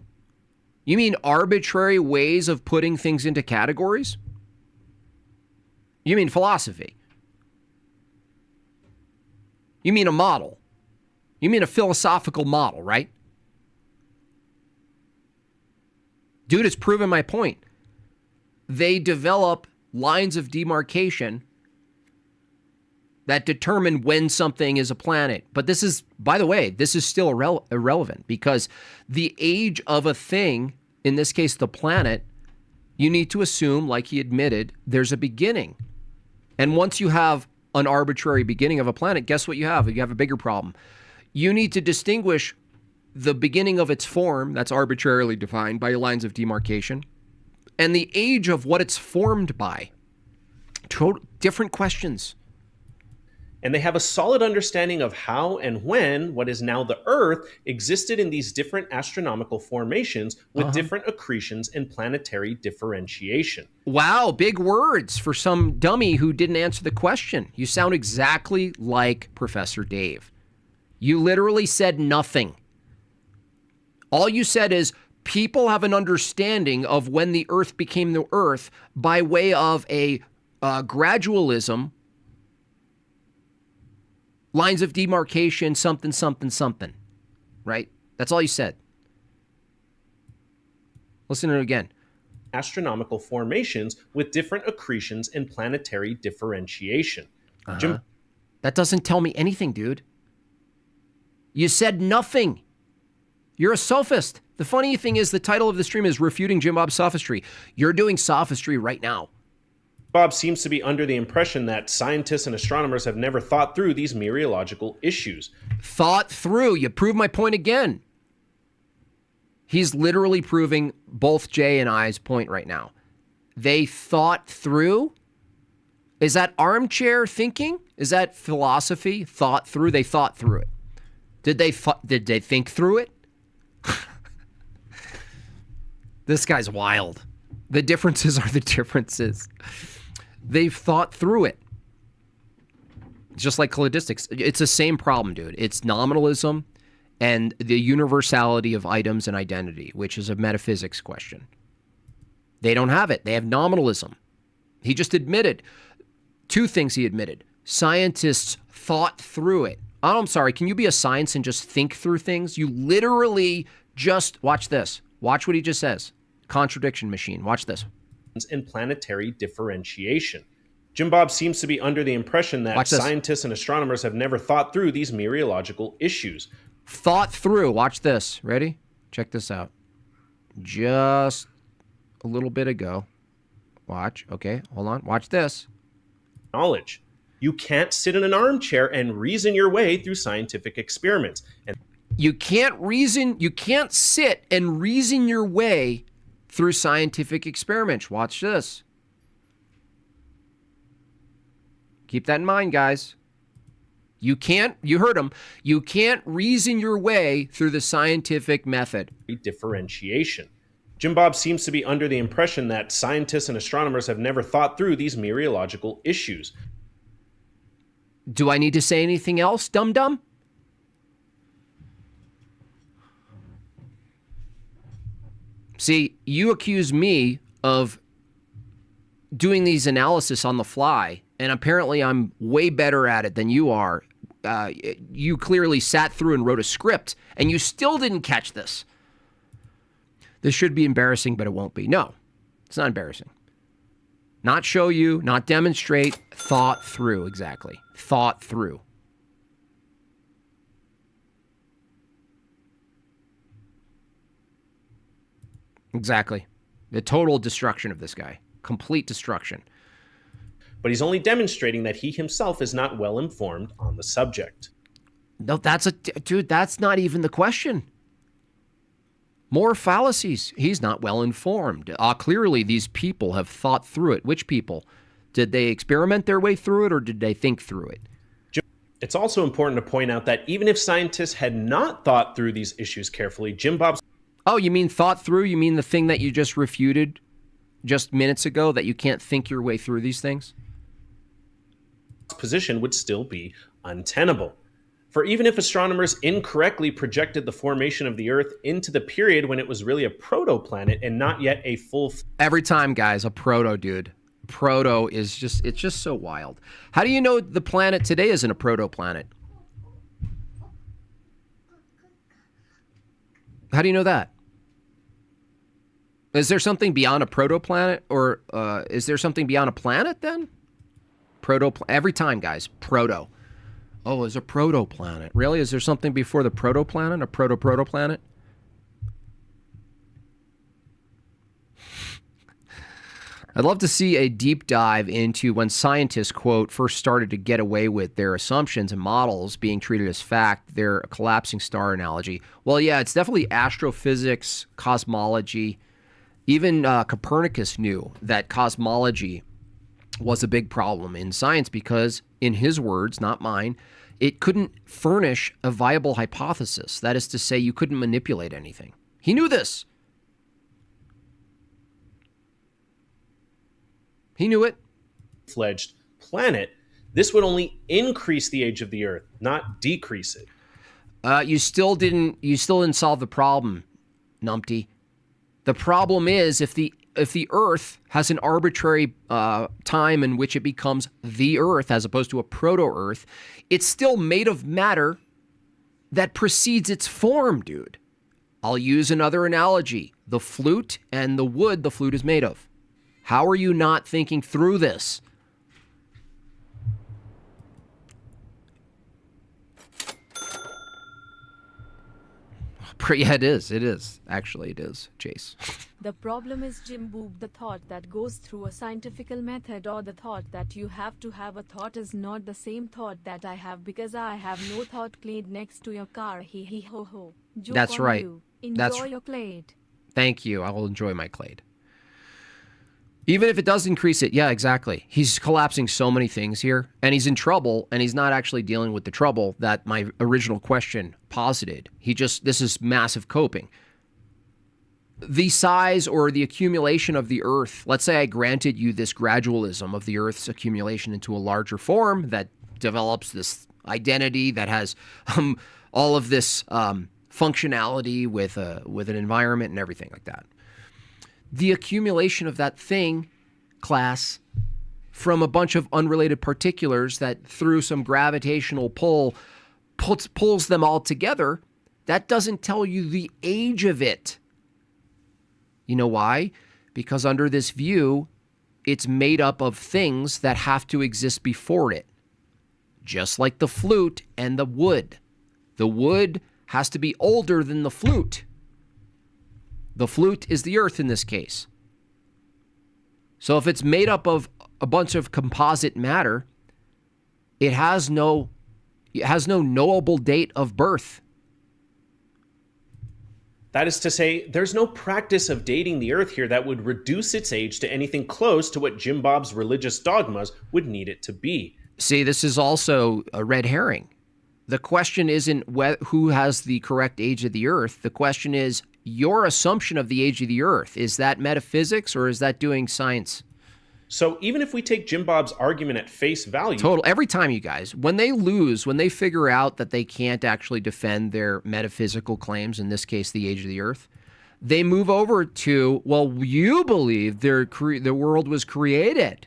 You mean arbitrary ways of putting things into categories? You mean philosophy? You mean a model? You mean a philosophical model, right? Dude, it's proven my point. They develop lines of demarcation that determine when something is a planet. But this is, by the way, this is still irrelevant because the age of a thing, in this case, the planet, you need to assume, like he admitted, there's a beginning. And once you have an arbitrary beginning of a planet, guess what you have? You have a bigger problem. You need to distinguish the beginning of its form, that's arbitrarily defined by lines of demarcation, and the age of what it's formed by. Different questions. And they have a solid understanding of how and when what is now the Earth existed in these different astronomical formations with different accretions and planetary differentiation. Wow, big words for some dummy who didn't answer the question. You sound exactly like Professor Dave. You literally said nothing. All you said is, people have an understanding of when the Earth became the Earth by way of a gradualism, lines of demarcation, something, something, something, right? That's all you said. Listen to it again. Astronomical formations with different accretions and planetary differentiation. That doesn't tell me anything, dude. You said nothing. You're a sophist. The funny thing is the title of the stream is Refuting Jim Bob's Sophistry. You're doing sophistry right now. Bob seems to be under the impression that scientists and astronomers have never thought through these meteorological issues. Thought through. You prove my point again. He's literally proving both Jay and I's point right now. They thought through? Is that armchair thinking? Is that philosophy? Thought through? They thought through it. Did they think through it? This guy's wild. The differences are the differences. They've thought through it. Just like cladistics. It's the same problem, dude. It's nominalism and the universality of items and identity, which is a metaphysics question. They don't have it. They have nominalism. He just admitted two things he admitted. Scientists thought through it. Oh, I'm sorry. Can you be a science and just think through things? You literally just, watch this. Watch what he just says. Contradiction machine. Watch this. And planetary differentiation. Jim Bob seems to be under the impression that scientists and astronomers have never thought through these meteorological issues. thought through. Watch this. Ready? Check this out. Just a little bit ago. Watch. Okay, hold on. Watch this. Knowledge. You can't sit in an armchair and reason your way through scientific experiments. And you can't sit and reason your way through scientific experiments. Watch this. Keep that in mind, guys. You heard him, you can't reason your way through the scientific method. Differentiation. Jim Bob seems to be under the impression that scientists and astronomers have never thought through these meteorological issues. Do I need to say anything else, dum-dum? See, you accuse me of doing these analysis on the fly, and apparently I'm way better at it than you are. You clearly sat through and wrote a script, and you still didn't catch this. This should be embarrassing, but it won't be. No, it's not embarrassing. Not show you, not demonstrate, thought through, exactly. Thought through. Exactly. The total destruction of this guy. Complete destruction. But he's only demonstrating that he himself is not well informed on the subject. No, dude, that's not even the question. More fallacies. He's not well informed. Clearly, these people have thought through it. Which people? Did they experiment their way through it, or did they think through it? It's also important to point out that even if scientists had not thought through these issues carefully, Jim Bob's... Oh, you mean thought through? You mean the thing that you just refuted just minutes ago, that you can't think your way through these things? Position would still be untenable. For even if astronomers incorrectly projected the formation of the Earth into the period when it was really a protoplanet and not yet a full... Every time, guys, a proto, dude. Proto is just, it's just so wild. How do you know the planet today isn't a protoplanet? How do you know that? Is there something beyond a protoplanet, or is there something beyond a planet then? Every time, guys, proto. Oh, is a protoplanet. Really? Is there something before the protoplanet? A protoplanet? I'd love to see a deep dive into when scientists, quote, first started to get away with their assumptions and models being treated as fact, their collapsing star analogy. Well, yeah, it's definitely astrophysics, cosmology. Even Copernicus knew that cosmology was a big problem in science because, in his words, not mine, it couldn't furnish a viable hypothesis. That is to say, you couldn't manipulate anything. He knew this. He knew it. Fledged planet, this would only increase the age of the Earth, not decrease it. You still didn't solve the problem, numpty. The problem is if the Earth has an arbitrary time in which it becomes the Earth as opposed to a proto-Earth, it's still made of matter that precedes its form, dude. I'll use another analogy. The flute and the wood the flute is made of. How are you not thinking through this? Yeah, it is. It is. Actually, it is, Chase. The problem is, Jim Boob, the thought that goes through a scientific method, or the thought that you have to have a thought, is not the same thought that I have, because I have no thought clade next to your car. Hee hee ho ho. Joke That's on right. You. Enjoy your clade. Thank you. I will enjoy my clade. Even if it does increase it, yeah, exactly. He's collapsing so many things here, and he's in trouble, and he's not actually dealing with the trouble that my original question posited. This is massive coping. The size or the accumulation of the Earth, let's say I granted you this gradualism of the Earth's accumulation into a larger form that develops this identity that has all of this functionality with an environment and everything like that. The accumulation of that thing, class, from a bunch of unrelated particulars that through some gravitational pull pulls them all together, that doesn't tell you the age of it. You know why? Because under this view, it's made up of things that have to exist before it. Just like the flute and the wood. The wood has to be older than the flute. The flute is the earth in this case. So if it's made up of a bunch of composite matter, it has no knowable date of birth. That is to say, there's no practice of dating the Earth here that would reduce its age to anything close to what Jim Bob's religious dogmas would need it to be. See, this is also a red herring. The question isn't who has the correct age of the Earth. The question is your assumption of the age of the Earth. Is that metaphysics or is that doing science? So even if we take Jim Bob's argument at face value... Total. Every time, you guys, when they lose, when they figure out that they can't actually defend their metaphysical claims, in this case, the age of the Earth, they move over to, well, you believe the world was created.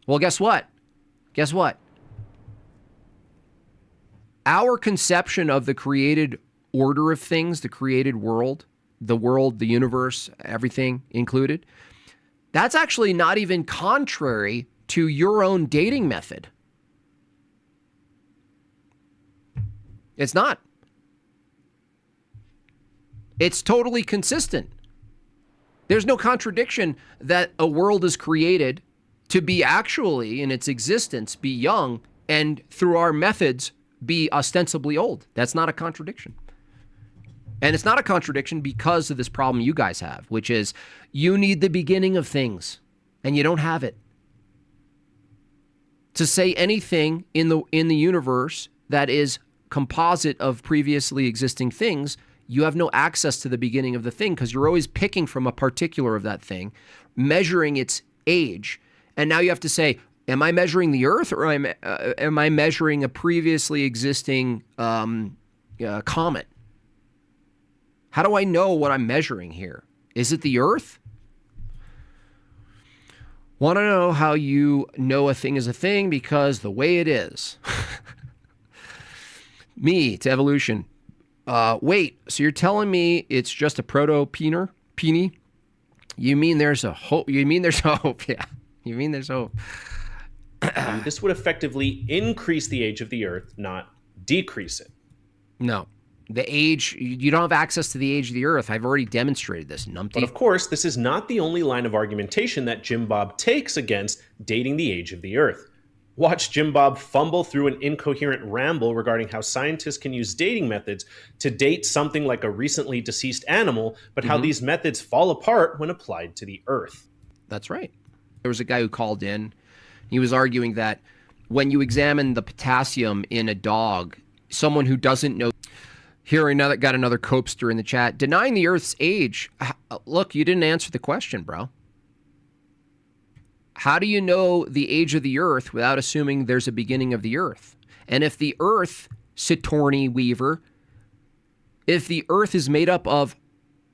Well, guess what? Guess what? Our conception of the created order of things, the created world, the universe, everything included, that's actually not even contrary to your own dating method. It's not. It's totally consistent. There's no contradiction that a world is created to be actually, in its existence, be young, and through our methods, be ostensibly old. That's not a contradiction. And it's not a contradiction because of this problem you guys have, which is you need the beginning of things, and you don't have it. To say anything in the universe that is composite of previously existing things, you have no access to the beginning of the thing because you're always picking from a particular of that thing, measuring its age, and now you have to say, am I measuring the Earth or am I measuring a previously existing comet? How do I know what I'm measuring here? Is it the Earth? Want to know how you know a thing is a thing? Because the way it is. Me to evolution. Wait, so you're telling me it's just a proto-peony? You mean there's a hope? You mean there's hope? Yeah. You mean there's hope? This would effectively increase the age of the Earth, not decrease it. No. The age, you don't have access to the age of the Earth. I've already demonstrated this, numpty. But of course, this is not the only line of argumentation that Jim Bob takes against dating the age of the Earth. Watch Jim Bob fumble through an incoherent ramble regarding how scientists can use dating methods to date something like a recently deceased animal, but how these methods fall apart when applied to the Earth. That's right. There was a guy who called in. He was arguing that when you examine the potassium in a dog, someone who doesn't know... Here, got another copester in the chat. Denying the Earth's age. Look, you didn't answer the question, bro. How do you know the age of the Earth without assuming there's a beginning of the Earth? And if the Earth, Sigourney Weaver, if the Earth is made up of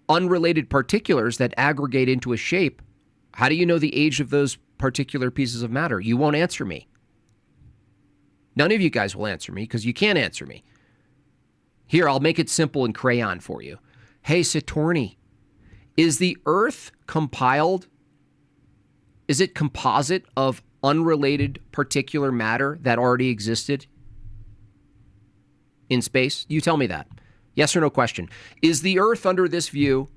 unrelated particulars that aggregate into a shape, how do you know the age of those particular pieces of matter? You won't answer me. None of you guys will answer me because you can't answer me. Here, I'll make it simple in crayon for you. Hey, Sigourney, is the Earth compiled? Is it composite of unrelated particular matter that already existed in space? You tell me that. Yes or no question. Is the Earth, under this view,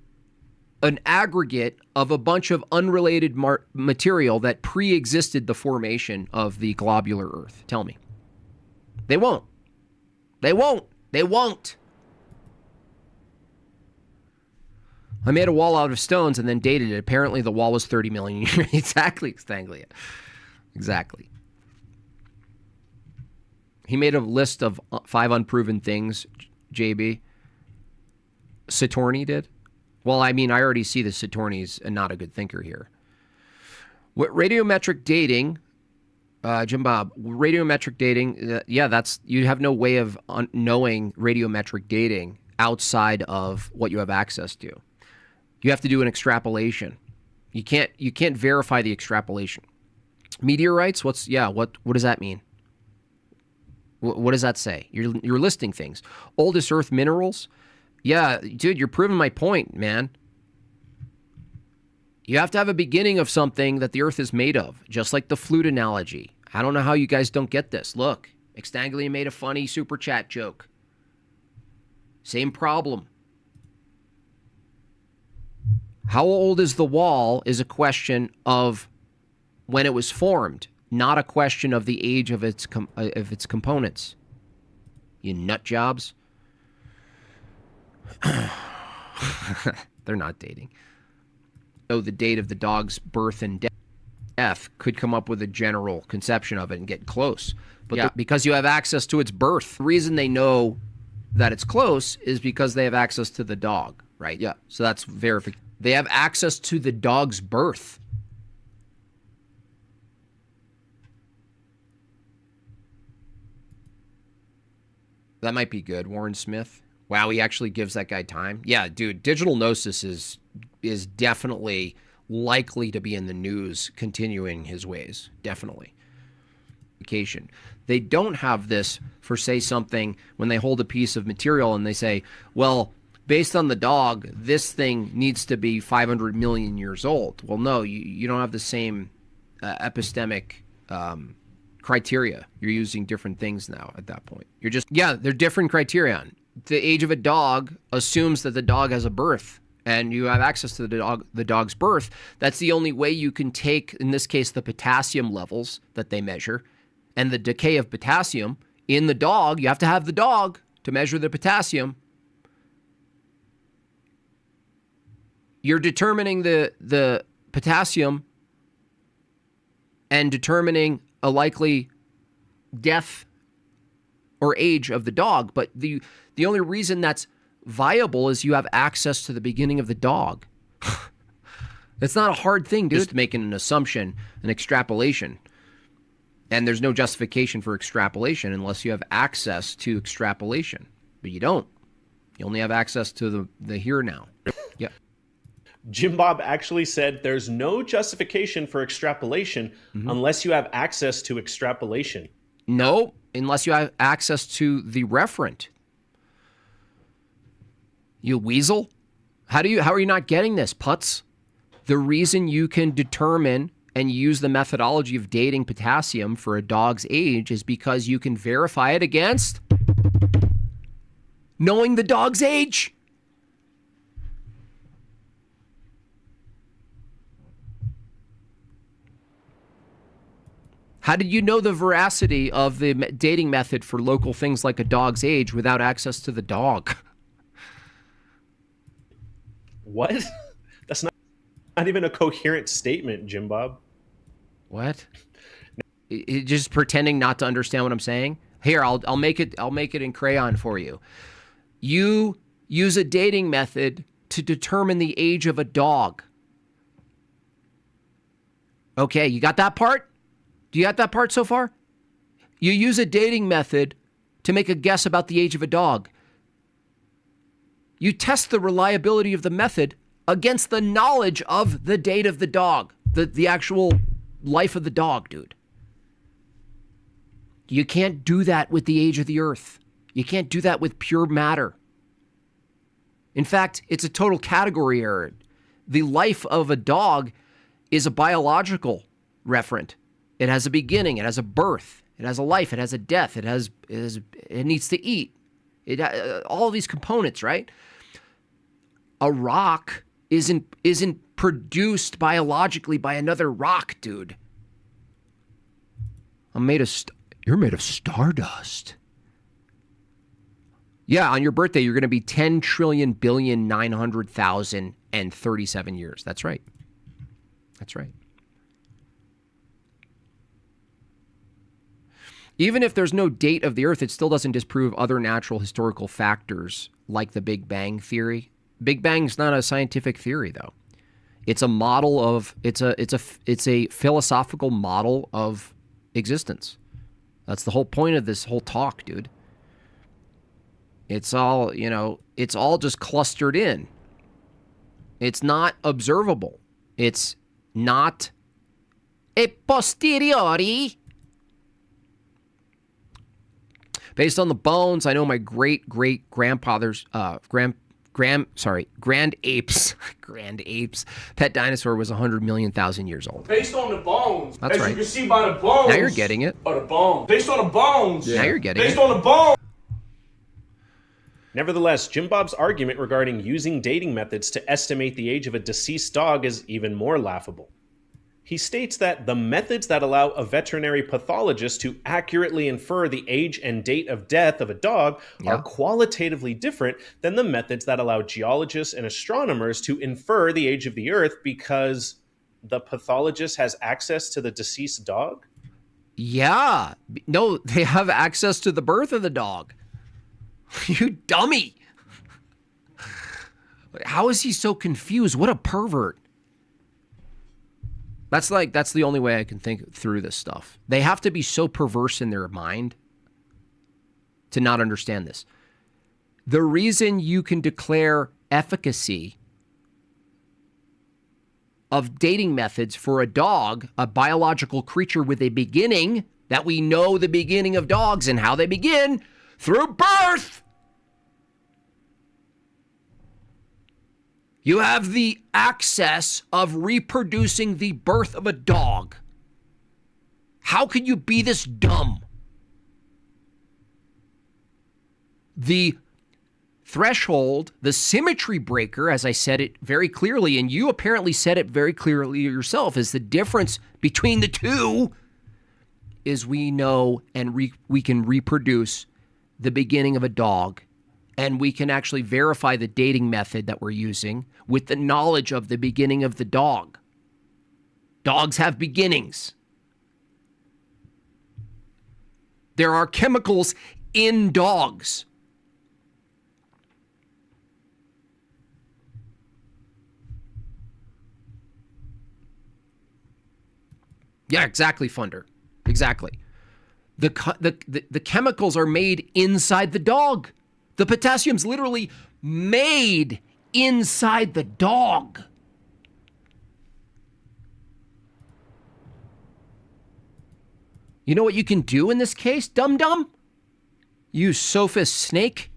an aggregate of a bunch of unrelated material that pre-existed the formation of the globular Earth? Tell me. They won't. They won't. They won't. I made a wall out of stones and then dated it. Apparently the wall was 30 million years. Exactly, Stanglia. Exactly. He made a list of 5 unproven things, JB. Sigourney did? Well, I mean, I already see that Sigourney's not a good thinker here. What radiometric dating... Jim Bob, radiometric dating, that's, you have no way of knowing radiometric dating outside of what you have access to. You have to do an extrapolation. You can't verify the extrapolation. Meteorites, what does that mean? What does that say? You're listing things. Oldest Earth minerals? Yeah, dude, you're proving my point, man. You have to have a beginning of something that the Earth is made of, just like the flute analogy. I don't know how you guys don't get this. Look, Extanglia made a funny super chat joke. Same problem. How old is the wall is a question of when it was formed, not a question of the age of its components. You nut jobs. They're not dating. So the date of the dog's birth and death could come up with a general conception of it and get close. But because you have access to its birth, the reason they know that it's close is because they have access to the dog, right? Yeah. So that's verification. They have access to the dog's birth. That might be good. Warren Smith. Wow, he actually gives that guy time. Yeah, dude, digital gnosis is definitely likely to be in the news continuing his ways. Definitely. They don't have this for, say, something when they hold a piece of material and they say, well, based on the dog, this thing needs to be 500 million years old. Well, no, you don't have the same epistemic criteria. You're using different things now at that point. They're different criterion. The age of a dog assumes that the dog has a birth, and you have access to the dog's birth. That's the only way you can take, in this case, the potassium levels that they measure, and the decay of potassium in the dog. You have to have the dog to measure the potassium. You're determining the potassium and determining a likely death or age of the dog. But the only reason that's viable is you have access to the beginning of the dog. It's not a hard thing, dude. Just making an assumption, an extrapolation. And there's no justification for extrapolation unless you have access to extrapolation. But you don't. You only have access to the here now. Yeah. Jim Bob actually said there's no justification for extrapolation unless you have access to extrapolation. No, unless you have access to the referent. You weasel. How are you not getting this, putz? The reason you can determine and use the methodology of dating potassium for a dog's age is because you can verify it against knowing the dog's age. How did you know the veracity of the dating method for local things like a dog's age without access to the dog? What? That's not even a coherent statement, Jim Bob. What? Just pretending not to understand what I'm saying? Here, I'll make it in crayon for you. You use a dating method to determine the age of a dog. Okay, you got that part? Do you got that part so far? You use a dating method to make a guess about the age of a dog. You test the reliability of the method against the knowledge of the date of the dog, the actual life of the dog, dude. You can't do that with the age of the earth. You can't do that with pure matter. In fact, it's a total category error. The life of a dog is a biological referent. It has a beginning. It has a birth. It has a life. It has a death. It needs to eat. All of these components, right? A rock isn't produced biologically by another rock, dude. You're made of stardust. Yeah, on your birthday, you're going to be 10,000,900,037 years. That's right. That's right. Even if there's no date of the Earth, it still doesn't disprove other natural historical factors like the Big Bang theory. Big Bang's not a scientific theory, though. It's a model of it's a philosophical model of existence. That's the whole point of this whole talk, dude. It's all, it's all just clustered in. It's not observable. It's not a posteriori. Based on the bones, I know my great-great-grandfather's grand apes pet dinosaur was 100 million thousand years old. Based on the bones. That's as right. You can see by the bones. Now you're getting it. Or the bones. Based on the bones. Yeah. Now you're getting Based it. on the bones. Nevertheless, Jim Bob's argument regarding using dating methods to estimate the age of a deceased dog is even more laughable. He states that the methods that allow a veterinary pathologist to accurately infer the age and date of death of a dog are qualitatively different than the methods that allow geologists and astronomers to infer the age of the Earth because the pathologist has access to the deceased dog? Yeah. No, they have access to the birth of the dog. You dummy. How is he so confused? What a pervert. That's the only way I can think through this stuff. They have to be so perverse in their mind to not understand this. The reason you can declare efficacy of dating methods for a dog, a biological creature with a beginning, that we know the beginning of dogs and how they begin, through birth. You have the access of reproducing the birth of a dog. How can you be this dumb? The threshold, the symmetry breaker, as I said it very clearly, and you apparently said it very clearly yourself, is the difference between the two is we know and we can reproduce the beginning of a dog, and we can actually verify the dating method that we're using with the knowledge of the beginning of the dog. Dogs have beginnings. There are chemicals in dogs. Yeah, exactly, Funder. Exactly. The chemicals are made inside the dog. The potassium's literally made inside the dog. You know what you can do in this case, dum-dum? You sophist snake.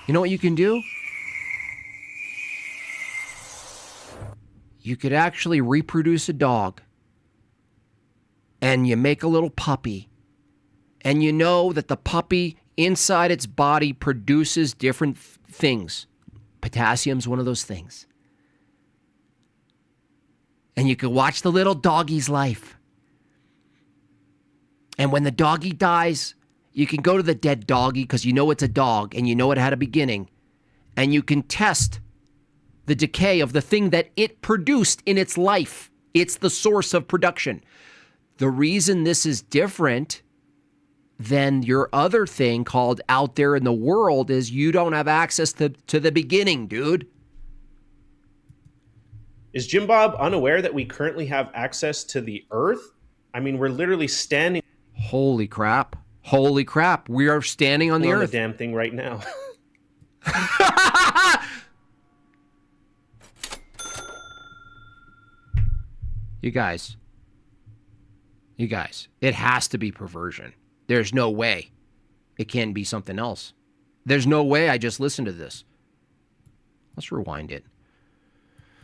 You know what you can do? You could actually reproduce a dog. And you make a little puppy. And you know that the puppy inside its body produces different things. Potassium's one of those things. And you can watch the little doggy's life. And when the doggy dies, you can go to the dead doggy because you know it's a dog and you know it had a beginning. And you can test the decay of the thing that it produced in its life. It's the source of production. The reason this is different than your other thing called out there in the world is you don't have access to the beginning, dude. Is Jim Bob unaware that we currently have access to the Earth? I mean, we're literally standing... Holy crap. Holy crap. We are standing on the Earth. The damn thing right now. You guys, it has to be perversion. There's no way it can be something else. There's no way I just listened to this. Let's rewind it.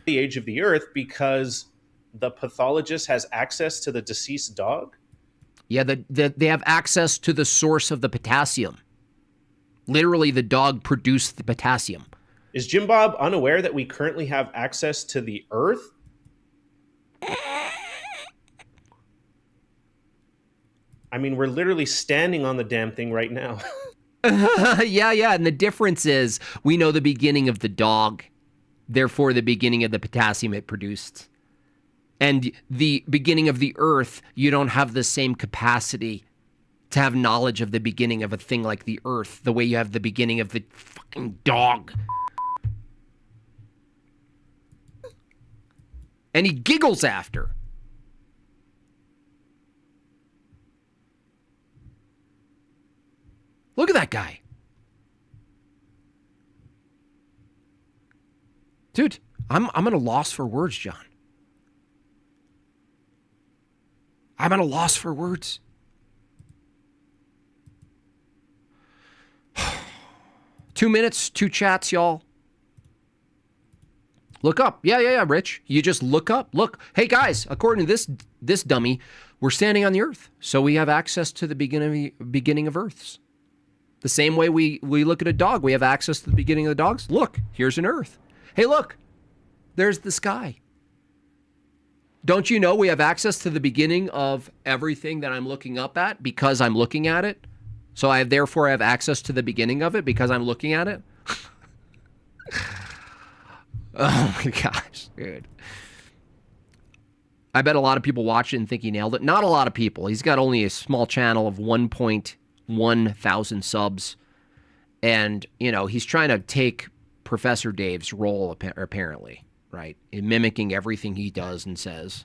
The age of the Earth because the pathologist has access to the deceased dog? Yeah, they have access to the source of the potassium. Literally, the dog produced the potassium. Is Jim Bob unaware that we currently have access to the Earth? I mean, we're literally standing on the damn thing right now. Yeah. And the difference is we know the beginning of the dog, therefore the beginning of the potassium it produced. And the beginning of the Earth, you don't have the same capacity to have knowledge of the beginning of a thing like the Earth, the way you have the beginning of the fucking dog. And he giggles after. Look at that guy. Dude, I'm at a loss for words, John. I'm at a loss for words. 2 minutes, 2 chats, y'all. Look up. Yeah, Rich. You just look up. Look. Hey, guys, according to this dummy, we're standing on the Earth. So we have access to the beginning of Earths. The same way we look at a dog. We have access to the beginning of the dogs. Look, here's an earth. Hey, look, there's the sky. Don't you know we have access to the beginning of everything that I'm looking up at because I'm looking at it? So I therefore have access to the beginning of it because I'm looking at it? Oh my gosh, dude. I bet a lot of people watch it and think he nailed it. Not a lot of people. He's got only a small channel of 1.1 thousand subs. And, you know, he's trying to take Professor Dave's role, apparently, right? In mimicking everything he does and says.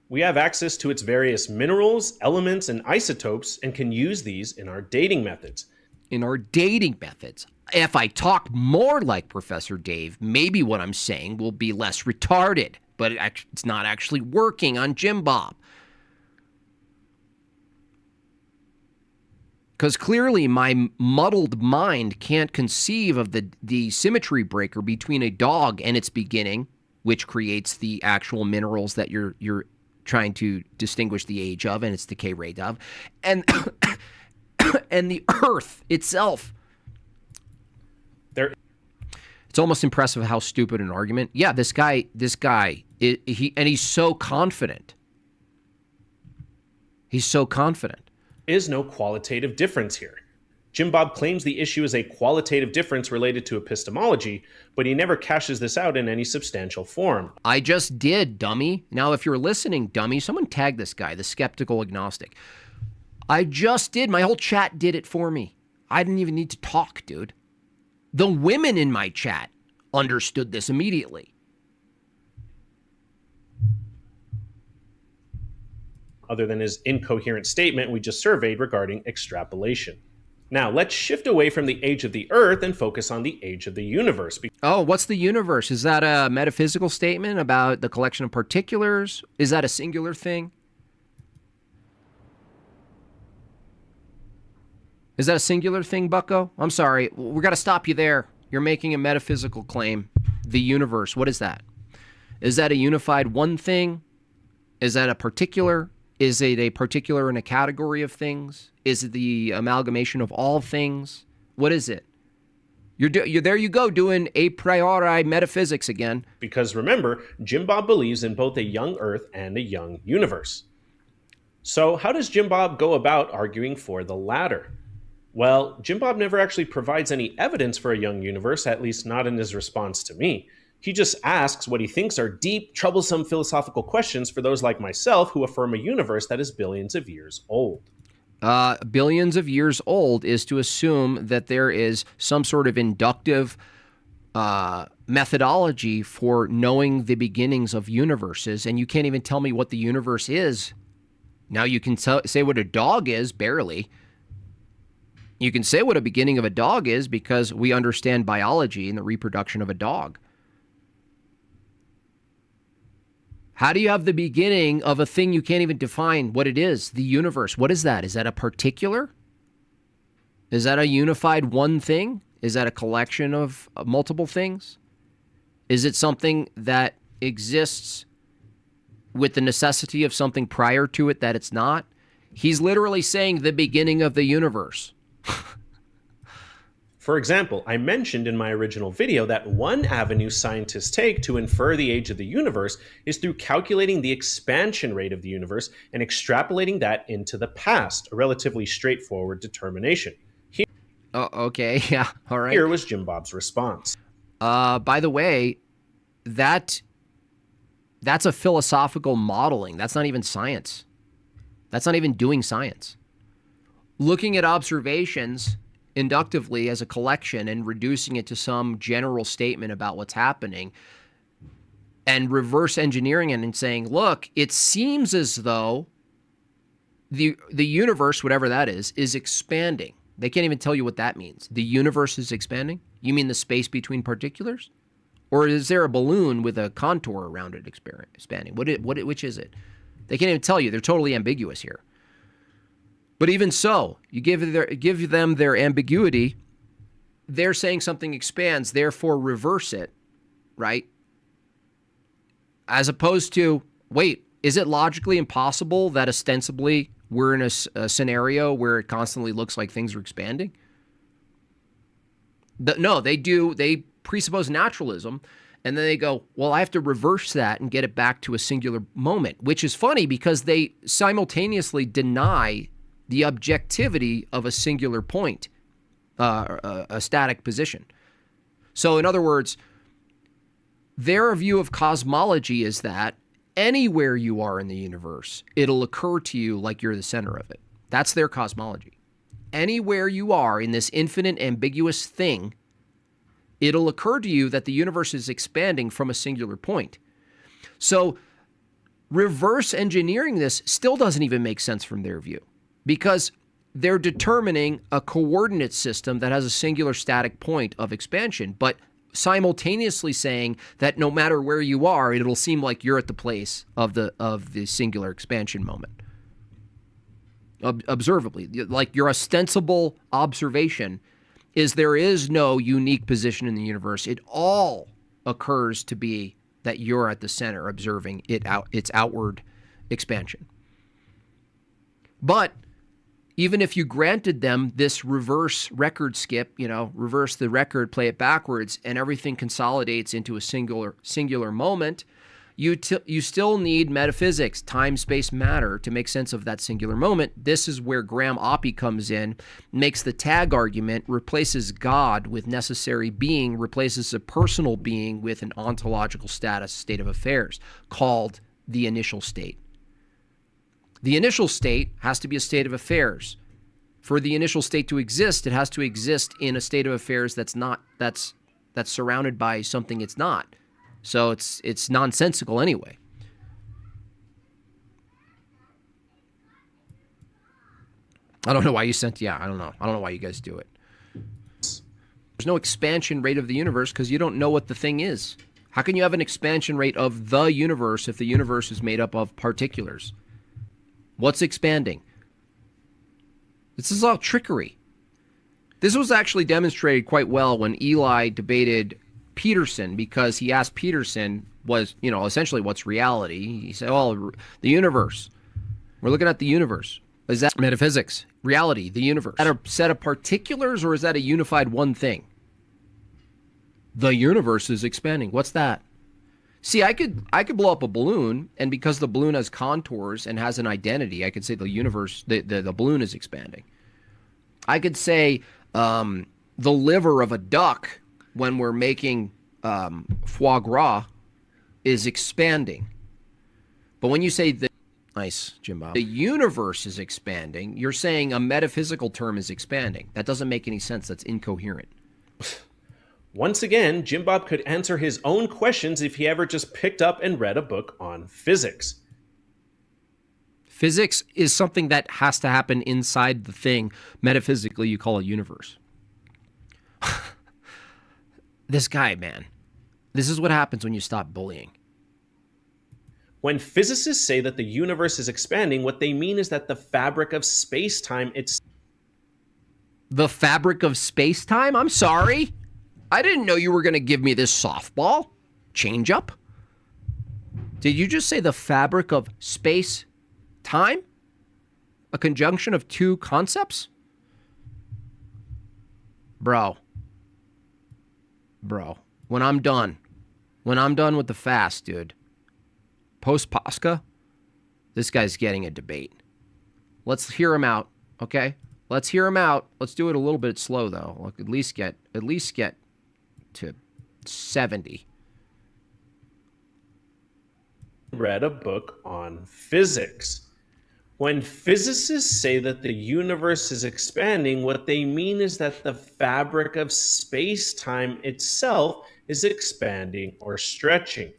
We have access to its various minerals, elements, and isotopes and can use these in our dating methods. In our dating methods. If I talk more like Professor Dave, maybe what I'm saying will be less retarded, but it's not actually working on Jim Bob. Because clearly my muddled mind can't conceive of the symmetry breaker between a dog and its beginning, which creates the actual minerals that you're trying to distinguish the age of and its decay rate of, and and the earth itself. It's almost impressive how stupid an argument. Yeah, this guy, he's so confident. He's so confident. Is no qualitative difference here. Jim Bob claims the issue is a qualitative difference related to epistemology, but he never cashes this out in any substantial form. I just did, dummy. Now, if you're listening, dummy, someone tag this guy, the skeptical agnostic. I just did. My whole chat did it for me. I didn't even need to talk, dude. The women in my chat understood this immediately. Other than his incoherent statement we just surveyed regarding extrapolation. Now, let's shift away from the age of the earth and focus on the age of the universe. Oh, what's the universe? Is that a metaphysical statement about the collection of particulars? Is that a singular thing? Is that a singular thing, bucko? I'm sorry. We got to stop you there. You're making a metaphysical claim. The universe, what is that? Is that a unified one thing? Is that a particular? Is it a particular in a category of things? Is it the amalgamation of all things? What is it? You're there you go, doing a priori metaphysics again. Because remember, Jim Bob believes in both a young earth and a young universe. So how does Jim Bob go about arguing for the latter? Well, Jim Bob never actually provides any evidence for a young universe, at least not in his response to me. He just asks what he thinks are deep, troublesome philosophical questions for those like myself who affirm a universe that is billions of years old. Billions of years old is to assume that there is some sort of inductive methodology for knowing the beginnings of universes, and you can't even tell me what the universe is. Now you can say what a dog is, barely. You can say what a beginning of a dog is because we understand biology and the reproduction of a dog. How do you have the beginning of a thing you can't even define what it is? The universe. What is that? Is that a particular? Is that a unified one thing? Is that a collection of multiple things? Is it something that exists with the necessity of something prior to it that it's not? He's literally saying the beginning of the universe. For example, I mentioned in my original video that one avenue scientists take to infer the age of the universe is through calculating the expansion rate of the universe and extrapolating that into the past, a relatively straightforward determination. Okay, yeah, all right. Here was Jim Bob's response. By the way, that's a philosophical modeling. That's not even science. That's not even doing science. Looking at observations inductively as a collection and reducing it to some general statement about what's happening and reverse engineering it and saying, look, it seems as though the universe, whatever that is expanding. They can't even tell you what that means. The universe is expanding? You mean the space between particulars? Or is there a balloon with a contour around it expanding? Which is it? They can't even tell you. They're totally ambiguous here. But even so, you give them their ambiguity. They're saying something expands, therefore reverse it, right? As opposed to, wait, is it logically impossible that ostensibly we're in a scenario where it constantly looks like things are expanding? No, they presuppose naturalism, and then they go, well, I have to reverse that and get it back to a singular moment, which is funny because they simultaneously deny the objectivity of a singular point, a static position. So in other words, their view of cosmology is that anywhere you are in the universe, it'll occur to you like you're the center of it. That's their cosmology. Anywhere you are in this infinite, ambiguous thing, it'll occur to you that the universe is expanding from a singular point. So reverse engineering this still doesn't even make sense from their view, because they're determining a coordinate system that has a singular static point of expansion, but simultaneously saying that no matter where you are, it'll seem like you're at the place of the singular expansion moment. Observably, like your ostensible observation is there is no unique position in the universe. It all occurs to be that you're at the center observing its outward expansion. But even if you granted them this reverse record skip, reverse the record, play it backwards, and everything consolidates into a singular moment, you still need metaphysics, time, space, matter to make sense of that singular moment. This is where Graham Oppy comes in, makes the tag argument, replaces God with necessary being, replaces a personal being with an ontological status, state of affairs, called the initial state. The initial state has to be a state of affairs. For the initial state to exist, it has to exist in a state of affairs that's surrounded by something it's not. So it's nonsensical anyway. I don't know why you I don't know. I don't know why you guys do it. There's no expansion rate of the universe because you don't know what the thing is. How can you have an expansion rate of the universe if the universe is made up of particulars? What's expanding? This is all trickery. This was actually demonstrated quite well when Eli debated Peterson, because he asked Peterson essentially what's reality. He said, the universe. We're looking at the universe. Is that metaphysics? Reality, the universe. Is that a set of particulars or is that a unified one thing? The universe is expanding. What's that? See, I could blow up a balloon, and because the balloon has contours and has an identity, I could say the universe, the balloon is expanding. I could say the liver of a duck when we're making foie gras is expanding. But when you say nice, Jim Bob, the universe is expanding, you're saying a metaphysical term is expanding. That doesn't make any sense. That's incoherent. Once again, Jim Bob could answer his own questions if he ever just picked up and read a book on physics. Physics is something that has to happen inside the thing. Metaphysically, you call a universe. This guy, man. This is what happens when you stop bullying. When physicists say that the universe is expanding, what they mean is that the fabric of space-time, The fabric of space-time? I'm sorry. I didn't know you were going to give me this softball. Change up. Did you just say the fabric of space-time? A conjunction of two concepts? Bro, when I'm done with the fast, dude, post-Pascha, this guy's getting a debate. Let's hear him out, okay? Let's hear him out. Let's do it a little bit slow, though. Look, at least get to 70. Read a book on physics. When physicists say that the universe is expanding, what they mean is that the fabric of space-time itself is expanding or stretching.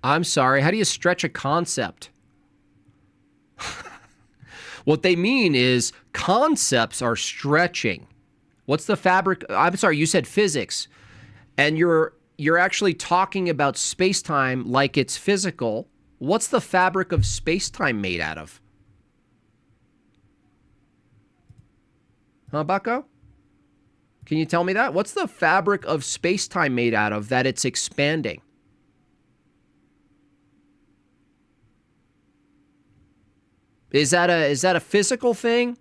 I'm sorry, how do you stretch a concept? What they mean is concepts are stretching. What's the fabric? I'm sorry, you said physics. And you're actually talking about space-time like it's physical. What's the fabric of space-time made out of? Huh, Bucko? Can you tell me that? What's the fabric of space-time made out of that it's expanding? Is that a physical thing?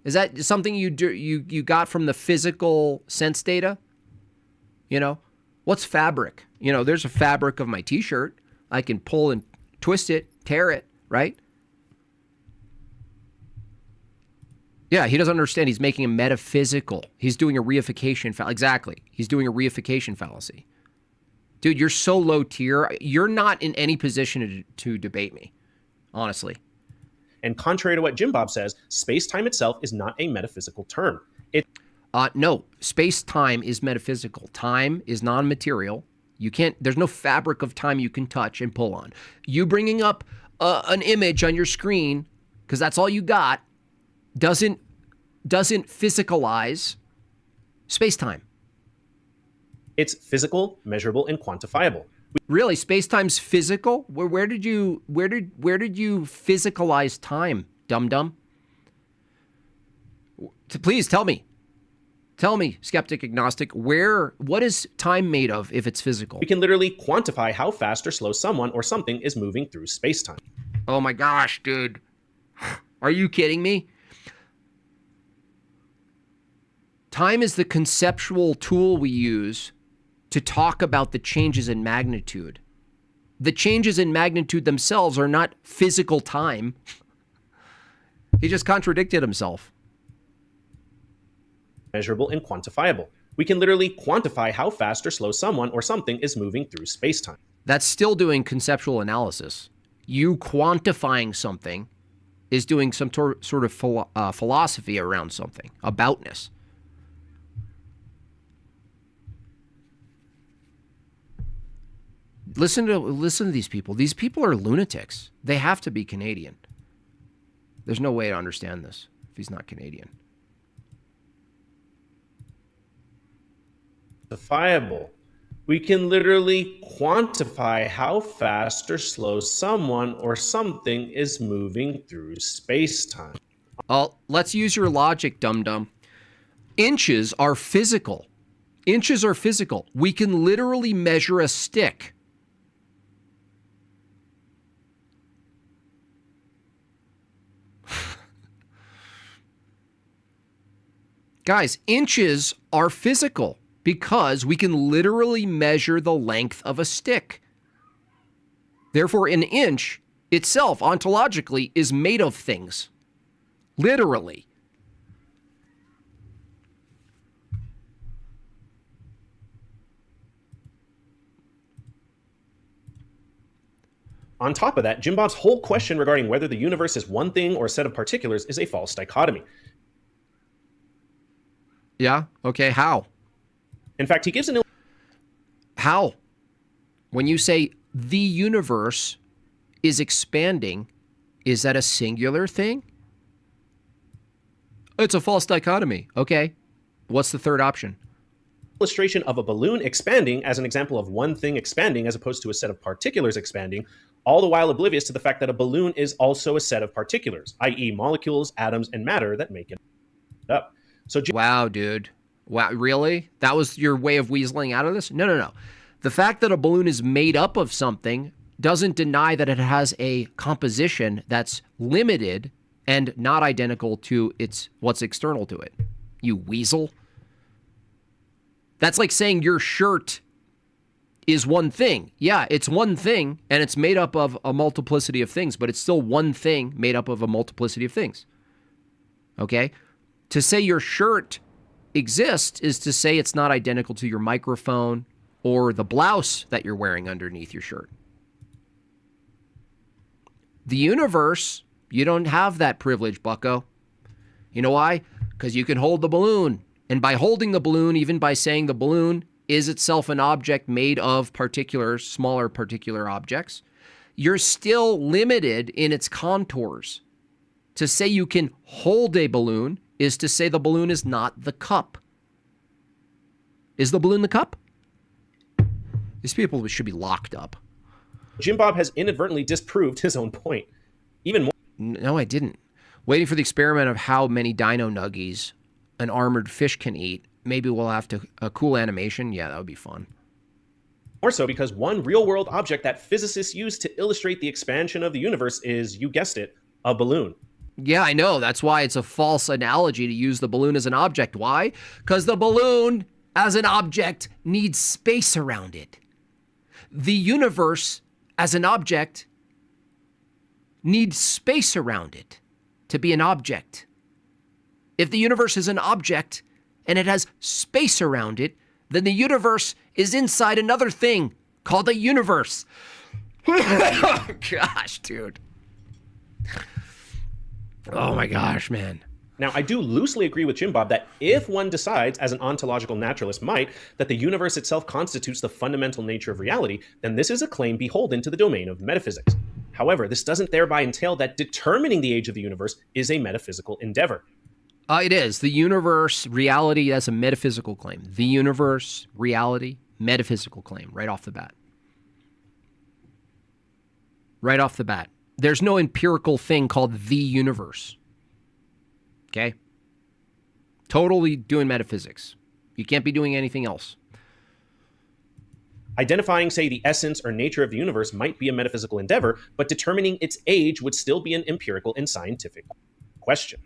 Is that something you got from the physical sense data? You know, what's fabric? You know, there's a fabric of my t-shirt. I can pull and twist it, tear it, right? Yeah, he doesn't understand. He's making a metaphysical. He's doing a reification fallacy. Exactly. He's doing a reification fallacy. Dude, you're so low tier. You're not in any position to debate me, honestly. And contrary to what Jim Bob says, space-time itself is not a metaphysical term. No, space-time is metaphysical. Time is non-material. You can't. There's no fabric of time you can touch and pull on. You bringing up an image on your screen because that's all you got doesn't physicalize space-time. It's physical, measurable, and quantifiable. Really, space-time's physical? Where did you physicalize time, dum-dum? Please tell me. Tell me, skeptic, agnostic, what is time made of if it's physical? We can literally quantify how fast or slow someone or something is moving through space-time. Oh my gosh, dude. Are you kidding me? Time is the conceptual tool we use to talk about the changes in magnitude. The changes in magnitude themselves are not physical time. He just contradicted himself. Measurable and quantifiable. We can literally quantify how fast or slow someone or something is moving through space-time. That's still doing conceptual analysis. You quantifying something is doing some sort of philosophy around something, aboutness. Listen to these people. These people are lunatics. They have to be Canadian. There's no way to understand this if he's not Canadian. Quantifiable. We can literally quantify how fast or slow someone or something is moving through space-time. Let's use your logic, dum-dum. Inches are physical. Inches are physical. We can literally measure a stick. Guys, inches are physical because we can literally measure the length of a stick. Therefore, an inch itself, ontologically, is made of things. Literally. On top of that, Jim Bob's whole question regarding whether the universe is one thing or a set of particulars is a false dichotomy. Yeah? Okay, how? In fact, he gives an... How? When you say the universe is expanding, is that a singular thing? It's a false dichotomy. Okay. What's the third option? Illustration of a balloon expanding as an example of one thing expanding as opposed to a set of particulars expanding, all the while oblivious to the fact that a balloon is also a set of particulars, i.e. molecules, atoms, and matter that make it up. So, wow, dude. Wow, really? That was your way of weaseling out of this? No. The fact that a balloon is made up of something doesn't deny that it has a composition that's limited and not identical to what's external to it. You weasel. That's like saying your shirt is one thing. Yeah, it's one thing, and it's made up of a multiplicity of things, but it's still one thing made up of a multiplicity of things. Okay? To say your shirt exists is to say it's not identical to your microphone or the blouse that you're wearing underneath your shirt. The universe, you don't have that privilege, bucko. You know why? Because you can hold the balloon. And by holding the balloon, even by saying the balloon is itself an object made of particulars, smaller particular objects, you're still limited in its contours. To say you can hold a balloon is to say the balloon is not the cup. Is the balloon the cup? These people should be locked up. Jim Bob has inadvertently disproved his own point. Even more. No, I didn't. Waiting for the experiment of how many dino nuggies an armored fish can eat. Maybe we'll have a cool animation. Yeah, that would be fun. More so because one real-world object that physicists use to illustrate the expansion of the universe is, you guessed it, a balloon. Yeah, I know. That's why it's a false analogy to use the balloon as an object. Why? Because the balloon as an object needs space around it. The universe as an object needs space around it to be an object. If the universe is an object and it has space around it, then the universe is inside another thing called a universe. Gosh, dude. Oh my gosh, man. Now, I do loosely agree with Jim Bob that if one decides, as an ontological naturalist might, that the universe itself constitutes the fundamental nature of reality, then this is a claim beholden to the domain of metaphysics. However, this doesn't thereby entail that determining the age of the universe is a metaphysical endeavor. It is. The universe, reality, as a metaphysical claim. The universe, reality, metaphysical claim, right off the bat. Right off the bat. There's no empirical thing called the universe. Okay? Totally doing metaphysics. You can't be doing anything else. Identifying, say, the essence or nature of the universe might be a metaphysical endeavor, but determining its age would still be an empirical and scientific question.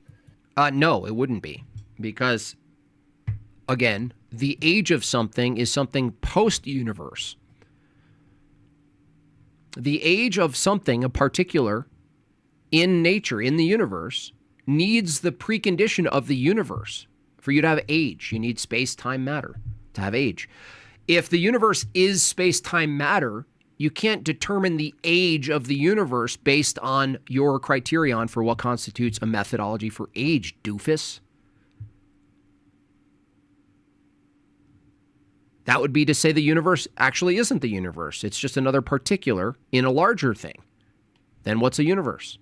No, it wouldn't be. Because, again, the age of something is something post-universe. The age of something, a particular, in nature, in the universe, needs the precondition of the universe. For you to have age, you need space, time, matter to have age. If the universe is space, time, matter, you can't determine the age of the universe based on your criterion for what constitutes a methodology for age, doofus. That would be to say the universe actually isn't the universe. It's just another particular in a larger thing. Then what's a universe?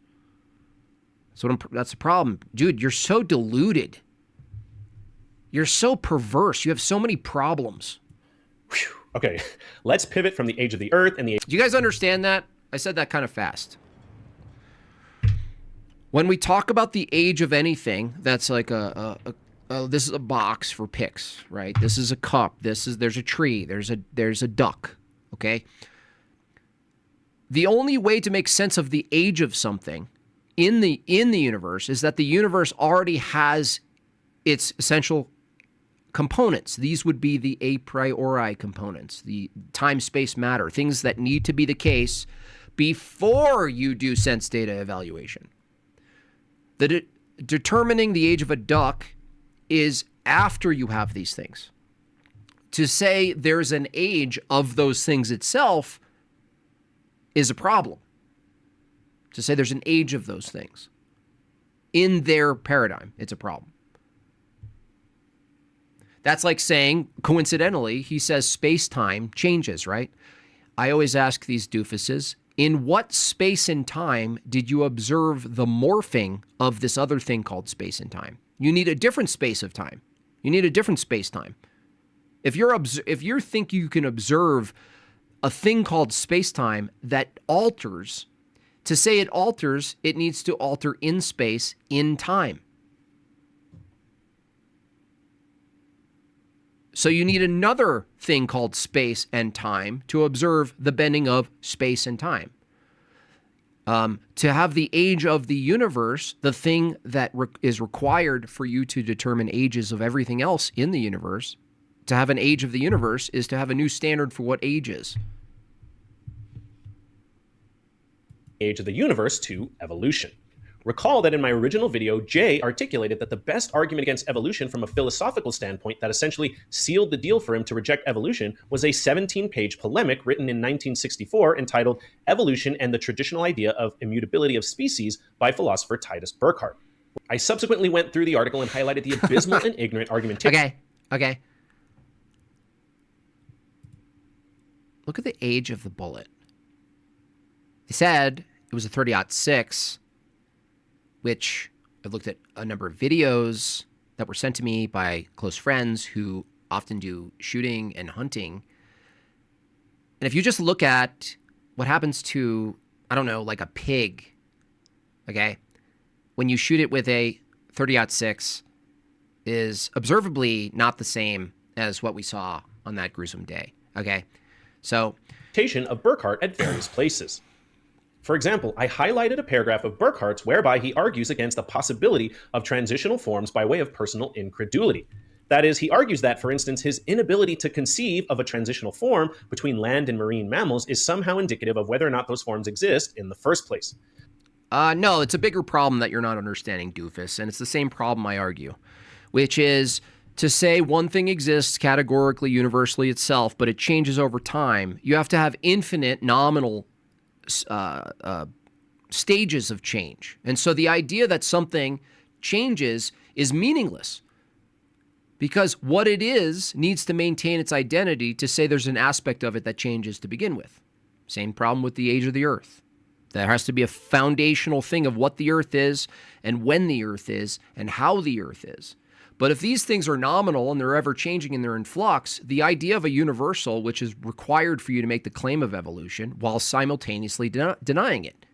That's the problem. Dude, you're so deluded. You're so perverse. You have so many problems. Whew. Okay, let's pivot from the age of the earth and the age... Do you guys understand that? I said that kind of fast. When we talk about the age of anything, that's like this is a box for picks, right? This is a cup. There's a tree. There's a duck. Okay. The only way to make sense of the age of something in the universe is that the universe already has its essential components. These would be the a priori components, the time, space, matter, things that need to be the case before you do sense data evaluation. Determining the age of a duck is after you have these things. To say there's an age of those things itself is a problem. To say there's an age of those things in their paradigm, it's a problem. That's like saying, coincidentally, he says space-time changes, right? I always ask these doofuses, in what space and time did you observe the morphing of this other thing called space and time? You need a different space of time. You need a different space-time. If you think you can observe a thing called space-time that alters, to say it alters, it needs to alter in space, in time. So you need another thing called space and time to observe the bending of space and time. To have the age of the universe, the thing that is required for you to determine ages of everything else in the universe, to have an age of the universe is to have a new standard for what age is. Age of the universe to evolution. Recall that in my original video, Jay articulated that the best argument against evolution from a philosophical standpoint that essentially sealed the deal for him to reject evolution was a 17-page polemic written in 1964 entitled Evolution and the Traditional Idea of Immutability of Species by philosopher Titus Burckhardt. I subsequently went through the article and highlighted the abysmal and ignorant argumentation. Okay. Look at the age of the bullet. They said it was a 30-06, which I've looked at a number of videos that were sent to me by close friends who often do shooting and hunting. And if you just look at what happens to, I don't know, like a pig, okay, when you shoot it with a 30-06 is observably not the same as what we saw on that gruesome day, okay? So, of Burckhardt at various places. For example, I highlighted a paragraph of Burckhardt's whereby he argues against the possibility of transitional forms by way of personal incredulity. That is, he argues that, for instance, his inability to conceive of a transitional form between land and marine mammals is somehow indicative of whether or not those forms exist in the first place. No, it's a bigger problem that you're not understanding, doofus, and it's the same problem I argue, which is to say one thing exists categorically, universally itself, but it changes over time. You have to have infinite nominal stages of change. And so the idea that something changes is meaningless because what it is needs to maintain its identity to say there's an aspect of it that changes to begin with. Same problem with the age of the earth. There has to be a foundational thing of what the earth is and when the earth is and how the earth is. But if these things are nominal and they're ever changing and they're in flux, the idea of a universal, which is required for you to make the claim of evolution while simultaneously denying it.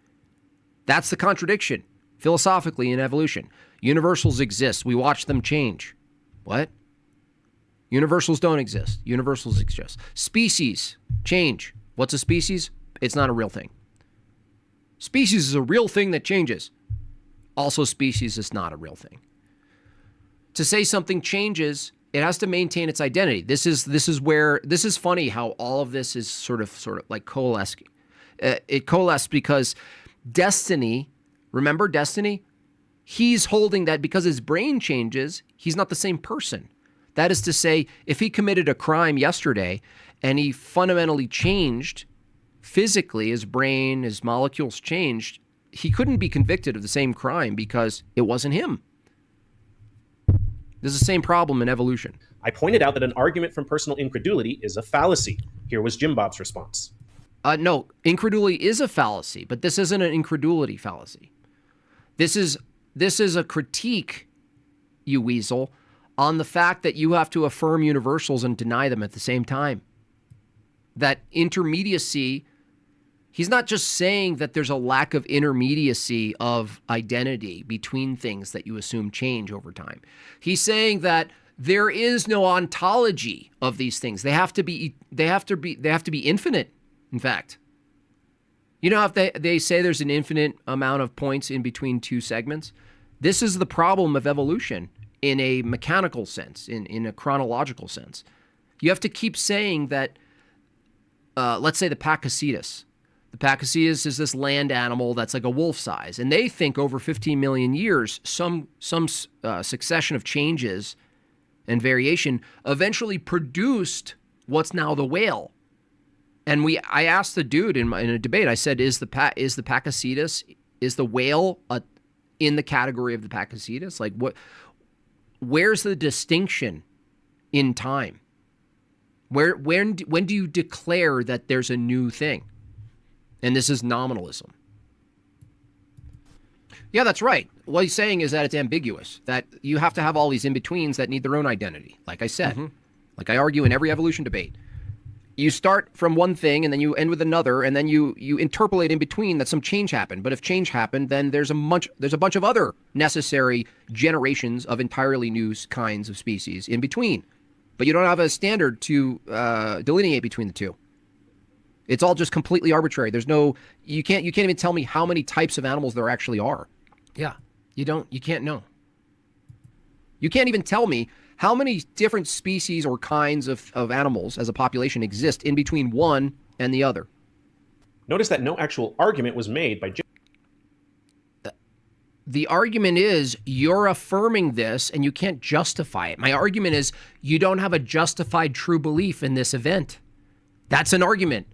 That's the contradiction, philosophically, in evolution. Universals exist. We watch them change. What? Universals don't exist. Universals exist. Species change. What's a species? It's not a real thing. Species is a real thing that changes. Also, species is not a real thing. To say something changes, it has to maintain its identity. This is funny how all of this is sort of like coalescing. It coalesced because Destiny, remember Destiny? He's holding that because his brain changes, he's not the same person. That is to say, if he committed a crime yesterday and he fundamentally changed physically, his brain, his molecules changed, he couldn't be convicted of the same crime because it wasn't him. There's the same problem in evolution. I pointed out that an argument from personal incredulity is a fallacy. Here was Jim Bob's response. No, incredulity is a fallacy, but this isn't an incredulity fallacy. This is a critique, you weasel, on the fact that you have to affirm universals and deny them at the same time. That intermediacy, he's not just saying that there's a lack of intermediacy of identity between things that you assume change over time. He's saying that there is no ontology of these things. They have to be infinite, in fact. You know, if they say there's an infinite amount of points in between two segments, this is the problem of evolution in a mechanical sense, in a chronological sense. You have to keep saying that, let's say the Pakicetus. The Pakicetus is this land animal that's like a wolf size. And they think over 15 million years, some succession of changes and variation eventually produced what's now the whale. And I asked the dude in a debate, I said, is the Pakicetus, is the whale in the category of the Pakicetus? Like, where's the distinction in time? When do you declare that there's a new thing? And this is nominalism. Yeah, that's right. What he's saying is that it's ambiguous, that you have to have all these in-betweens that need their own identity. Like I said, like I argue in every evolution debate. You start from one thing and then you end with another, and then you interpolate in between that some change happened. But if change happened, then there's a bunch of other necessary generations of entirely new kinds of species in between. But you don't have a standard to delineate between the two. It's all just completely arbitrary. You can't even tell me how many types of animals there actually are. Yeah, you can't know. You can't even tell me how many different species or kinds of animals as a population exist in between one and the other. Notice that no actual argument was made by Jim. The argument is you're affirming this and you can't justify it. My argument is you don't have a justified true belief in this event. That's an argument.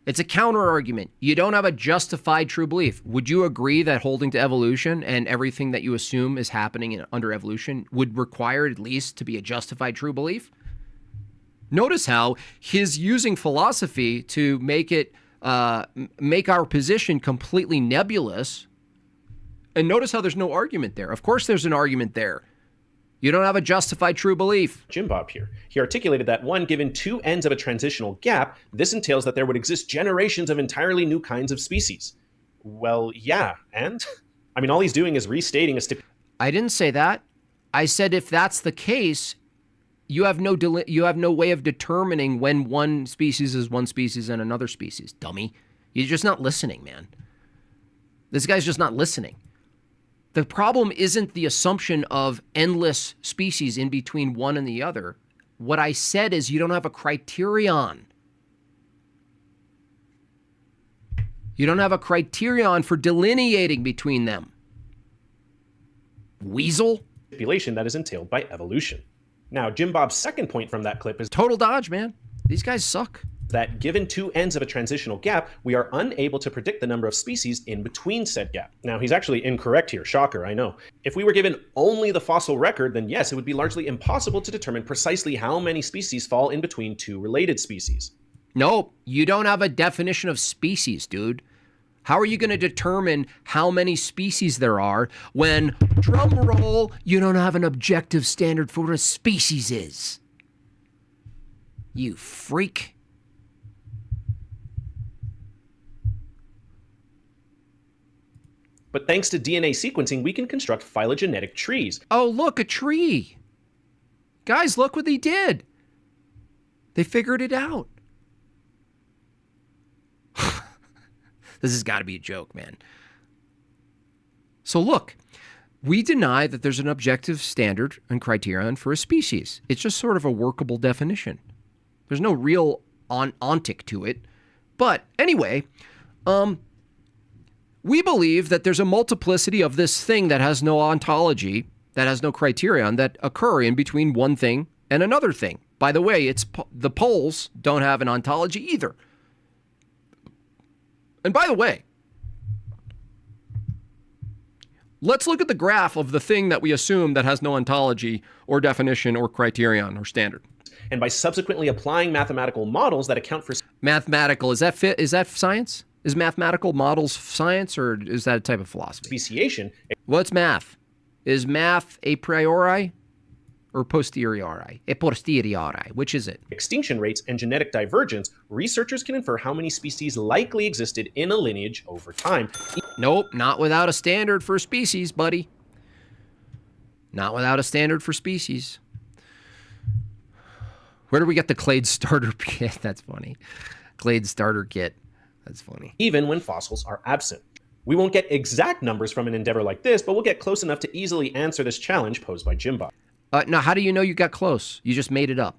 It's a counter argument. You don't have a justified true belief. Would you agree that holding to evolution and everything that you assume is happening under evolution would require at least to be a justified true belief? Notice how his using philosophy to make our position completely nebulous. And notice how there's no argument there. Of course there's an argument there. You don't have a justified true belief. Jim Bob here. He articulated that one, given two ends of a transitional gap, this entails that there would exist generations of entirely new kinds of species. Well, yeah, and? I mean, all he's doing is restating a I didn't say that. I said if that's the case, you have no way of determining when one species is one species and another species, dummy. You're just not listening, man. This guy's just not listening. The problem isn't the assumption of endless species in between one and the other. What I said is you don't have a criterion. You don't have a criterion for delineating between them. Weasel? Manipulation that is entailed by evolution. Now, Jim Bob's second point from that clip is total dodge, man. These guys suck. That given two ends of a transitional gap, we are unable to predict the number of species in between said gap. Now, he's actually incorrect here. Shocker, I know. If we were given only the fossil record, then yes, it would be largely impossible to determine precisely how many species fall in between two related species. Nope, you don't have a definition of species, dude. How are you going to determine how many species there are when, drum roll, you don't have an objective standard for what a species is? You freak. But thanks to DNA sequencing, we can construct phylogenetic trees. Oh, look, a tree. Guys, look what they did. They figured it out. This has got to be a joke, man. So look, we deny that there's an objective standard and criterion for a species. It's just sort of a workable definition. There's no real ontic to it. But anyway, we believe that there's a multiplicity of this thing that has no ontology, that has no criterion, that occur in between one thing and another thing. By the way, the poles don't have an ontology either. And by the way, let's look at the graph of the thing that we assume that has no ontology or definition or criterion or standard. And by subsequently applying mathematical models that account for... Mathematical, is that science? Is mathematical models science, or is that a type of philosophy? Speciation. What's math? Is math a priori or posteriori? A posteriori. Which is it? Extinction rates and genetic divergence, researchers can infer how many species likely existed in a lineage over time. Nope, not without a standard for species, buddy. Not without a standard for species. Where do we get the clade starter kit? That's funny. Clade starter kit. That's funny. Even when fossils are absent. We won't get exact numbers from an endeavor like this, but we'll get close enough to easily answer this challenge posed by Jim Bob. Now, how do you know you got close? You just made it up.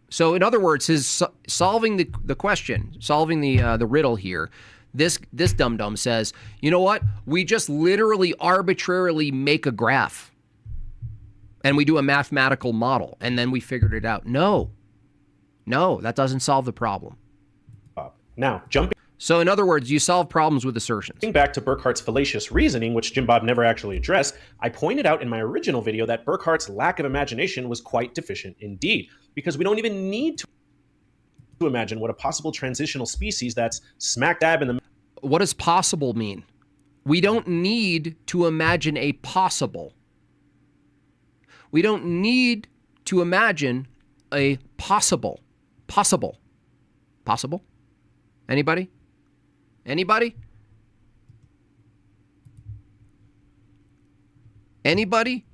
So, in other words, his solving the question, solving the riddle here, this dum-dum says, you know what? We just literally arbitrarily make a graph. And we do a mathematical model, and then we figured it out. No, that doesn't solve the problem. Now, jumping... So, in other words, you solve problems with assertions. Back to Burckhardt's fallacious reasoning, which Jim Bob never actually addressed, I pointed out in my original video that Burckhardt's lack of imagination was quite deficient indeed, because we don't even need to imagine what a possible transitional species that's smack dab in the... What does possible mean? We don't need to imagine a possible. We don't need to imagine a possible. Possible. Anybody? Anybody? Anybody?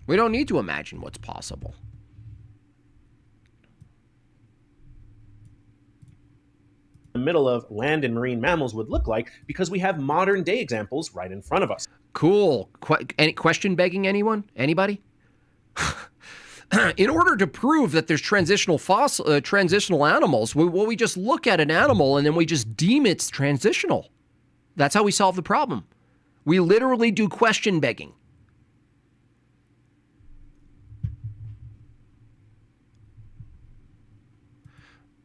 We don't need to imagine what's possible. The middle of land and marine mammals would look like, because we have modern day examples right in front of us. Cool. Any question begging anyone? Anybody? In order to prove that there's transitional animals, we just look at an animal and then we just deem it's transitional. That's how we solve the problem. We literally do question begging.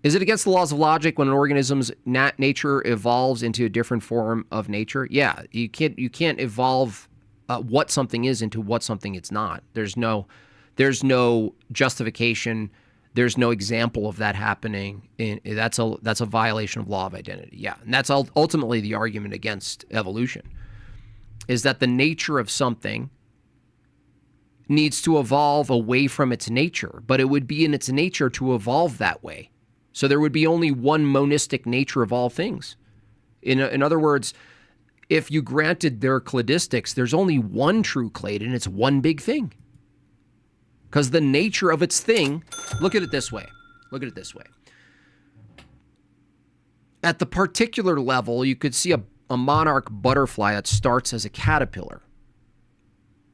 Is it against the laws of logic when an organism's nature evolves into a different form of nature? Yeah, you can't evolve what something is into what something it's not. There's no justification. There's no example of that happening. That's a violation of law of identity. Yeah, and that's ultimately the argument against evolution, is that the nature of something needs to evolve away from its nature, but it would be in its nature to evolve that way. So there would be only one monistic nature of all things. In other words, if you granted their cladistics, there's only one true clade, and it's one big thing. Because the nature of its thing, look at it this way. At the particular level, you could see a monarch butterfly that starts as a caterpillar.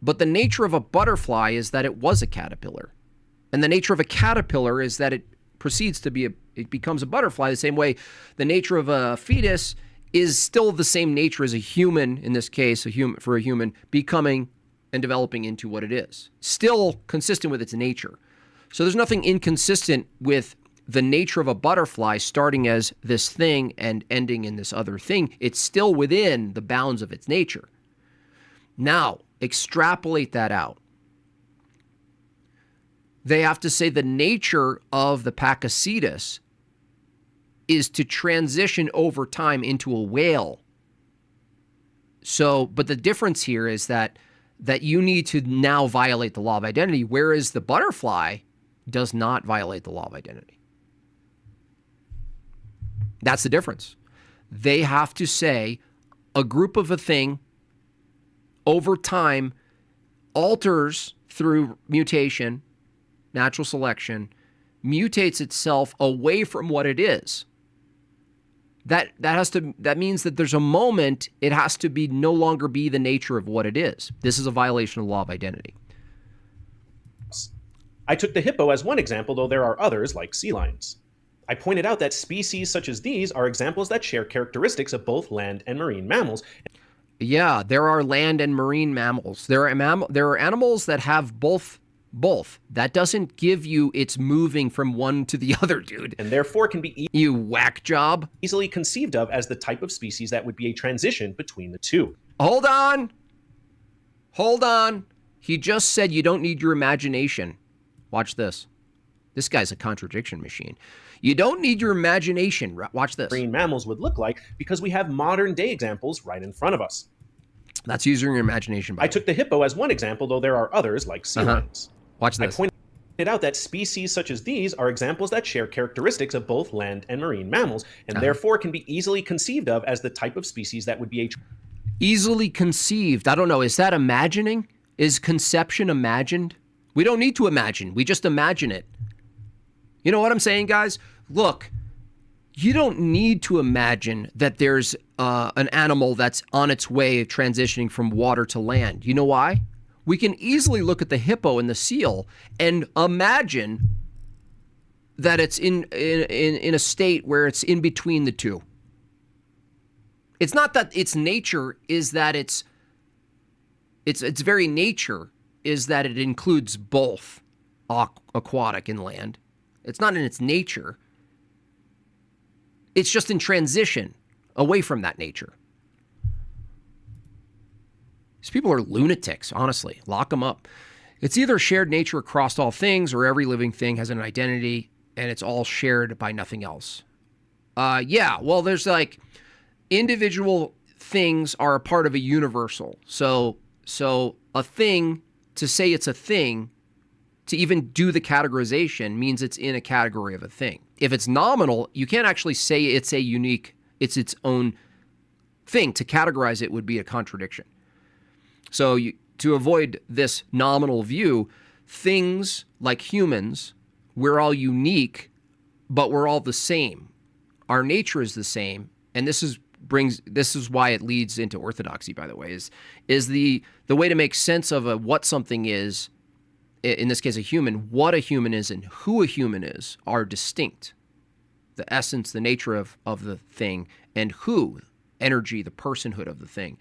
But the nature of a butterfly is that it was a caterpillar. And the nature of a caterpillar is that it proceeds to be it becomes a butterfly the same way the nature of a fetus is still the same nature as a human, in this case, for a human, becoming and developing into what it is. Still consistent with its nature. So there's nothing inconsistent with the nature of a butterfly starting as this thing and ending in this other thing. It's still within the bounds of its nature. Now, extrapolate that out. They have to say the nature of the Pakicetus is to transition over time into a whale. So, but the difference here is that you need to now violate the law of identity, whereas the butterfly does not violate the law of identity. That's the difference. They have to say a group of a thing over time alters through mutation, natural selection, mutates itself away from what it is. That means that there's a moment it has to be no longer be the nature of what it is. This is a violation of the law of identity. I took the hippo as one example, though there are others like sea lions. I pointed out that species such as these are examples that share characteristics of both land and marine mammals. Yeah, there are land and marine mammals. There are animals that have both. That doesn't give you it's moving from one to the other, dude. And therefore can be you whack job. Easily conceived of as the type of species that would be a transition between the two. Hold on. He just said you don't need your imagination. Watch this. This guy's a contradiction machine. You don't need your imagination. Watch this. Marine mammals would look like because we have modern day examples right in front of us. That's using your imagination. I took the hippo as one example, though there are others like sea lions. Watch this. I pointed out that species such as these are examples that share characteristics of both land and marine mammals, and therefore can be easily conceived of as the type of species that would be easily conceived. I don't know. Is that imagining? Is conception imagined? We don't need to imagine. We just imagine it. You know what I'm saying, guys? Look, you don't need to imagine that there's an animal that's on its way of transitioning from water to land. You know why? We can easily look at the hippo and the seal and imagine that it's in a state where it's in between the two. It's not that its nature is that its very nature is that it includes both aquatic and land. It's not in its nature. It's just in transition away from that nature. These people are lunatics, honestly. Lock them up. It's either shared nature across all things or every living thing has an identity and it's all shared by nothing else. Well, there's like individual things are a part of a universal. So a thing, to say it's a thing, to even do the categorization means it's in a category of a thing. If it's nominal, you can't actually say it's its own thing. To categorize it would be a contradiction. So to avoid this nominal view, things like humans, we're all unique, but we're all the same. Our nature is the same, and this is why it leads into orthodoxy, by the way, is the way to make sense of what something is, in this case a human, what a human is and who a human is are distinct. The essence, the nature of the thing, and who, energy, the personhood of the thing.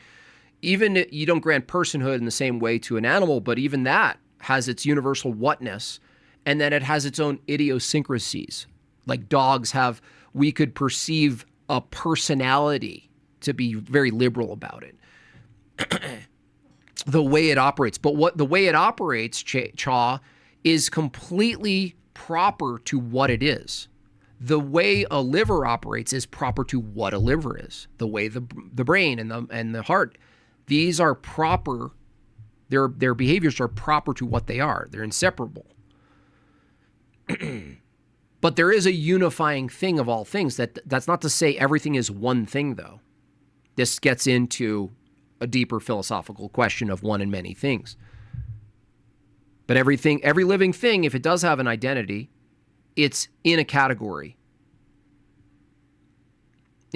Even you don't grant personhood in the same way to an animal, but even that has its universal whatness, and then it has its own idiosyncrasies. Like dogs have, we could perceive a personality, to be very liberal about it. The way it operates. But the way it operates, Cha, is completely proper to what it is. The way a liver operates is proper to what a liver is. The way the brain and the heart, these are proper. Their behaviors are proper to what they are. They're inseparable. But there is a unifying thing of all things. That's not to say everything is one thing, though. This gets into a deeper philosophical question of one and many things. But every living thing, if it does have an identity, it's in a category.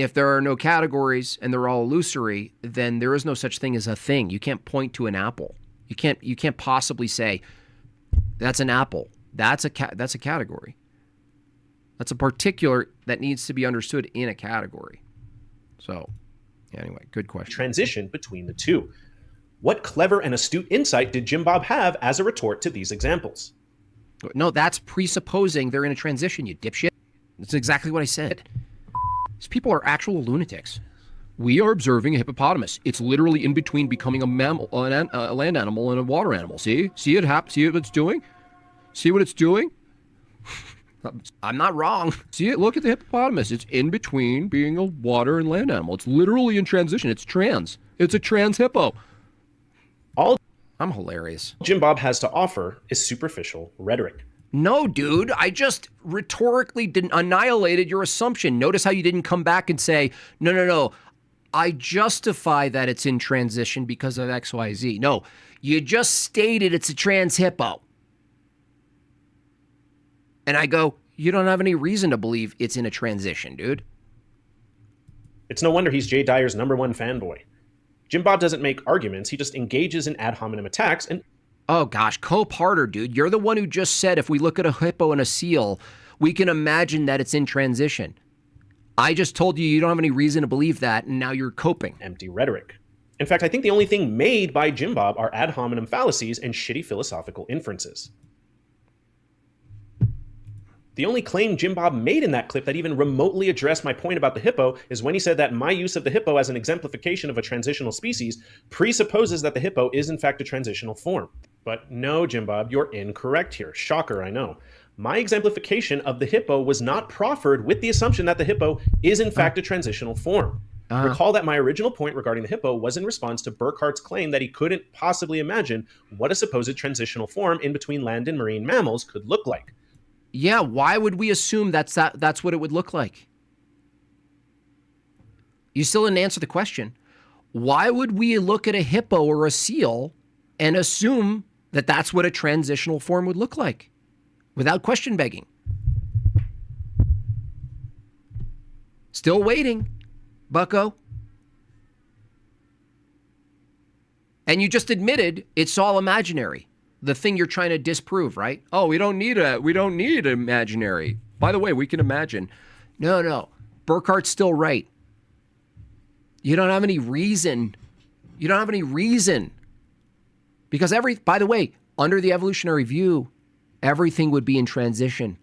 if there are no categories and they're all illusory, then there is no such thing as a thing. You can't point to an apple. You can't possibly say that's an apple. That's a category. That's a particular that needs to be understood in a category. So, anyway, good question. Transition between the two. What clever and astute insight did Jim Bob have as a retort to these examples? No, that's presupposing they're in a transition, you dipshit. That's exactly what I said. These people are actual lunatics. We are observing a hippopotamus. It's literally in between becoming a mammal, a land animal, and a water animal. See it happen. See what it's doing. See what it's doing. I'm not wrong. See it. Look at the hippopotamus. It's in between being a water and land animal. It's literally in transition. It's trans. It's a trans hippo. I'm hilarious. Jim Bob has to offer is superficial rhetoric. No, dude, I just rhetorically annihilated your assumption. Notice how you didn't come back and say, no, I justify that it's in transition because of X, Y, Z. No, you just stated it's a trans hippo. And I go, you don't have any reason to believe it's in a transition, dude. It's no wonder he's Jay Dyer's #1 fanboy. Jim Bob doesn't make arguments, he just engages in ad hominem attacks and... Oh gosh, cope harder, dude. You're the one who just said if we look at a hippo and a seal, we can imagine that it's in transition. I just told you don't have any reason to believe that, and now you're coping. Empty rhetoric. In fact, I think the only thing made by Jim Bob are ad hominem fallacies and shitty philosophical inferences. The only claim Jim Bob made in that clip that even remotely addressed my point about the hippo is when he said that my use of the hippo as an exemplification of a transitional species presupposes that the hippo is in fact a transitional form. But no, Jim Bob, you're incorrect here. Shocker, I know. My exemplification of the hippo was not proffered with the assumption that the hippo is in fact a transitional form. Recall that my original point regarding the hippo was in response to Burkhart's claim that he couldn't possibly imagine what a supposed transitional form in between land and marine mammals could look like. Yeah, why would we assume that's what it would look like? You still didn't answer the question. Why would we look at a hippo or a seal and assume that that's what a transitional form would look like without question begging? Still waiting, bucko. And you just admitted it's all imaginary. The thing you're trying to disprove, right? Oh, we don't need imaginary. By the way, we can imagine. No. Burkhart's still right. You don't have any reason. Because by the way, under the evolutionary view, everything would be in transition.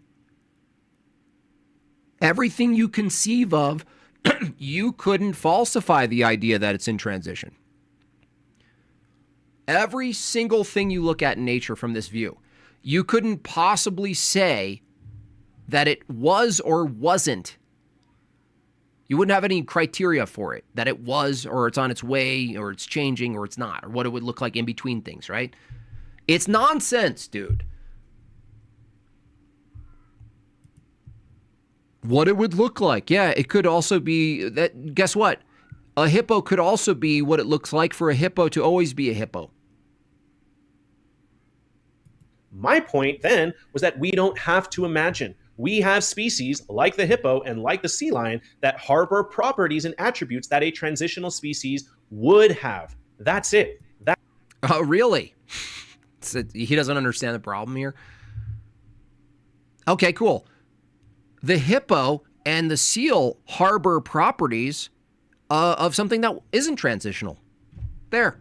Everything you conceive of, you couldn't falsify the idea that it's in transition. Every single thing you look at in nature from this view, you couldn't possibly say that it was or wasn't. You wouldn't have any criteria for it, that it was or it's on its way or it's changing or it's not, or what it would look like in between things, right? It's nonsense, dude. What it would look like. Yeah, it could also be that, guess what? A hippo could also be what it looks like for a hippo to always be a hippo. My point then was that we don't have to imagine. We have species like the hippo and like the sea lion that harbor properties and attributes that a transitional species would have. That's it. Oh, really? He doesn't understand the problem here? Okay, cool. The hippo and the seal harbor properties of something that isn't transitional. There.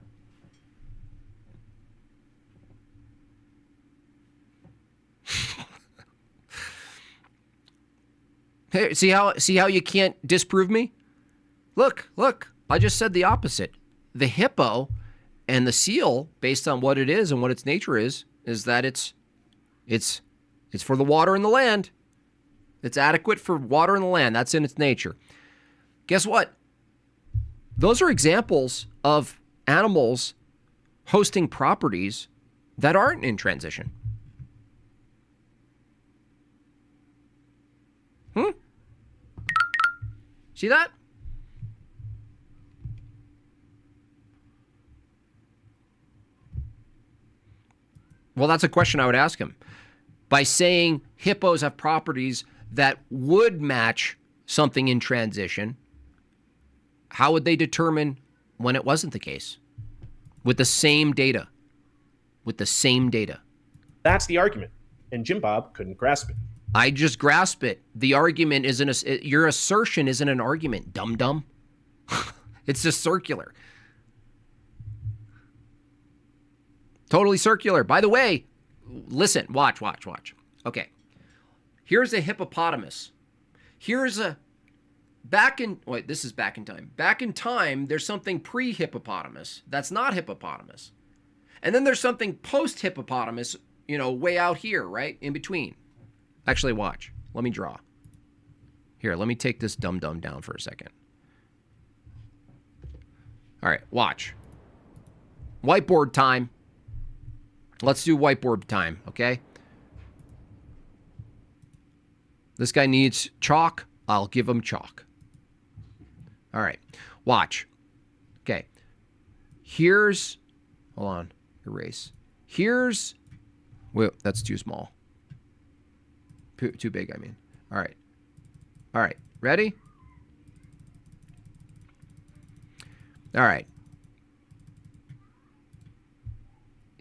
Hey, see how you can't disprove me? Look, I just said the opposite. The hippo and the seal, based on what it is and what its nature is that it's for the water and the land. It's adequate for water and the land. That's in its nature. Guess what? Those are examples of animals hosting properties that aren't in transition. See that? Well, that's a question I would ask him. By saying hippos have properties that would match something in transition, How would they determine when it wasn't the case? With the same data. With the same data. That's the argument. And Jim Bob couldn't grasp it. I just grasp it. The argument isn't your assertion isn't an argument, dum-dum. It's just circular. Totally circular. By the way, listen, watch. Okay. Here's a hippopotamus. Here's a this is back in time. Back in time, there's something pre-hippopotamus that's not hippopotamus. And then there's something post-hippopotamus, way out here, right? In between. Actually, watch. Let me draw. Here, let me take this dum-dum down for a second. All right, watch. Whiteboard time. Let's do whiteboard time, okay? This guy needs chalk. I'll give him chalk. All right, watch. Okay. Hold on, erase. Well, that's too small. Too big, I mean. All right, ready? All right.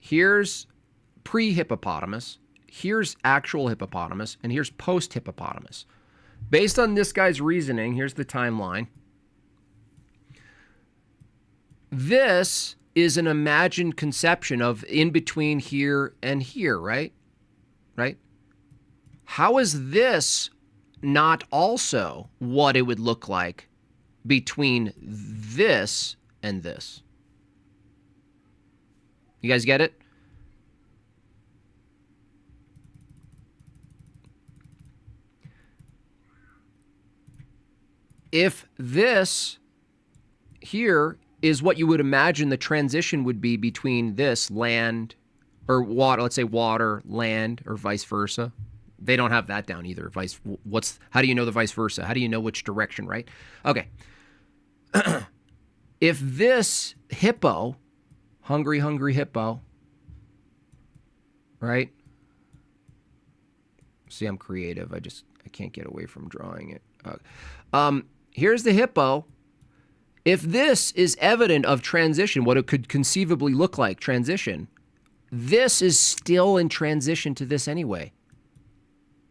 Here's pre-hippopotamus. Here's actual hippopotamus. And here's post-hippopotamus. Based on this guy's reasoning, here's the timeline. This is an imagined conception of in between here and here, right? Right? How is this not also what it would look like between this and this? You guys get it? If this here is what you would imagine the transition would be between this land or water, let's say water, land, or vice versa. They don't have that down either. How do you know the vice versa? How do you know which direction, right? Okay. If this hippo, hungry hippo, right? See, I'm creative. I can't get away from drawing it. Here's the hippo. If this is evident of transition, what it could conceivably look like, transition, this is still in transition to this anyway.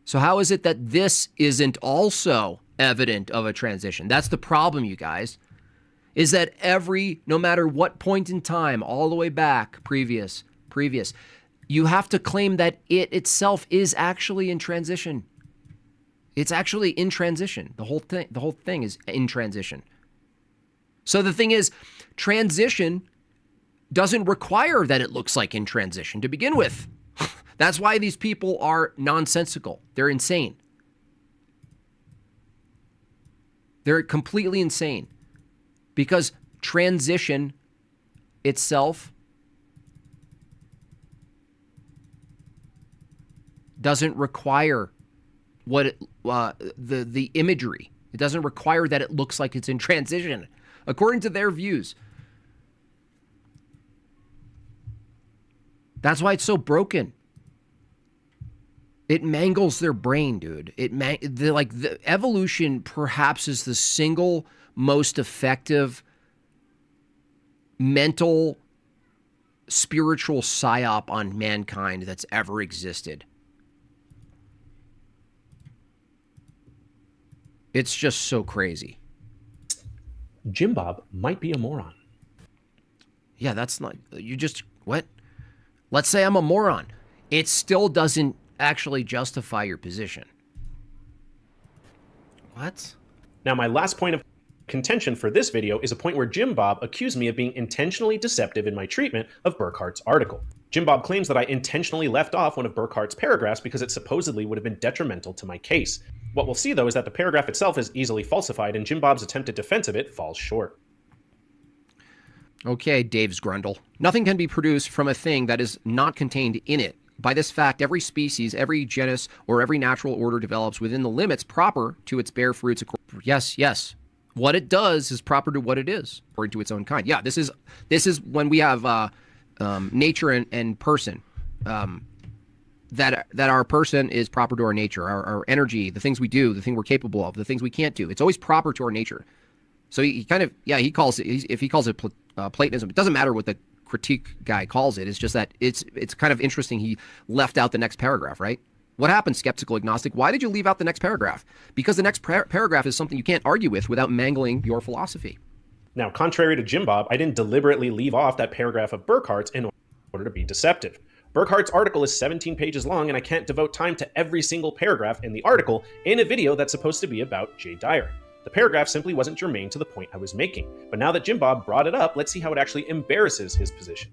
So how is it that this isn't also evident of a transition? That's the problem, you guys, is that no matter what point in time, all the way back, previous, you have to claim that it itself is actually in transition. It's actually in transition. The whole thing is in transition. So the thing is, transition doesn't require that it looks like in transition to begin with. That's why these people are nonsensical. They're insane. They're completely insane. Because transition itself doesn't require the imagery. It doesn't require that it looks like it's in transition, according to their views. That's why it's so broken. It mangles their brain, dude. The evolution perhaps is the single most effective mental, spiritual psyop on mankind that's ever existed. It's just so crazy. Jim Bob might be a moron. Yeah, what? Let's say I'm a moron. It still doesn't actually justify your position. What? Now, my last point of contention for this video is a point where Jim Bob accused me of being intentionally deceptive in my treatment of Burkhart's article. Jim Bob claims that I intentionally left off one of Burkhart's paragraphs because it supposedly would have been detrimental to my case. What we'll see, though, is that the paragraph itself is easily falsified, and Jim Bob's attempted defense of it falls short. Okay, Dave's Grundle. Nothing can be produced from a thing that is not contained in it. By this fact, every species, every genus, or every natural order develops within the limits proper to its bare fruits. Yes. What it does is proper to what it is, according to its own kind. Yeah, this is when we have nature and person. That our person is proper to our nature, our energy, the things we do, the thing we're capable of, the things we can't do. It's always proper to our nature. So he kind of, he calls it, if he calls it Platonism, it doesn't matter what the critique guy calls it. It's just that it's kind of interesting he left out the next paragraph, right? What happened, skeptical agnostic? Why did you leave out the next paragraph? Because the next paragraph is something you can't argue with without mangling your philosophy. Now, contrary to Jim Bob, I didn't deliberately leave off that paragraph of Burkhart's in order to be deceptive. Burkhart's article is 17 pages long, and I can't devote time to every single paragraph in the article in a video that's supposed to be about Jay Dyer. The paragraph simply wasn't germane to the point I was making. But now that Jim Bob brought it up, let's see how it actually embarrasses his position.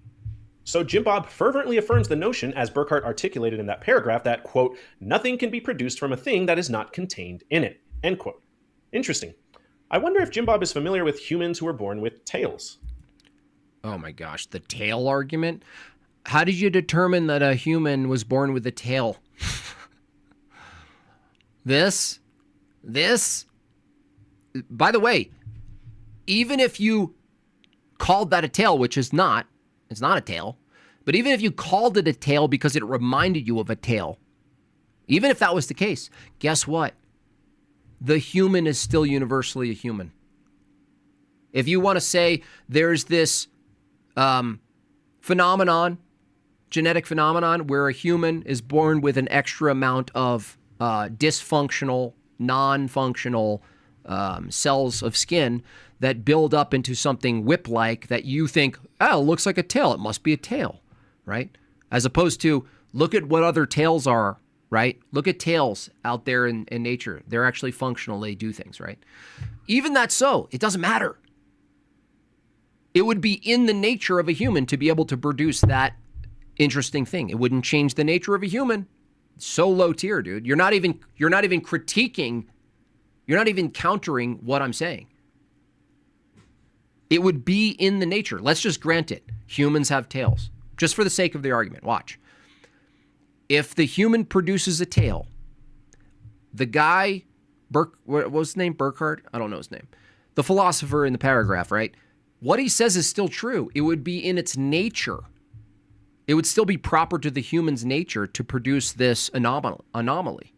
So Jim Bob fervently affirms the notion, as Burkhart articulated in that paragraph, that, quote, nothing can be produced from a thing that is not contained in it, end quote. Interesting. I wonder if Jim Bob is familiar with humans who were born with tails. Oh my gosh, the tail argument? How did you determine that a human was born with a tail? This? By the way, even if you called that a tail, which is not, it's not a tail, but even if you called it a tail because it reminded you of a tail, even if that was the case, guess what? The human is still universally a human. If you want to say there's this phenomenon, genetic phenomenon, where a human is born with an extra amount of dysfunctional, non-functional cells of skin that build up into something whip-like that you think, oh, it looks like a tail. It must be a tail, right? As opposed to, look at what other tails are, right? Look at tails out there in nature. They're actually functional. They do things, right? Even that so, it doesn't matter. It would be in the nature of a human to be able to produce that interesting thing. It wouldn't change the nature of a human. It's so low tier, dude. You're not even critiquing. You're not even countering what I'm saying. It would be in the nature. Let's just grant it. Humans have tails. Just for the sake of the argument. Watch. If the human produces a tail, the guy, what was his name? Burkhart? I don't know his name. The philosopher in the paragraph, right? What he says is still true. It would be in its nature. It would still be proper to the human's nature to produce this anomaly.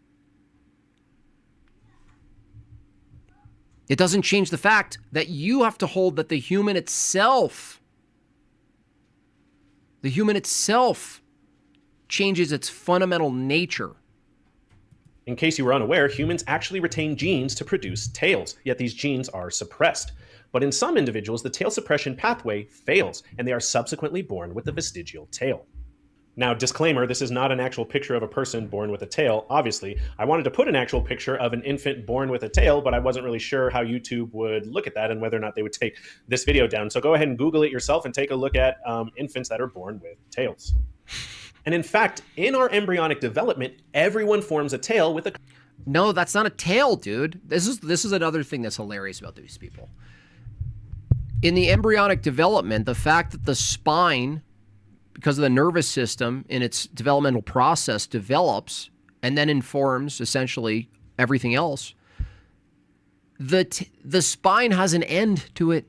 It doesn't change the fact that you have to hold that the human itself changes its fundamental nature. In case you were unaware, humans actually retain genes to produce tails, yet these genes are suppressed. But in some individuals, the tail suppression pathway fails, and they are subsequently born with a vestigial tail. Now, disclaimer, this is not an actual picture of a person born with a tail, obviously. I wanted to put an actual picture of an infant born with a tail, but I wasn't really sure how YouTube would look at that and whether or not they would take this video down. So go ahead and Google it yourself and take a look at infants that are born with tails. And in fact, in our embryonic development, everyone forms a tail with a... No, that's not a tail, dude. This is another thing that's hilarious about these people. In the embryonic development, the fact that the spine, because of the nervous system in its developmental process, develops and then informs essentially everything else, the spine has an end to it.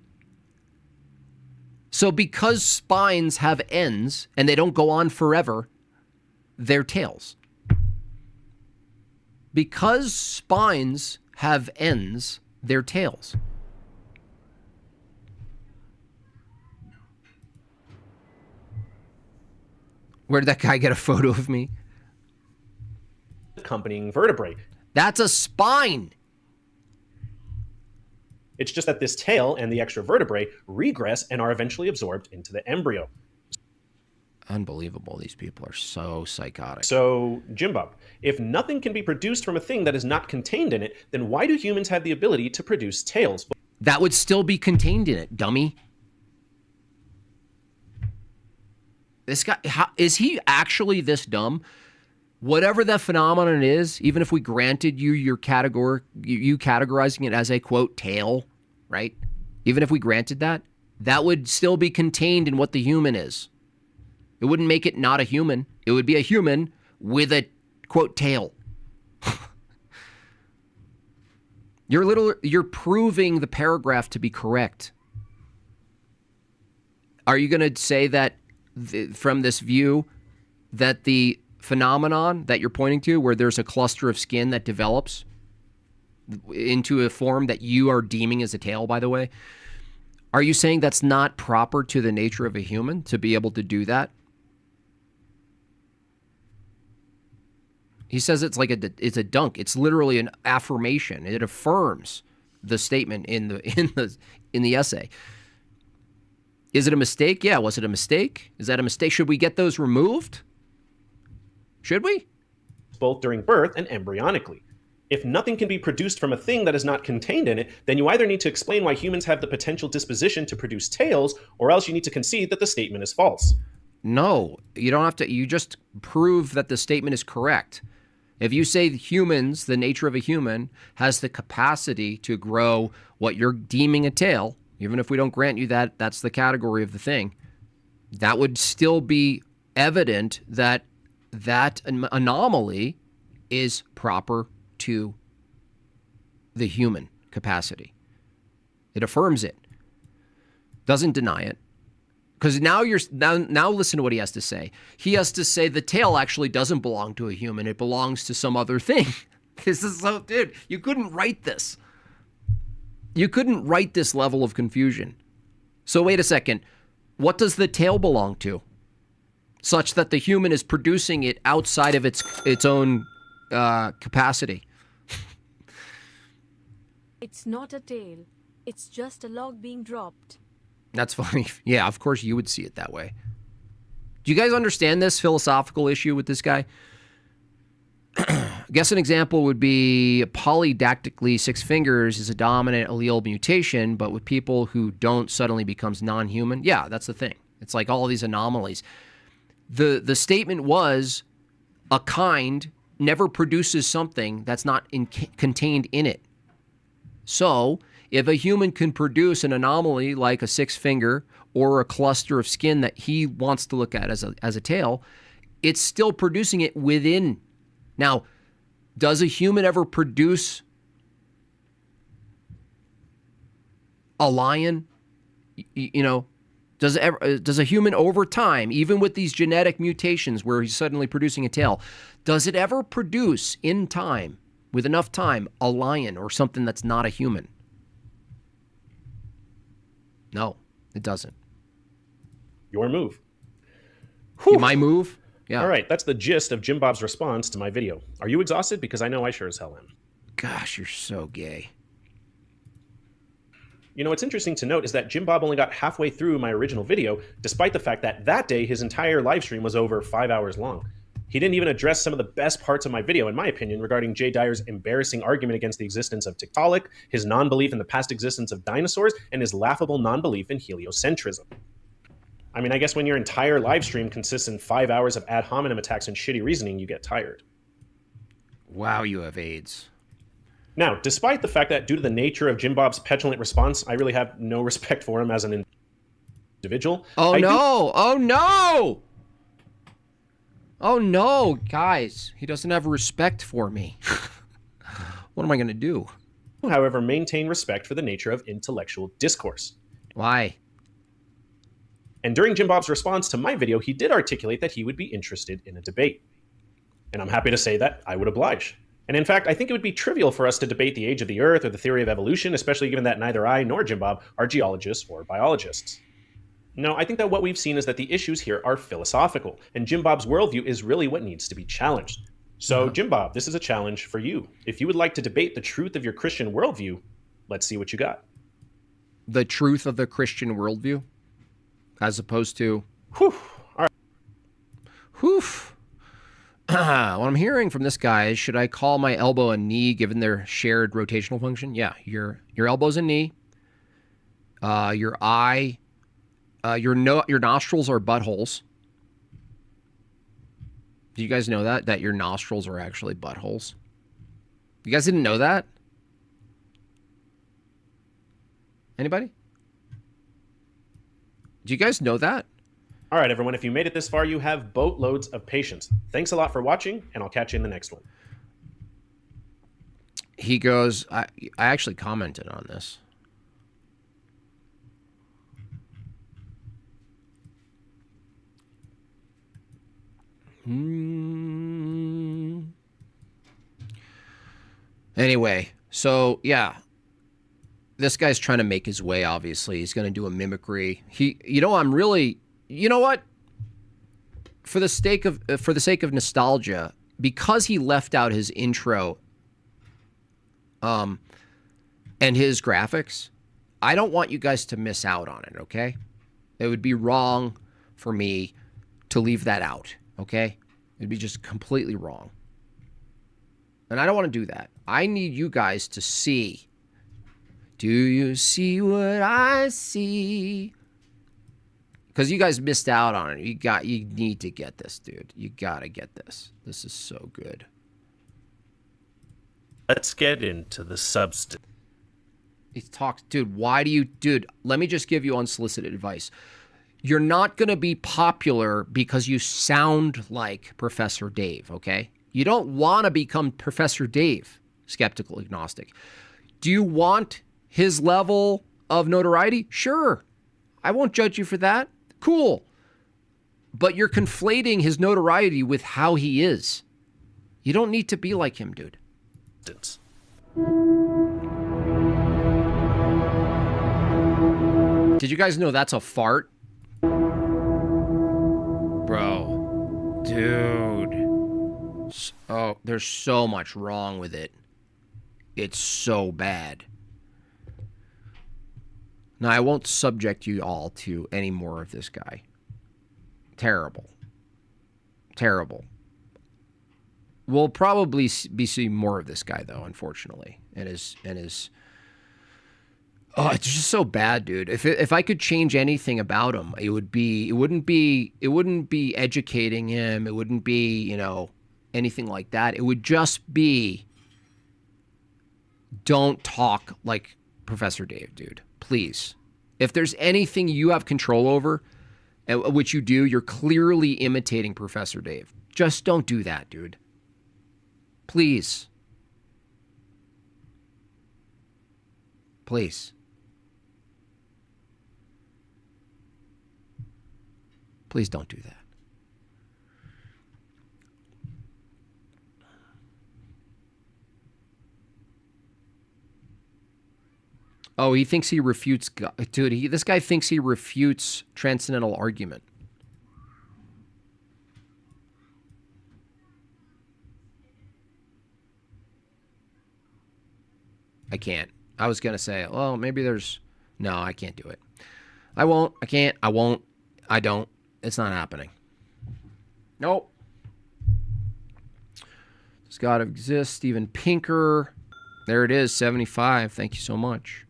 So because spines have ends and they don't go on forever, they're tails. Because spines have ends, they're tails. Where did that guy get a photo of me? Accompanying vertebrae. That's a spine. It's just that this tail and the extra vertebrae regress and are eventually absorbed into the embryo. Unbelievable. These people are so psychotic. So, Jim Bob, if nothing can be produced from a thing that is not contained in it, then why do humans have the ability to produce tails? That would still be contained in it, dummy. This guy, is he actually this dumb? Whatever that phenomenon is, even if we granted you your you categorizing it as a, quote, tail, right? Even if we granted that, that would still be contained in what the human is. It wouldn't make it not a human. It would be a human with a, quote, tail. You're proving the paragraph to be correct. Are you going to say that from this view that the phenomenon that you're pointing to, where there's a cluster of skin that develops, into a form that you are deeming as a tail, by the way, are you saying that's not proper to the nature of a human to be able to do that? He says it's like it's a dunk. It's literally an affirmation. It affirms the statement in the essay. Is it a mistake? Yeah. Was it a mistake? Is that a mistake? Should we get those removed? Should we? Both during birth and embryonically. If nothing can be produced from a thing that is not contained in it, then you either need to explain why humans have the potential disposition to produce tails, or else you need to concede that the statement is false. No, you don't have to. You just prove that the statement is correct. If you say humans, the nature of a human, has the capacity to grow what you're deeming a tail, even if we don't grant you that that's the category of the thing, that would still be evident that that anomaly is proper to the human capacity. It affirms it, doesn't deny it. Because now listen to what he has to say. He has to say the tail actually doesn't belong to a human. It belongs to some other thing. This is so, dude, you couldn't write this. You couldn't write this level of confusion. So wait a second. What does the tail belong to? Such that the human is producing it outside of its own capacity. It's not a tail. It's just a log being dropped. That's funny. Yeah, of course you would see it that way. Do you guys understand this philosophical issue with this guy? I guess an example would be polydactyly 6 fingers is a dominant allele mutation, but with people who don't suddenly becomes non-human. Yeah, that's the thing. It's like all these anomalies. The statement was a kind never produces something that's not contained in it. So if a human can produce an anomaly like a 6 finger or a cluster of skin that he wants to look at as a tail, it's still producing it within. Now, does a human ever produce a lion? You know, does a human over time, even with these genetic mutations where he's suddenly producing a tail, does it ever produce in time, with enough time, a lion or something that's not a human? No, it doesn't. Your move. My move? Yeah. All right, that's the gist of Jim Bob's response to my video. Are you exhausted? Because I know I sure as hell am. Gosh, you're so gay. You know, what's interesting to note is that Jim Bob only got halfway through my original video, despite the fact that that day his entire live stream was over 5 hours long. He didn't even address some of the best parts of my video, in my opinion, regarding Jay Dyer's embarrassing argument against the existence of tiktaalik, his non-belief in the past existence of dinosaurs, and his laughable non-belief in heliocentrism. I mean, I guess when your entire live stream consists in 5 hours of ad hominem attacks and shitty reasoning, you get tired. Wow, you have AIDS. Now, despite the fact that due to the nature of Jim Bob's petulant response, I really have no respect for him as an individual. Oh no! Oh no, guys. He doesn't have respect for me. What am I going to do? However, maintain respect for the nature of intellectual discourse. Why? And during Jim Bob's response to my video, he did articulate that he would be interested in a debate. And I'm happy to say that I would oblige. And in fact, I think it would be trivial for us to debate the age of the Earth or the theory of evolution, especially given that neither I nor Jim Bob are geologists or biologists. No, I think that what we've seen is that the issues here are philosophical, and Jim Bob's worldview is really what needs to be challenged. So, Jim Bob, this is a challenge for you. If you would like to debate the truth of your Christian worldview, let's see what you got. The truth of the Christian worldview? As opposed to... Whew. All right. Whew. What I'm hearing from this guy is, should I call my elbow a knee given their shared rotational function? Yeah, your elbow's a knee. Your eye... your nostrils are buttholes. Do you guys know that your nostrils are actually buttholes? You guys didn't know that? Anybody? Do you guys know that? All right, everyone. If you made it this far, you have boatloads of patience. Thanks a lot for watching, and I'll catch you in the next one. He goes, I actually commented on this. Anyway, So, yeah. This guy's trying to make his way, obviously. He's going to do a mimicry. You know what? For the sake of nostalgia, because he left out his intro and his graphics, I don't want you guys to miss out on it, okay? It would be wrong for me to leave that out, okay? It'd be just completely wrong. And I don't want to do that. I need you guys to see. Do you see what I see? Because you guys missed out on it. You need to get this, dude. You gotta get this. This is so good. Let's get into the substance. He talks, dude. Dude, let me just give you unsolicited advice. You're not gonna be popular because you sound like Professor Dave, okay? You don't want to become Professor Dave, skeptical agnostic. Do you want his level of notoriety? Sure. I won't judge you for that. Cool. But you're conflating his notoriety with how he is. You don't need to be like him, dude. Did you guys know that's a fart? Bro. Dude. Oh, there's so much wrong with it. It's so bad. Now, I won't subject you all to any more of this guy. Terrible. Terrible. We'll probably be seeing more of this guy, though, unfortunately. It's just so bad, dude. If I could change anything about him, it wouldn't be educating him. It wouldn't be, anything like that. It would just be, don't talk like Professor Dave, dude. Please. If there's anything you have control over, which you do, you're clearly imitating Professor Dave. Just don't do that, dude. Please. Please. Please don't do that. Oh, he thinks he refutes... Dude, this guy thinks he refutes transcendental argument. I can't. I was going to say, well, maybe there's... No, I can't do it. I won't. I can't. I won't. I don't. It's not happening. Nope. Does God exist? Steven Pinker. There it is, 75. Thank you so much.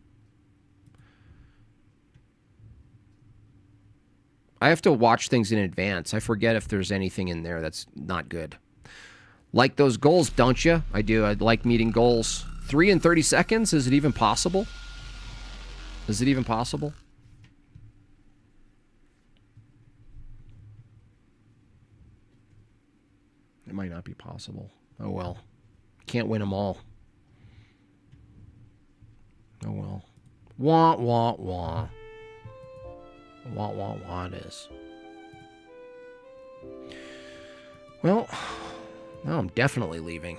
I have to watch things in advance. I forget if there's anything in there that's not good. Like those goals, don't you? I do. I like meeting goals. 3 in 30 seconds? Is it even possible? Is it even possible? It might not be possible. Oh well. Can't win them all. Oh well. Wah, wah, wah. Wah, wah, wah it is. Well, now I'm definitely leaving.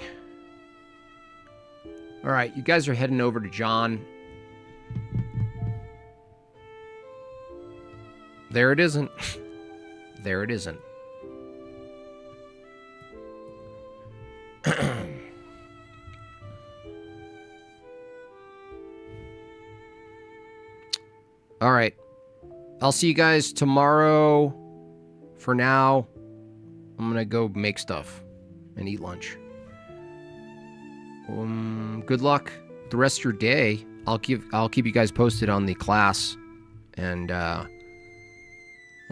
All right, you guys are heading over to John. There it isn't. There it isn't. All right. I'll see you guys tomorrow. For now, I'm going to go make stuff and eat lunch. Good luck the rest of your day. I'll keep you guys posted on the class, and I'll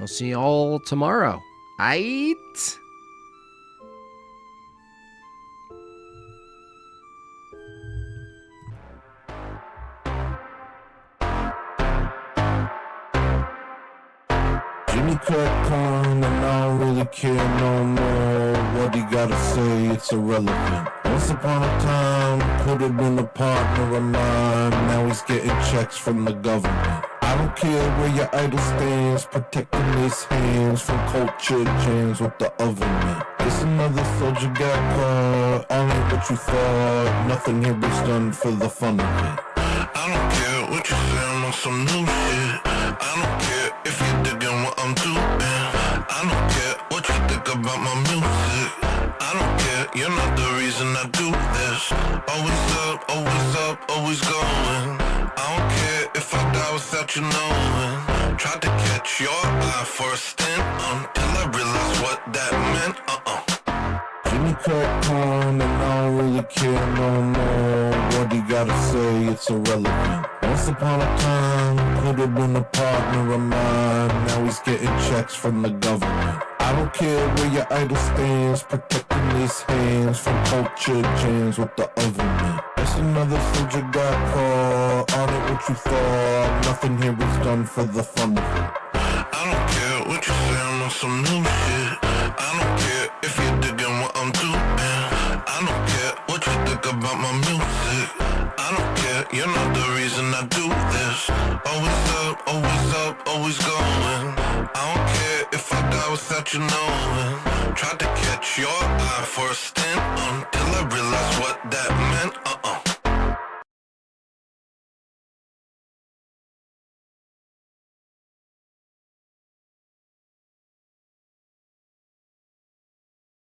see you all tomorrow. Aight? Jimmy crack corn and I don't really care no more. What he gotta say, it's irrelevant. Once upon a time, could have been a partner of mine. Now he's getting checks from the government. I I don't care where your idol stands, protecting his hands from culture jams with the oven. It's another soldier got caught, all ain't what you thought, nothing here is done for the fun of it. I don't care what you say, I'm on some new shit. I don't care if you're digging what I'm doing. I don't care what you think about my music. I don't care, you're not the reason I do this. Always up, always going. I don't care if I die without you knowing. Tried to catch your eye for a stint until I realized what that meant. Jimmy crack corn and I don't really care no more. What he gotta say, it's irrelevant. Once upon a time, could have been a partner of mine. Now he's getting checks from the government. I don't care where your idol stands, protecting his hands from culture jams with the oven. That's another soldier got caught, on it what you thought, nothing here is done for the fun of it. I don't care what you say, I'm on some new shit. I don't care if you're digging what I'm doing. I don't care what you think about my music. I don't care, you're not the reason I do this. Always going. I don't care if I die without you knowing. Tried to catch your eye for a stint until I realized what that meant.